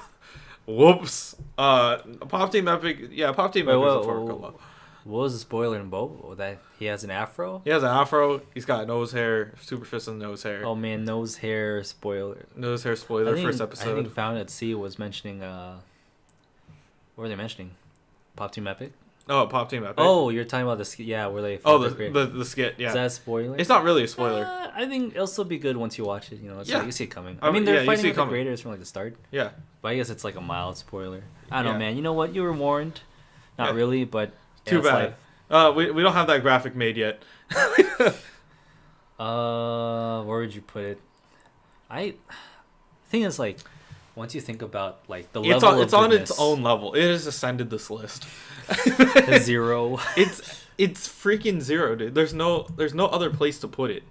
Whoops. Pop Team Epic. Yeah, Pop Team Epic. What was the spoiler in Bobobo? That he has an afro? He has an afro. He's got nose hair. Super fist of the nose hair. Oh man, nose hair spoiler. Nose hair spoiler. First episode. I think Found at Sea was mentioning what were they mentioning? Pop Team Epic? Oh, Pop Team Epic. Oh, you're talking about the skit, yeah, where they Oh, found the skit, yeah. Is that a spoiler? It's not really a spoiler. I think it'll still be good once you watch it. You know, it's Yeah. like you see it coming. I I mean, mean, they're yeah, you fighting see it with the coming. creators from like the start, Yeah. but I guess it's like a mild spoiler. I don't Yeah. know, man. You know what? You were warned. Not Yeah. really, but yeah, Too it's bad. We don't have that graphic made yet. Where would you put it? I think it's like once you think about like the level of It's on its goodness, own level. It has ascended this list. zero. It's freaking zero, dude. There's no other place to put it.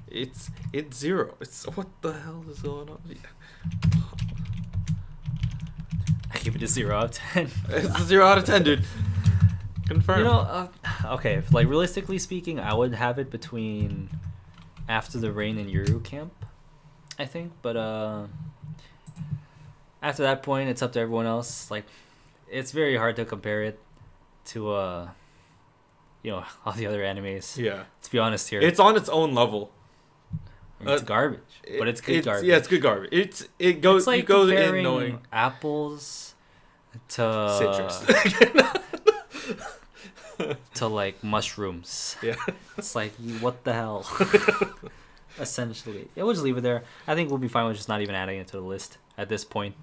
It's zero. It's what the hell is going on? I give it a 0 out of 10. It's a 0 out of 10, dude. Confirmed. You know, okay. Like realistically speaking, I would have it between After the Rain and Yuru Camp, I think. But after that point, it's up to everyone else. Like, it's very hard to compare it to all the other animes. Yeah. Let's be honest here. It's on its own level. It's garbage, but it's good garbage. Yeah, it's good garbage. It goes. It's like you go in comparing knowing apples to citrus. to like mushrooms. Yeah. It's like what the hell. Essentially, yeah, we'll just leave it there. I think we'll be fine with just not even adding it to the list at this point.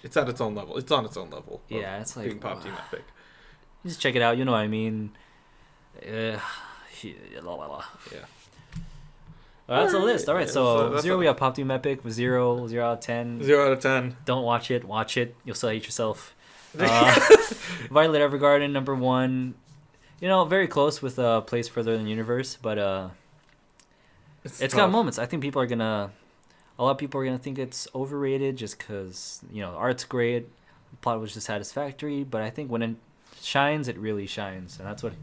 It's at its own level. It's on its own level. Yeah, it's like being Pop Team Epic. Just check it out. You know what I mean? Yeah. That's a list. All right, so that's 0 we have Pop Team Epic. 0 out of 10. 0 out of 10. Don't watch it. Watch it. You'll still hate yourself. Violet Evergarden number 1. You know, very close with Place Further Than Universe, but it's got moments. I think a lot of people are gonna think it's overrated just because the art's great, the plot was just satisfactory. But I think when it shines, it really shines, and that's what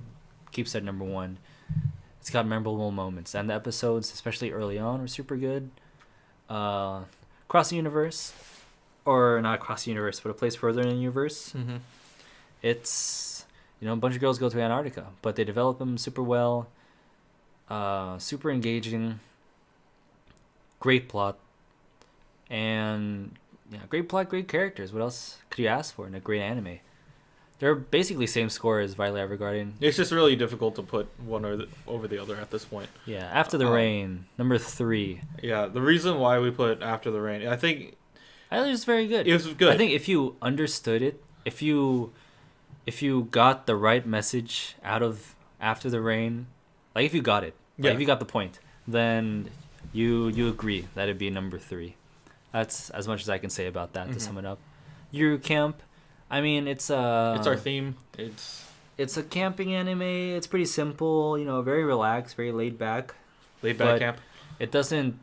keeps it number 1. It's got memorable moments, and the episodes, especially early on, were super good. Across the Universe, or not Across the Universe, but A Place Further in the Universe. Mm-hmm. It's a bunch of girls go to Antarctica, but they develop them super well. Super engaging. Great plot, and great plot, great characters. What else could you ask for in a great anime? They're basically same score as Violet Evergarden. It's just really difficult to put one over the other at this point. Yeah, After the Rain, number 3. Yeah, the reason why we put After the Rain, I think it's very good. it was good. I think if you understood it, if you got the right message out of After the Rain, like if you got it, if you got the point, then you agree that it'd be number 3. That's as much as I can say about that. To sum it up, Yuru Camp. I mean, it's our theme. It's a camping anime. It's pretty simple. Very relaxed, very laid back. Laid back camp. It doesn't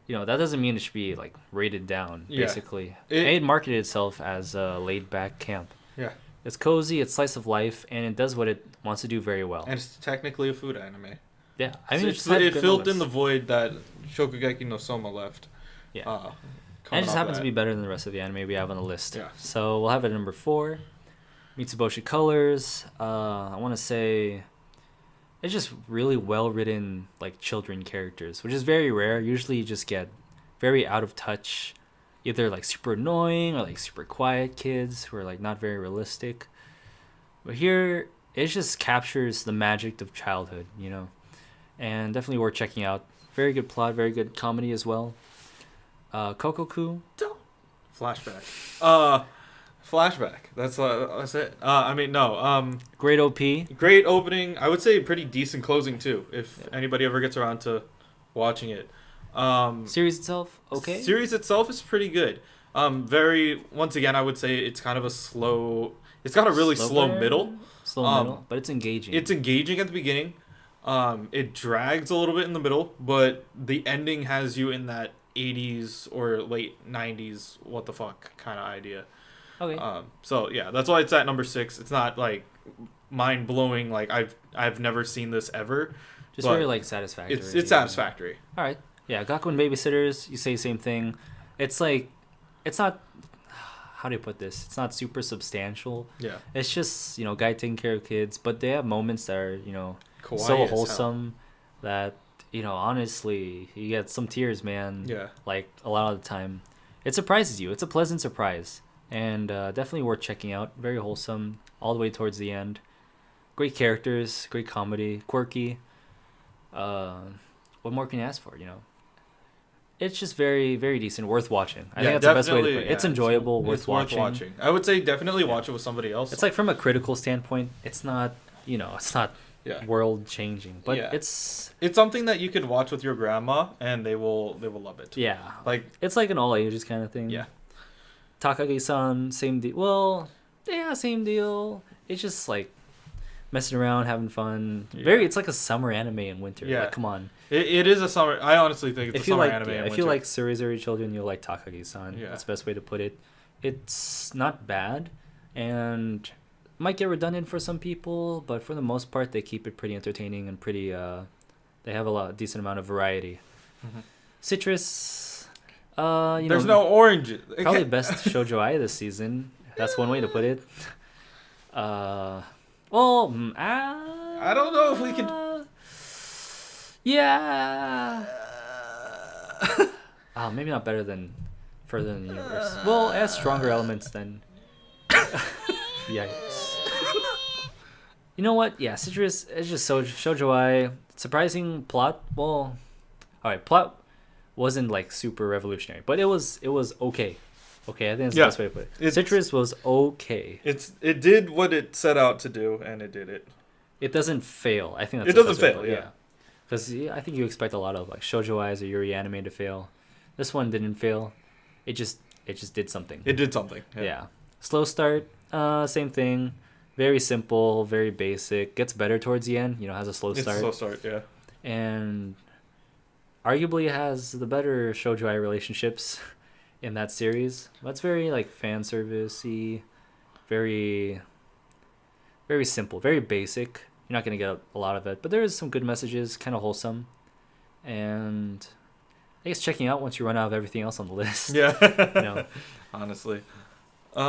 that doesn't mean it should be like rated down. Yeah. Basically, It- it marketed itself as a laid back camp. Yeah. It's cozy, it's slice of life, and it does what it wants to do very well. And it's technically a food anime. Yeah, I mean, It filled in the void that Shokugeki no Soma left. Yeah. Uh, And it just coming off happens that. to be better than the rest of the anime we have on the list. Yeah. So we'll have it at number 4. Mitsuboshi Colors. I want to say it's just really well written, like children characters, which is very rare. Usually you just get very out of touch, either like super annoying or like super quiet kids who are like not very realistic. But here it just captures the magic of childhood, and definitely worth checking out. Very good plot, very good comedy as well. Kokoku. Flashback. Flashback. That's it. I mean, no. Great OP. Great opening. I would say pretty decent closing too. If anybody ever gets around to watching it. Series itself, okay. Series itself is pretty good. Once again, I would say it's kind of a slow. It's got a really slow burn? middle. Slow middle, but it's engaging. It's engaging at the beginning. It drags a little bit in the middle, but the ending has you in that 80s or late 90s what the fuck kind of idea. okay. So yeah, that's why it's at number 6. It's not like mind blowing. Like I've never seen this ever. Just but very like satisfactory. It's satisfactory. All right. Yeah, Gakuen Babysitters. You say same thing. It's like, it's not. How do you put this? It's not super substantial. Yeah. It's just guy taking care of kids, but they have moments that are Kawaii so as hell. wholesome that honestly you get some tears, man. Yeah. Like a lot of the time, it surprises you. It's a pleasant surprise, and definitely worth checking out. Very wholesome all the way towards the end. Great characters, great comedy, quirky. What more can you ask for? It's just very, very decent, worth watching. I think that's the best way to put it. It's enjoyable, worth watching. I would say definitely watch it with somebody else. It's like from a critical standpoint, it's not it's not yeah. world changing, but Yeah. it's It's something that you could watch with your grandma and they will love it. yeah, Like it's like an all ages kind of thing. yeah. Takagi-san, same deal. Well, yeah, same deal. It's just like messing around, having fun. Yeah. It's like a summer anime in winter. Yeah. Like, come on. It is a summer. I honestly think it's If a you summer like, anime. in if winter. you like Surizuri Children, you'll like Takagi-san. Yeah. That's the best way to put it. It's not bad, and might get redundant for some people, but for the most part, they keep it pretty entertaining and pretty. They have decent amount of variety. Mhm. Citrus. There's no oranges. Probably best shoujo ai this season. That's one way to put it. I don't know if we could. Yeah. Maybe not better than Further in the Universe. Well, it has stronger elements than. Yikes. You know what? Yeah, Citrus is just shoujo ai. Surprising plot. Well, all right, plot wasn't like super revolutionary, but it was okay. Okay, I think that's the Yeah. best way to put it. Citrus was okay. It did what it set out to do, and it did it. It doesn't fail. I think that's It the doesn't best way to fail, put it, yeah. Because I think you expect a lot of like shoujo eyes or yuri anime to fail. This one didn't fail. It just did something. It did something. Yeah. Slow start. Same thing. Very simple. Very basic. Gets better towards the end. Has a slow It's start. a slow start. Yeah. And arguably has the better shoujo ai relationships in that series. That's very like fan servicey. Very, very simple. Very basic. You're not gonna get a lot of it, but there is some good messages. Kind of wholesome, and I guess checking out once you run out of everything else on the list. Yeah. know. Honestly. That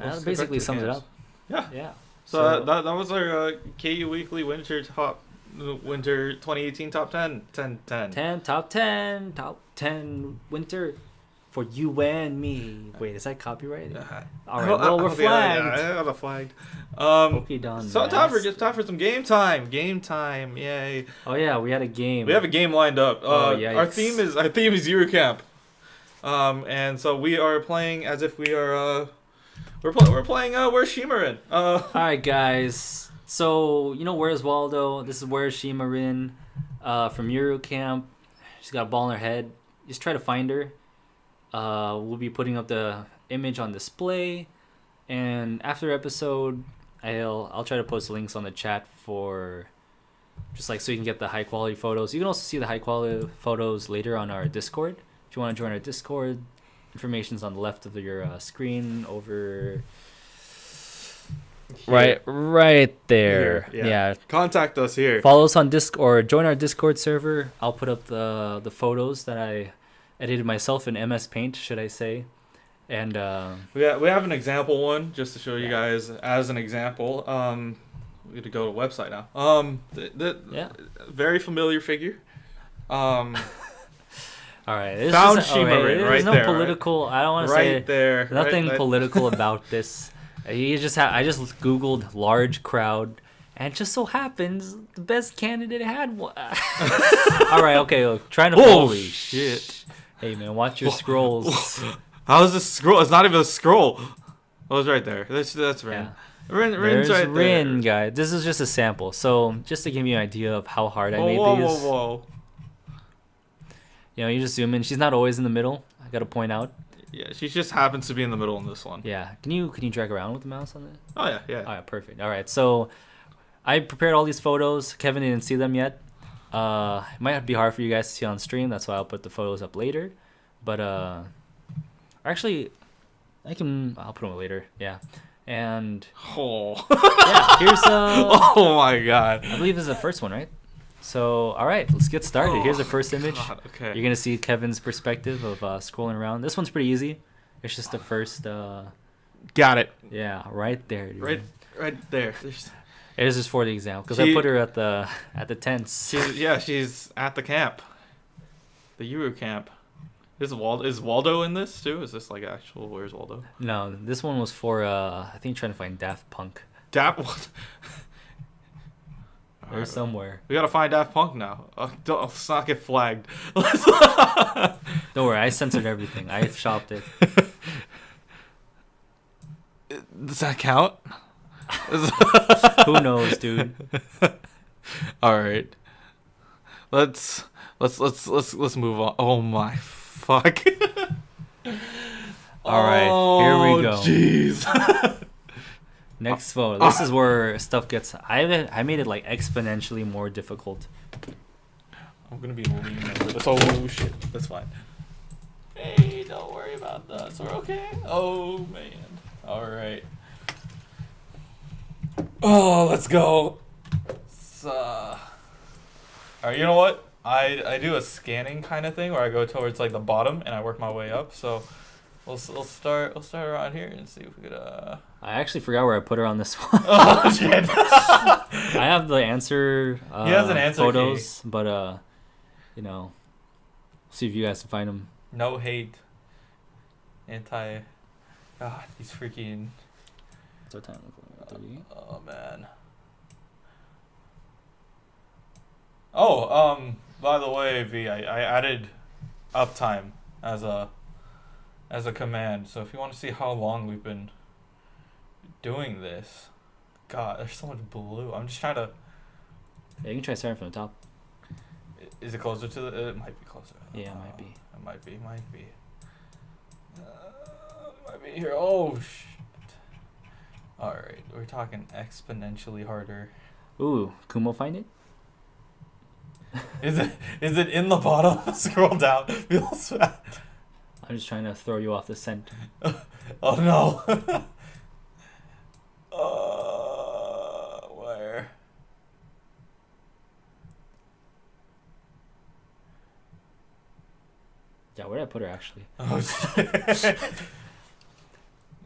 Let's get basically back to the sums it games. up. Yeah. Yeah. So that was our KU Weekly Winter 2018 top 10. 10. Top 10 winter for you and me. Wait, is that copyrighted? All right, well, we're flagged. Yeah, I got flagged. Okay, done. So time for some game time. Game time. Yay. Oh yeah, we had a game. We have a game lined up. Oh, Our yikes. theme is Eurocamp. And so we are playing as if we are we're playing Where's Shimarin? All right, guys. So where's Waldo? This is Where's Shimarin from Eurocamp. She's got a ball in her head. Just try to find her. We'll be putting up the image on display, and after episode, I'll try to post links on the chat for just like so you can get the high quality photos. You can also see the high quality photos later on our Discord. If you want to join our Discord, information's on the left of your screen over right there. Here, Yeah. Contact us here. Follow us on or join our Discord server. I'll put up the photos that I edited myself in MS Paint, should I say. And we have an example one just to show you guys as an example. We got to go to the website now. Very familiar figure. All right. Found Shima-Rin There's no there, political. Right? I don't want to right say there. nothing political about this. I just Googled large crowd, and it just so happens the best candidate had one. All right. Okay. Look, trying to. Holy shit! Hey man, watch your scrolls. How is this scroll? It's not even a scroll. Oh, it's right there. That's Rin. Yeah. Rin's right Rin, there. guys. This is just a sample. So just to give you an idea of how hard I made these. Whoa. You know, you just zoom in. She's not always in the middle. I gotta point out. Yeah, she just happens to be in the middle in this one. Yeah. Can you drag around with the mouse on it? Oh yeah. All right, perfect. All right, so I prepared all these photos. Kevin didn't see them yet. It might be hard for you guys to see on stream. That's why I'll put the photos up later. But actually, I'll put them later. Yeah. And yeah, here's oh my god. I believe this is the first one, right? So, all right, let's get started. Here's the first image. God, okay. You're going to see Kevin's perspective of scrolling around. This one's pretty easy. It's just the first. Got it. Yeah, right there. Dude. Right there. It is just for the example because I put her at the tents. She's at the camp. The Euro camp. Is Waldo in this too? Is this like actual? Where's Waldo? No, this one was for I think trying to find Daft Punk. They're somewhere. We gotta find Daft Punk now. Let's not get flagged. Don't worry, I censored everything. I shopped it. Does that count? Who knows, dude? All right. Let's move on. Oh my fuck. All right, here we go. Jeez. Next photo. This is where stuff gets. I made it like exponentially more difficult. I'm gonna be leaning over this. Oh shit, that's fine. Hey, don't worry about that. We're okay. Oh man. All right. Oh, let's go. All right, you know what? I do a scanning kind of thing where I go towards like the bottom and I work my way up. So we'll start around here and see if we could. I actually forgot where I put her on this one. Oh shit! I have the answer. He has an answer photos, but you know, see if you guys can find them. No hate. Anti. God, these freaking. What's our time? 30? Oh man. Oh, by the way, V, I added uptime as a command. So if you want to see how long we've been doing this, God, there's so much blue. I'm just trying to. Yeah, you can try starting from the top. Is it closer to the? It might be closer. Yeah, it might be. It might be. Might be here. Oh shit. All right, we're talking exponentially harder. Ooh, Kumo find it? Is it in the bottom? Scroll down. I'm just trying to throw you off the scent. Oh no. Where? Yeah, where did I put her actually? Oh shit.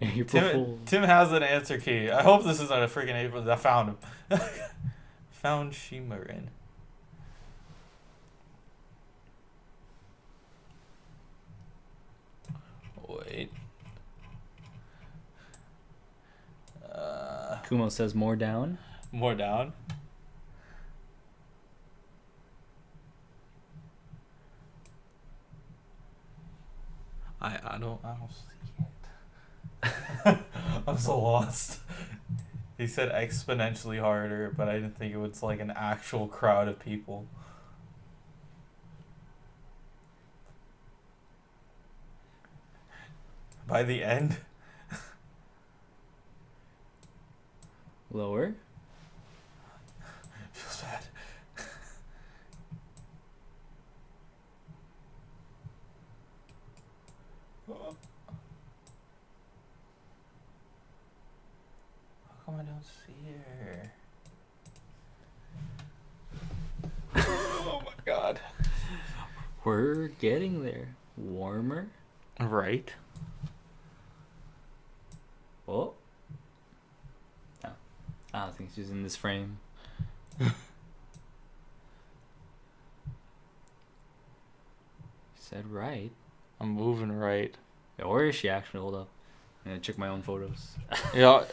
You're Tim has an answer key. I hope this isn't a freaking April. I found him. Found Shima-Rin. Wait. Kumo says more down. More down. I don't see it. I'm so lost. He said exponentially harder, but I didn't think it was like an actual crowd of people. By the end. Lower. Feels bad. How come I don't see her? Oh my god. We're getting there. Warmer. Right. Oh. No. I don't think she's in this frame. Said right. I'm moving right. Or is she actually? Hold up. I'm gonna check my own photos. Yeah.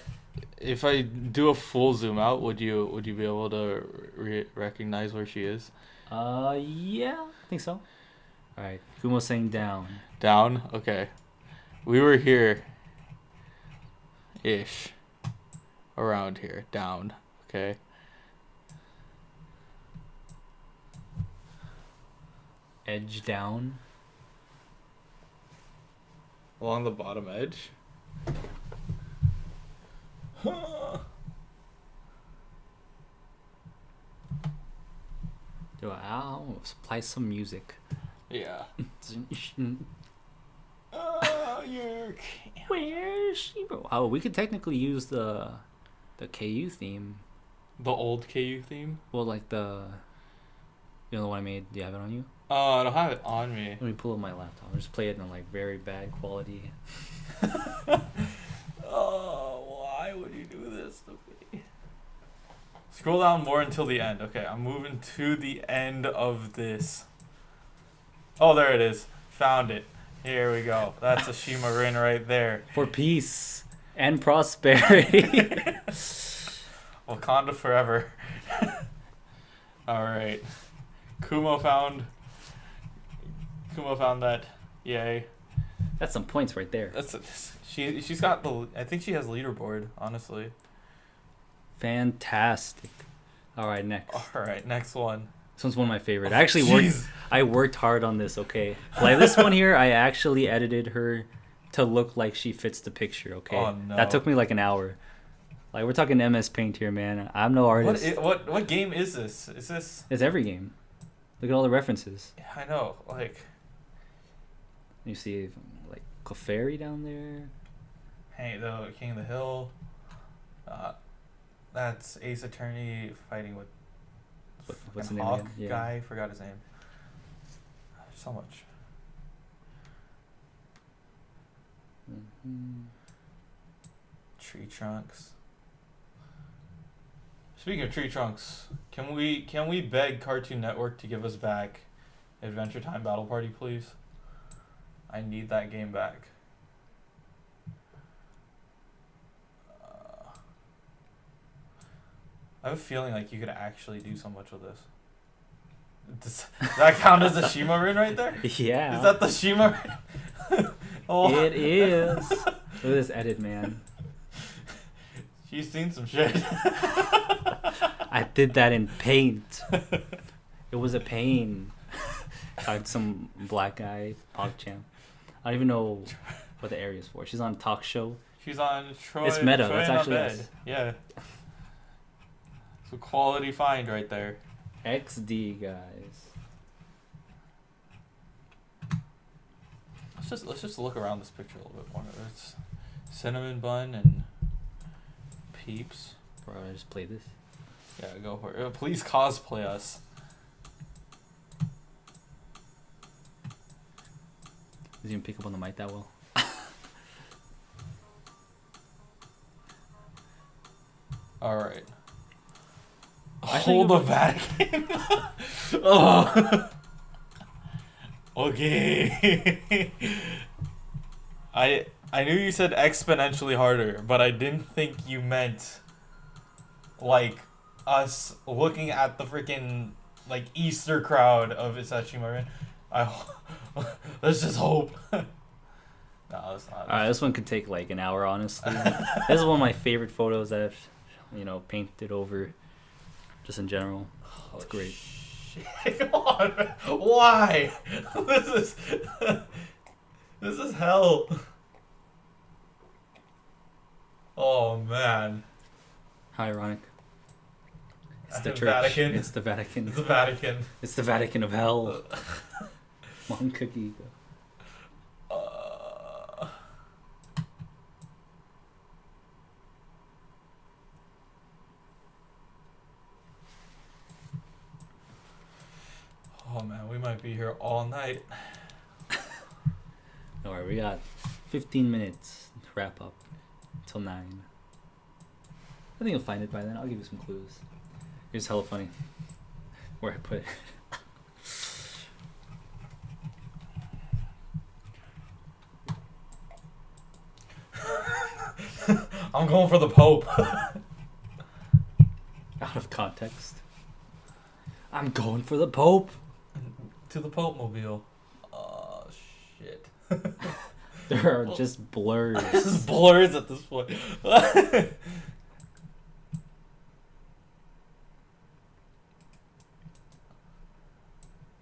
If I do a full zoom out, would you be able to recognize where she is? Yeah, I think so. All right, Kumo's saying down. Down. Okay. We were here. Ish. Around here. Down. Okay. Edge down. Along the bottom edge. Do I'll play some music. Yeah. You're... Where's she? Oh, we could technically use the KU theme. The old KU theme? Well, like the one I made. Do you have it on you? Oh, I don't have it on me. Let me pull up my laptop. I'll just play it in like very bad quality. Oh, why would you do this to me? Scroll down more until the end. Okay, I'm moving to the end of this. Oh, there it is. Found it. Here we go. That's a Shima Rin right there. For peace and prosperity. Wakanda forever. Alright. Kumo found that. Yay. That's some points right there. She's got the... I think she has leaderboard, honestly. Fantastic. All right, next. Alright, next one. This one's one of my favorite. I actually worked hard on this, okay? Like this one here, I actually edited her to look like she fits the picture, okay? Oh, no. That took me like an hour. Like we're talking MS Paint here, man. I'm no artist. What game is this? Is this... It's every game. Look at all the references. Yeah, I know, like... You see like Clefairy down there. Hey, the King of the Hill. That's Ace Attorney fighting with What's the name Hawk again? Yeah. guy. Forgot his name. So much. Mm-hmm. Tree Trunks. Speaking of Tree Trunks, can we beg Cartoon Network to give us back Adventure Time Battle Party, please? I need that game back. I have a feeling like you could actually do so much with this. Does that count as a Shima Rin right there? Yeah. Is that the Shima Rin? Oh. It is. Look at this edit, man. She's seen some shit. I did that in Paint. It was a pain. Talked some black guy, PogChamp. I don't even know what the area is for. She's on a talk show. She's on Troy. It's meta. Troy That's in a actually bed. us. Yeah. It's a quality find right there. XD guys. Let's just look around this picture a little bit more. It's Cinnamon Bun and Peeps. Bro, I just play this. Yeah, go for it. Please cosplay us. Doesn't even pick up on the mic that well. All right. I Hold think the Vatican. Oh. Okay. I knew you said exponentially harder, but I didn't think you meant like us looking at the freaking like Easter crowd of Isachima Rin. Let's just hope. No, that's not. Alright, this one could take like an hour, honestly. This is one of my favorite photos that I've, painted over, just in general. It's great. Shit. Come on, man. Why? This is hell. Oh man. How ironic. It's the The church. Vatican. It's the Vatican. It's the Vatican. It's the Vatican of hell. Mon cookie. here all night. Don't worry, we got 15 minutes to wrap up till 9. I think you'll find it by then. I'll give you some clues. Here's hella funny. Where I put it. I'm going for the Pope. Out of context. I'm going for the Pope. To the Pope mobile. Oh, shit. There are just blurs. Just blurs at this point.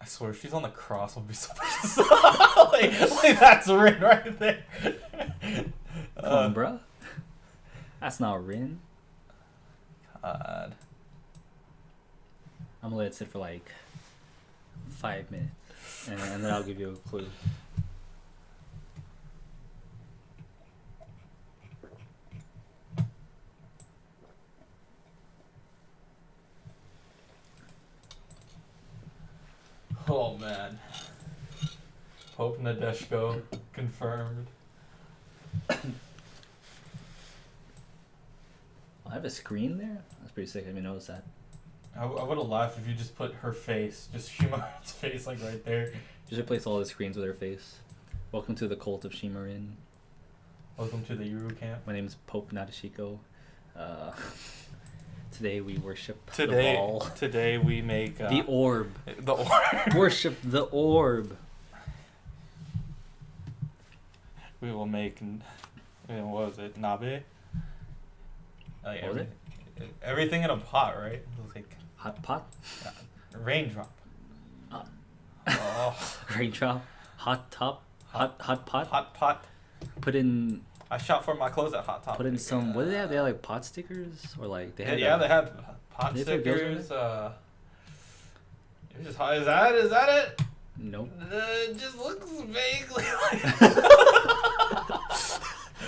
I swear, if she's on the cross, I'll be so pissed. like that's Rin right there. Come on, bruh. That's not Rin. God. I'm gonna let it sit for like 5 minutes. And then I'll give you a clue. Oh man. Pope Nadeshko confirmed. I have a screen there? That's pretty sick. I didn't notice that. I would have laughed if you just put her face, just Shimarin's face, like right there. Just replace all the screens with her face. Welcome to the cult of Shimarin. Welcome to the Yuru camp. My name is Pope Nadeshiko. Today we worship the Today, ball. today we make The orb. the orb. Worship the orb. We will make. What was it? Nabe. Like What was it? Everything in a pot, right? It was like Hot pot? raindrop. Uh. Oh, Raindrop? Hot top? Hot pot? hot pot. Put in I shop for my clothes at Hot Topic. Put in some. What did they have? They had like pot stickers, or like they had. They had pot They put gills in stickers. It was just hot. Is that it? Nope. It just looks vaguely like.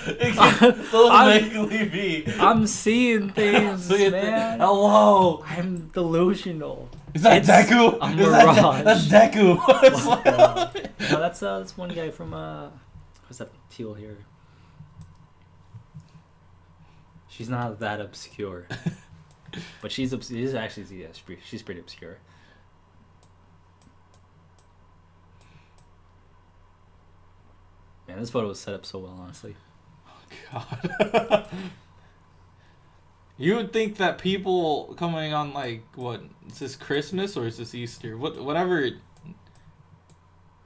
It can so vaguely be. I'm seeing things, man. Hello. I'm delusional. Is that It's Deku? a Is that mirage. that's Deku. It's like- No, that's one guy from what's that teal here? She's not that obscure, but she's actually she's pretty obscure. Man, this photo was set up so well, honestly. God. You would think that people coming on like what is this Christmas or is this Easter? Whatever.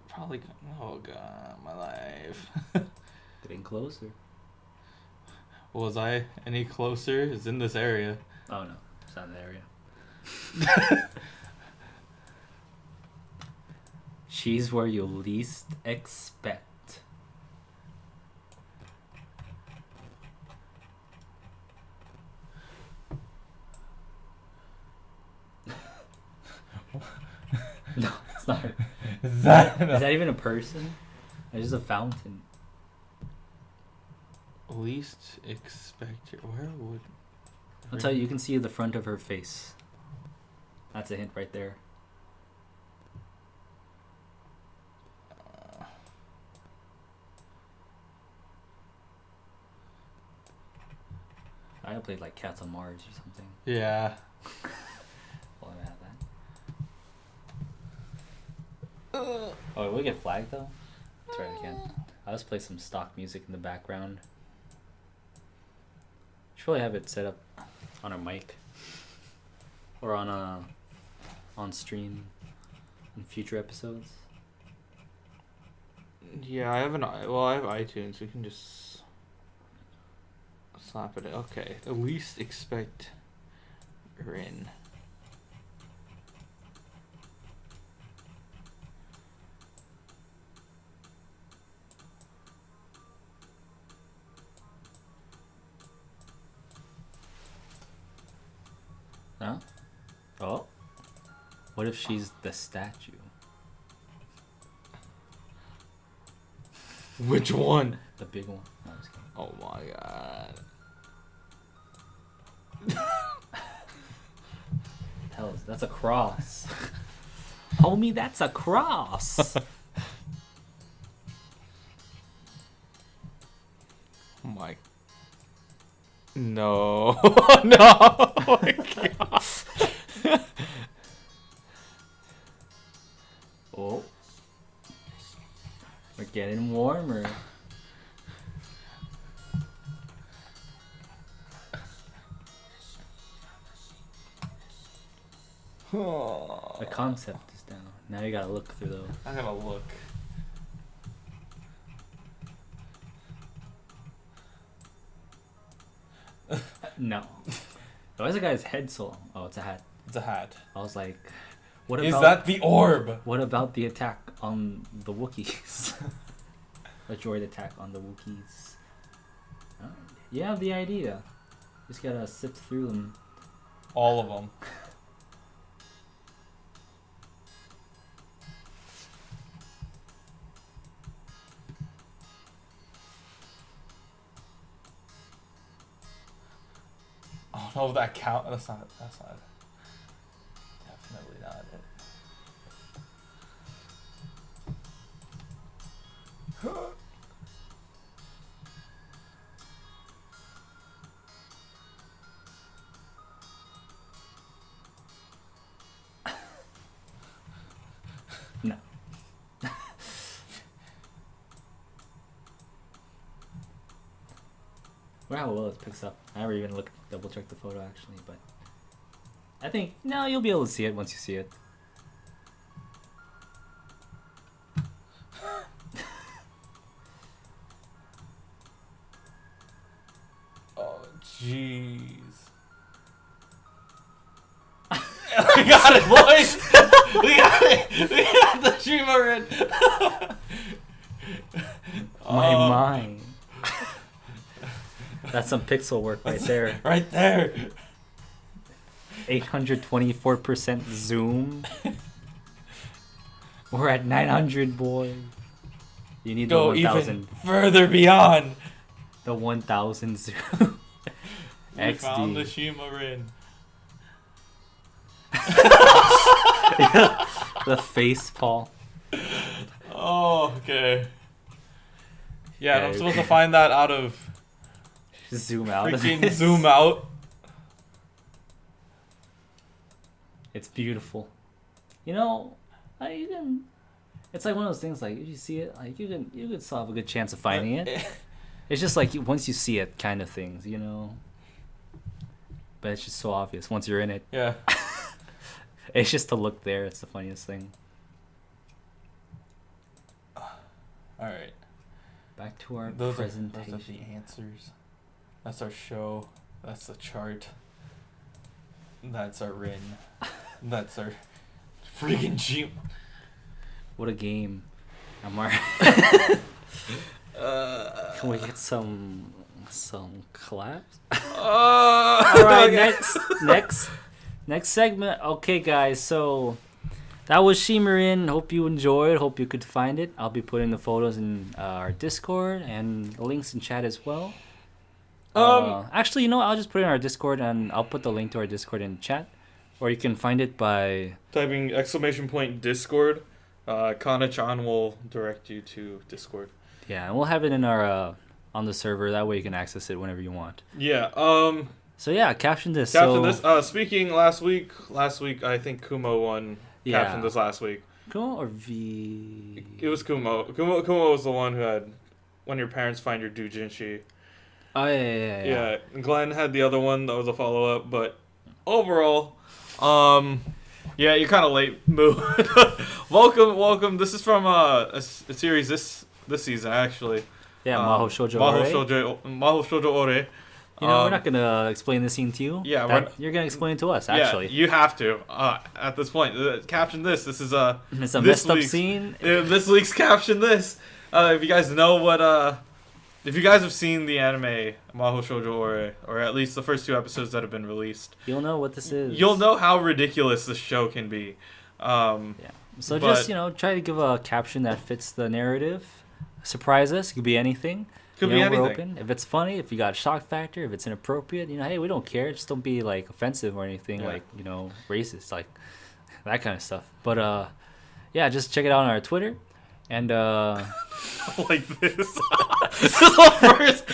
Probably. Oh God, my life. Getting closer. Was I any closer? It's in this area. Oh no, it's not in the area. She's where you least expect. No, it's not. Is that Is that even a person? It's just a fountain. least expected? Where would? I'll tell you, you can see the front of her face. That's a hint right there. I played like Cats on Mars or something. Yeah. Well, I have that. Oh, will we get flagged though? That's right, I can. I'll just play some stock music in the background. Should probably have it set up on our mic or on stream in future episodes. Yeah, I have I have iTunes. We can just slap it. Okay, at least expect Rin. No? Oh? What if she's the statue? Which one? The big one? No, I'm just kidding. Oh my God. Hell, that's a cross. Homie, that's a cross. Oh my. No. No. Oh my God. Oh. We're getting warmer. The concept is down. Now you gotta look through those. I gotta look. No. Why is the guy's head so long? Oh, it's a hat. It's a hat. I was like, what Is about that the orb? what about the attack on the Wookiees? The droid attack on the Wookiees. Oh, you have the idea. Just gotta sift through them. All of them. I don't know if that count. That's not. Definitely not it. No. Or how well it picks up. I never even double check the photo actually, but I think no, you'll be able to see it once you see it. Oh jeez. We got it, boys. We got it. We got the Shimarin. My mind. That's some pixel work right there. Right there. 824% zoom. We're at 900, boy. You need Go the even 1000. further beyond. The 1000 zoom. We found the XD. Shimarin. The face paw. Oh, okay. Yeah, Yeah, I'm you supposed to can- find that out of Zoom out. of freaking this. zoom out. It's beautiful. You know, you can. It's like one of those things. Like if you see it, like you can still have a good chance of finding it. It's just like once you see it, kind of things, you know. But it's just so obvious once you're in it. Yeah. It's just to look there. It's the funniest thing. All right. Back to our Those are presentation. the answers. That's our show. That's the chart. That's our Rin. That's our freaking Jeep. What a game! I'm alright. Can we get some claps? All All right, next segment. Okay, guys, so that was Shimarin. Hope you enjoyed. Hope you could find it. I'll be putting the photos in our Discord and the links in chat as well. Actually, you know what? I'll just put it in our Discord and I'll put the link to our Discord in chat, or you can find it by Typing !Discord. Kana-chan will direct you to Discord. and we'll have it in our on the server. That way you can access it whenever you want. Yeah. So yeah, caption this. Caption so, this. Speaking last week I think Kumo won. Yeah. Captioned this last week. Kumo or V? It was Kumo. Kumo was the one who had when your parents find your doujinshi. Oh yeah. Yeah. Glenn had the other one that was a follow up, but overall, yeah, you're kind of late, Moo. welcome. This is from a series this season actually. Yeah, Maho Shoujo Ore. Maho Shoujo Ore. You know, we're not gonna explain the scene to you. Yeah, you're gonna explain it to us. Actually, Yeah, you have to. At this point, caption this. This is it's a this messed up week's- scene. This week's caption this. If you guys know what if you guys have seen the anime Maho Shoujo Ore, or at least the first 2 episodes that have been released, You'll know what this is. you'll know how ridiculous this show can be. Yeah. So but- just try to give a caption that fits the narrative. Surprise us. It could be anything. Could You be know, anything. We're open. If it's funny, if you got shock factor, if it's inappropriate, hey, we don't care. Just don't be like offensive or anything Yeah. like racist, like that kind of stuff. But yeah, just check it out on our Twitter. And Like this. the first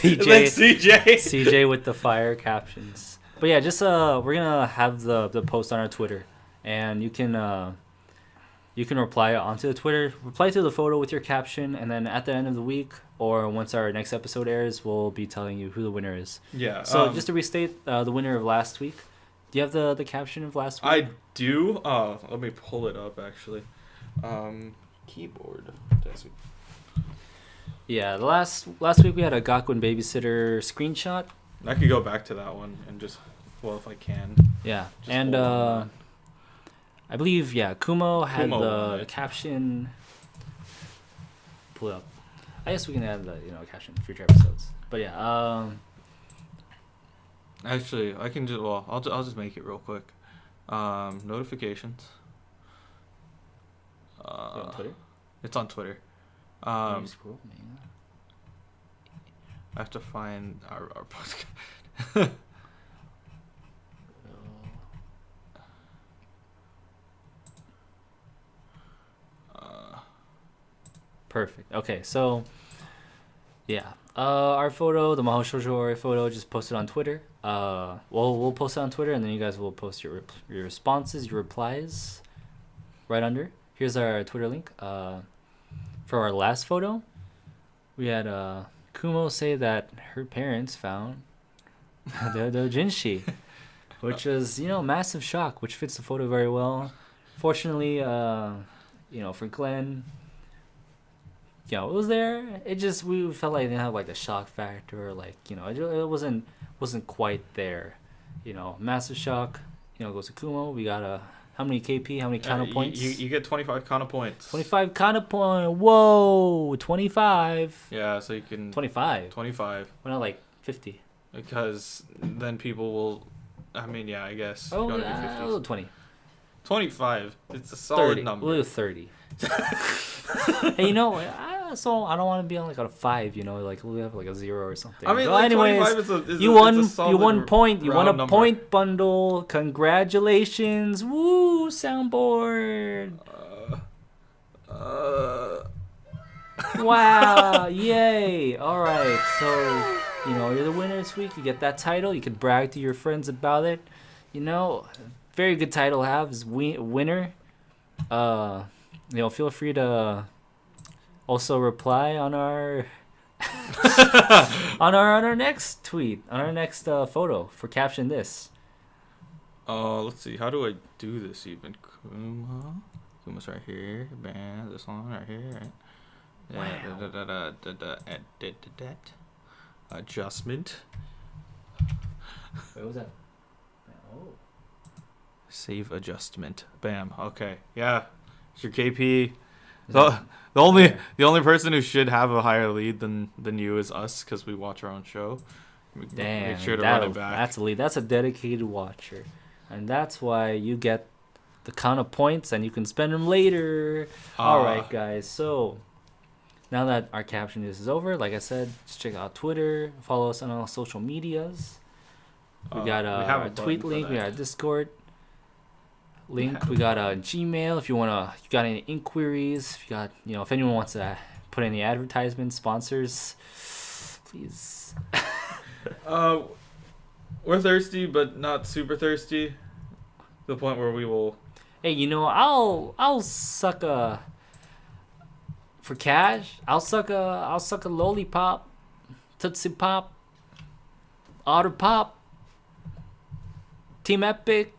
CJ. CJ. CJ with the fire captions. But yeah, just we're gonna have the post on our Twitter, and you can reply onto the Twitter, reply to the photo with your caption, and then at the end of the week or once our next episode airs, we'll be telling you who the winner is. Yeah. So just to restate, the winner of last week. Do you have the caption of last week? I do. Let me pull it up actually. Keyboard. Yeah, the last week we had a Gakuen babysitter screenshot. I could go back to that one and just, well, if I can. Yeah, Just and hold on. I believe Kumo had Kumo won the it. caption. Pull it up. I guess we can add the caption in future episodes. But yeah, Actually, I can just. Well, I'll just make it real quick. Notifications. on Twitter. It's on Twitter. Can you scroll, man? I have to find our podcast. Perfect. Okay, so yeah, our photo, the Maho Shoujo Ore photo, just posted on Twitter. We'll post it on Twitter, and then you guys will post your responses, your replies, right under. Here's our Twitter link. For our last photo, we had Kumo say that her parents found the doujinshi, which was massive shock, which fits the photo very well. Fortunately, for Glenn. It was there. It just we felt like they didn't have like the shock factor, it wasn't quite there. Massive shock. Goes to Kumo. We got how many KP? How many Kano points? You get 25 Kano points. 25 Kano point. Whoa, 25. Yeah, so you can 25. 25 Why not like 50? because then people will. I mean, yeah, I guess. Oh, gotta be yeah, 50s. 20. 25. It's a solid 30. number. We'll do 30. Hey, I don't want to be on like on a 5. Like we'll have like a 0 or something. I mean, But like anyways, 25 is you a won. solid You won point. You won a round number. point bundle. Congratulations! Woo! Soundboard. Wow! Yay! All right. So you're the winner this week. You get that title. You can brag to your friends about it. Very good title to have is winner. Feel free to also reply on our on our next tweet, on our next photo for caption this. Let's see. How do I do this even? Kuma's right here. Bam, this one right here. Right? Wow. Adjustment. What was that? Oh. Save adjustment. Bam. Okay. Yeah. It's your KP. The only person who should have a higher lead than you is us because we watch our own show. Damn, Make sure to run it back. That's a lead. That's a dedicated watcher, and that's why you get the kind of points, and you can spend them later. All right, guys. So now that our caption is over, like I said, just check out Twitter. Follow us on all social medias. We got have a a tweet button for link. We that. got a Discord link. We got a Gmail. If you got any inquiries, if you got if anyone wants to put any advertisements, sponsors, please. We're thirsty, but not super thirsty. To the point where we will. Hey, I'll suck a for cash. I'll suck a lollipop, Tootsie Pop, Otter Pop, Team Epic.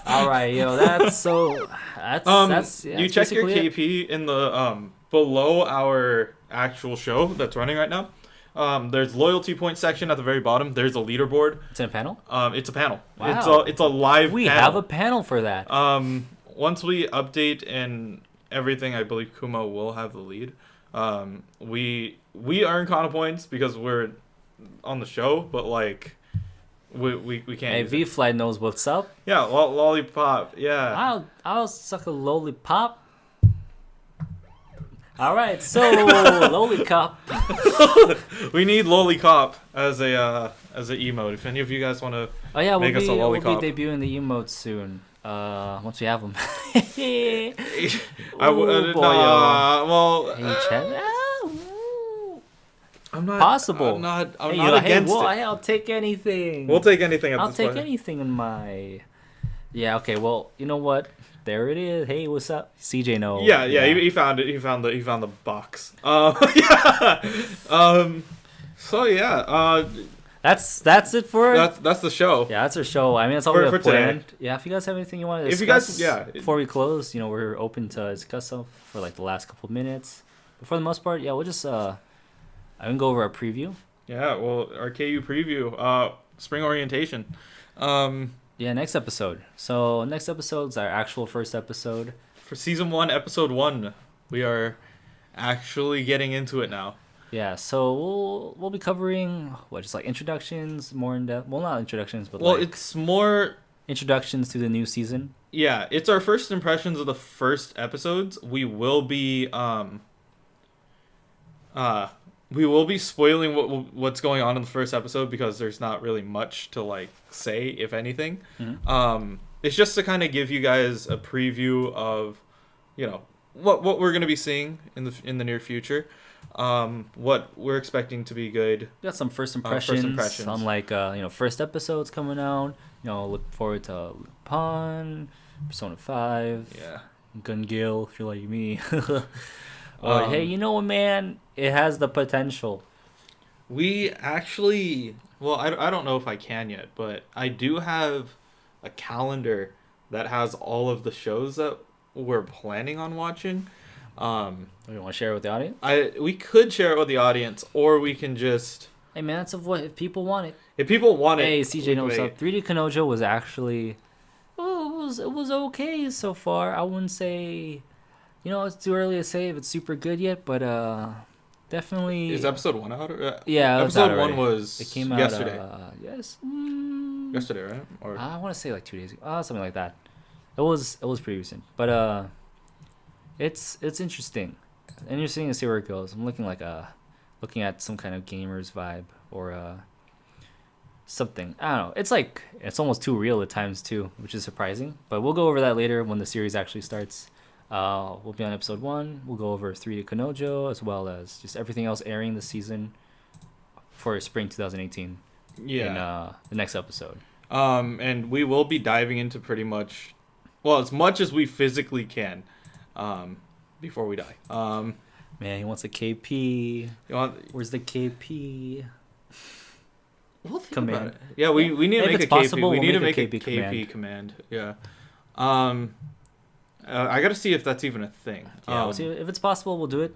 All right, that's You check your basically it. KP in the below our actual show that's running right now. There's loyalty point section at the very bottom. There's a leaderboard. It's in a panel. It's a panel. Wow. It's a live. We panel. have a panel for that. Once we update and everything, I believe Kumo will have the lead. We earn Kana points because we're on the show, but like we can't. Hey, use it. V-Fly knows what's up. Yeah, lollipop. Yeah. I'll suck a lollipop. All right, so lollipop. We need lollipop as a emote. If any of you guys want to Oh yeah, make us a we'll be lollipop. debuting the emotes soon. Once we have them. I would. boy, Well, Hey, Chad. I'm not Possible. I'm not Hey, against it. I'll take anything. We'll take anything at I'll this take point. anything in my. Yeah. Okay. Well, you know what? There it is. Hey, what's up, CJ? No. Yeah, he found it. He found the box. Yeah. So yeah. That's it for. That's the show. Yeah, that's our show. I mean, that's all For- we for have today. planned. Yeah, if you guys have anything you want to If discuss, you guys- yeah. before we close, we're open to discuss stuff for like the last couple of minutes. But for the most part, yeah, we'll just I can go over our preview. Yeah. Well, our KU preview. Spring orientation. Yeah, next episode. So next episode's our actual first episode. For season 1, episode 1, we are actually getting into it now. Yeah, so we'll be covering just like introductions, more in depth. Well, not introductions, but Well, like it's more. introductions to the new season. Yeah, it's our first impressions of the first episodes. We will be spoiling what's going on in the first episode because there's not really much to like say, if anything. Mhm. It's just to kind of give you guys a preview of, what we're gonna be seeing in the near future. What we're expecting to be good. We got some first First impressions, impressions. on like first episodes coming out. Look forward to Lupin, Persona 5, Yeah. Gun Gale if you're like me. Or hey, Um, you know what, man? It has the potential. We actually, well, I don't know if I can yet, but I do have a calendar that has all of the shows that we're planning on watching. You want to share it with the audience? We could share it with the audience, or we can just, Hey, man, that's if people want it. if people want it. Hey, we CJ can knows make up. 3D Kanojo was actually, it was okay so far. I wouldn't say, it's too early to say if it's super good yet, but definitely. Is episode 1 out? Yeah, it's out episode 1 already. was It came out yesterday. Yes. Yesterday, right? Or I want to say like 2 days ago. Something like that. It was pretty recent, but it's interesting. Interesting to see where it goes. I'm looking at some kind of gamers vibe or something. I don't know. It's almost too real at times too, which is surprising. But we'll go over that later when the series actually starts. We'll be on episode 1. We'll go over 3D Kanojo as well as just everything else airing this season for spring 2018 yeah. in the next episode. And we will be diving into pretty much, well, as much as we physically can, before we die. Man, he wants a KP. You want, Where's the KP? we'll think Command. about it. Yeah, we need to If make it's a KP. possible, We we'll need to make make a a KP KP command. Yeah. I got to see if that's even a thing. Yeah, we'll see. If it's possible, we'll do it.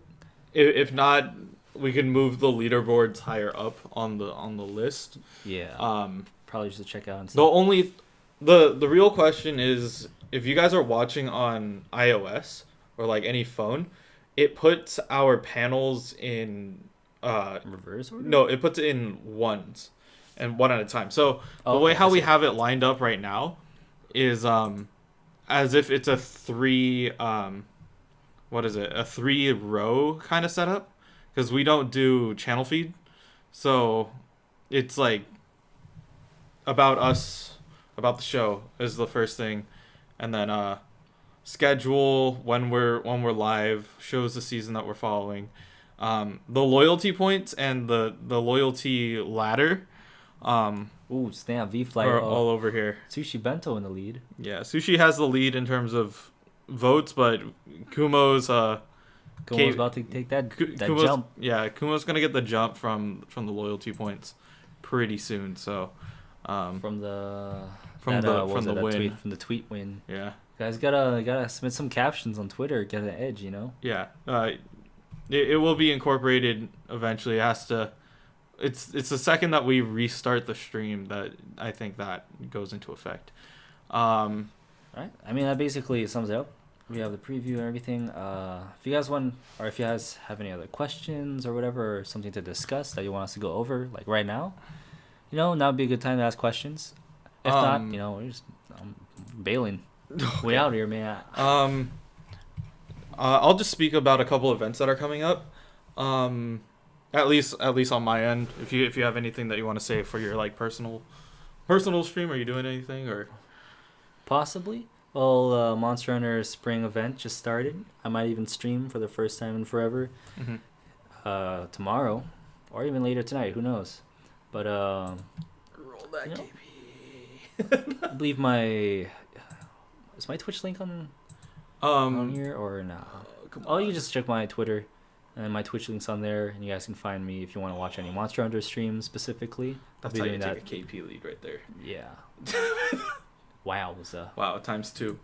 If not, we can move the leaderboards higher up on the list. Yeah. Probably just to check out and see. The real question is, if you guys are watching on iOS or like any phone, it puts our panels in Reverse order? no, it puts it in ones and one at a time. So Oh, the way okay, how I we see. have it lined up right now is as if it's a 3 a 3 row kind of setup, because we don't do channel feed. So it's like about us, about the show is the first thing, and then schedule when we're live, shows the season that we're following, the loyalty points and the loyalty ladder Ooh, Stamp V Flight. are all over here. Sushi Bento in the lead. Yeah, Sushi has the lead in terms of votes, but Kumo's Kumo's about to take that Kumo's, jump. Yeah, Kumo's gonna get the jump from the loyalty points pretty soon. So From the win. From the tweet win. Yeah. Guys gotta submit some captions on Twitter, get an edge, Yeah. It will be incorporated eventually. It has to. It's the second that we restart the stream that I think that goes into effect. Right? I mean, that basically sums it up. We have the preview and everything. If you guys want, or if you guys have any other questions or whatever, or something to discuss that you want us to go over, like right now, now would be a good time to ask questions. If not, I'm bailing. We out here, man. I'll just speak about a couple events that are coming up. At least on my end. If you have anything that you want to say for your like personal stream, are you doing anything or? Possibly. Well, Monster Hunter Spring event just started. I might even stream for the first time in forever tomorrow, or even later tonight. Who knows? But Roll that you know, KP. I believe is my Twitch link on here or no? Oh, you can just check my Twitter, and my Twitch link's on there, and you guys can find me if you want to watch any Monster Hunter streams specifically. That's how you take a KP lead right there. Yeah. Wowza. Wow, ×2.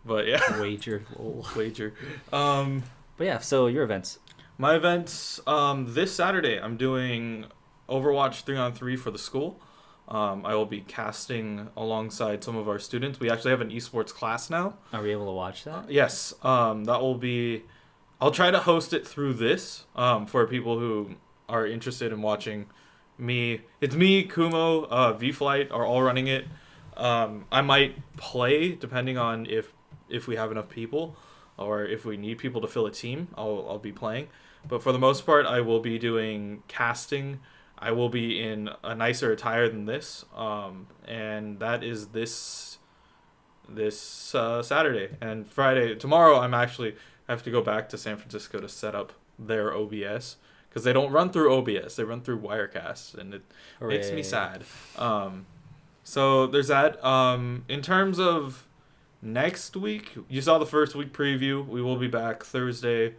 But yeah. Wager. Lol. Wager. But yeah, so your events. My events, this Saturday, I'm doing Overwatch 3-on-3 for the school. I will be casting alongside some of our students. We actually have an esports class now. Are we able to watch that? Yes. That will be... I'll try to host it through this for people who are interested in watching me. It's me, Kumo, V-Flight are all running it. I might play depending on if we have enough people or if we need people to fill a team. I'll be playing. But for the most part, I will be doing casting. I will be in a nicer attire than this. And that is this Saturday. And Friday, tomorrow, I have to go back to San Francisco to set up their OBS. Because they don't run through OBS. They run through Wirecast. And it makes me sad. So there's that. In terms of next week, you saw the first week preview. We will be back Thursday,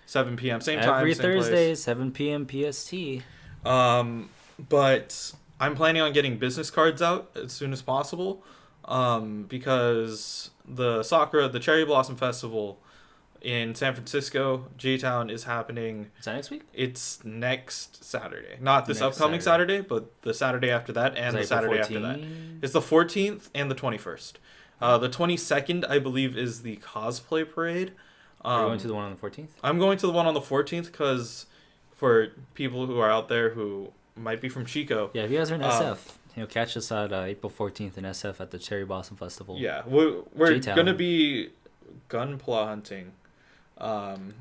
7 p.m. Same time, every same Thursday, place. 7 p.m. PST. But I'm planning on getting business cards out as soon as possible. Because the Cherry Blossom Festival in San Francisco, J-Town, is happening. Is that next week? It's next Saturday. Not this Next upcoming Saturday, but the Saturday after that and the Saturday after that. It's the 14th and the 21st. The 22nd, I believe, is the cosplay parade. Are you going to the one on the 14th? I'm going to the one on the 14th because for people who are out there who might be from Chico. Yeah, if you guys are in SF, catch us at April 14th in SF at the Cherry Blossom Festival. Yeah, we're J-Town. going to be gunpla hunting.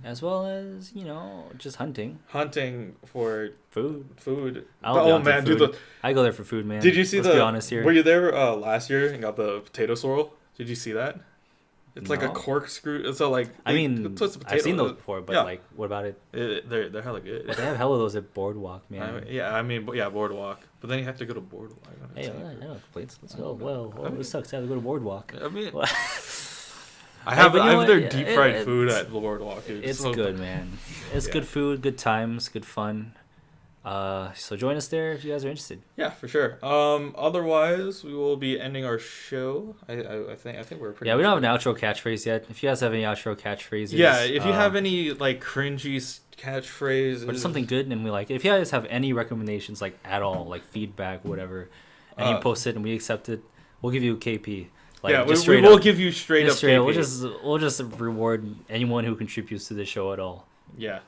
As well as, just hunting. Hunting for food. I go there for food, man. Did you see Let's be honest here. Were you there last year and got the potato swirl? Did you see that? It's like a corkscrew. It's I've seen those before, but what about it? They're hella good. But they have hella those at Boardwalk, man. Boardwalk. But then you have to go to Boardwalk. Hey, I know complaints. Let's go. Well, it sucks to have to go to Boardwalk. I mean, I have their deep fried food at the Boardwalk. Dude. It's so good, man. It's good food, good times, good fun. So join us there if you guys are interested. Yeah, for sure. Otherwise, we will be ending our show. I think we're pretty. Yeah, we don't have an outro catchphrase yet. If you guys have any outro catchphrases, yeah, if you have any like cringy catchphrases or something good and we like it. If you guys have any recommendations like at all, like feedback, whatever, and you post it and we accept it, we'll give you a KP. Like, we will give you straight up KP. We'll just reward anyone who contributes to the show at all. Yeah.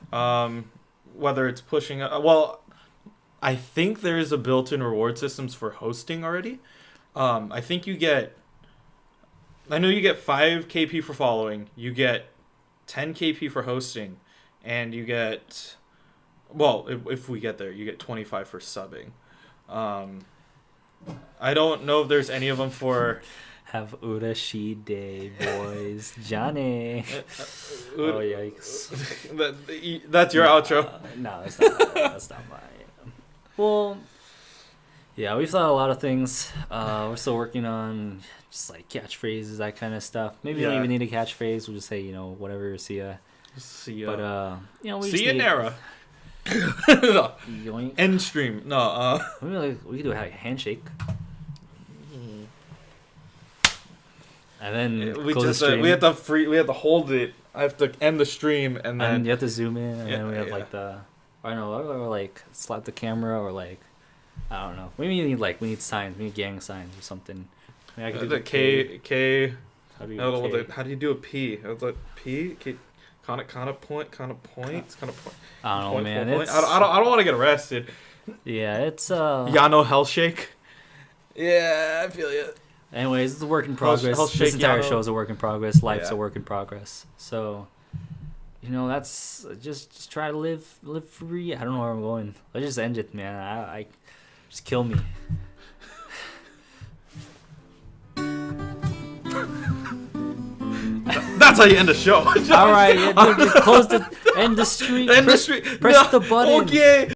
Whether it's pushing I think there is a built-in reward systems for hosting already. I think I know you get 5 KP for following, you get 10 KP for hosting, and you get, if we get there, you get 25 for subbing. I don't know if there's any of them for... Have Urashi Day, boys. Johnny. Oh, yikes. That's your outro. No, that's not mine. Well, yeah, we've thought a lot of things. We're still working on just like catchphrases, that kind of stuff. Maybe we don't even need a catchphrase. We'll just say, whatever, see ya. See ya. But, we see ya, Nara. End stream. No, we could do a handshake. And then we have to hold it. I have to end the stream and then you have to zoom in and then we have or like slap the camera or like I don't know. We need signs. We need gang signs or something. I mean, I could do the K. How do you how do you do a P? P. Kind of point. I don't know, man. I don't want to get arrested. Yeah, it's Yano Hellshake. Yeah, I feel it. Anyways, it's a work in progress. This entire show is a work in progress. Life's a work in progress. So, that's just try to live free. I don't know where I'm going. Let's just end it, man. I just kill me. That's how you end the show. All right, yeah, dude, close the end the stream. End the Press, stream. press the button. Okay.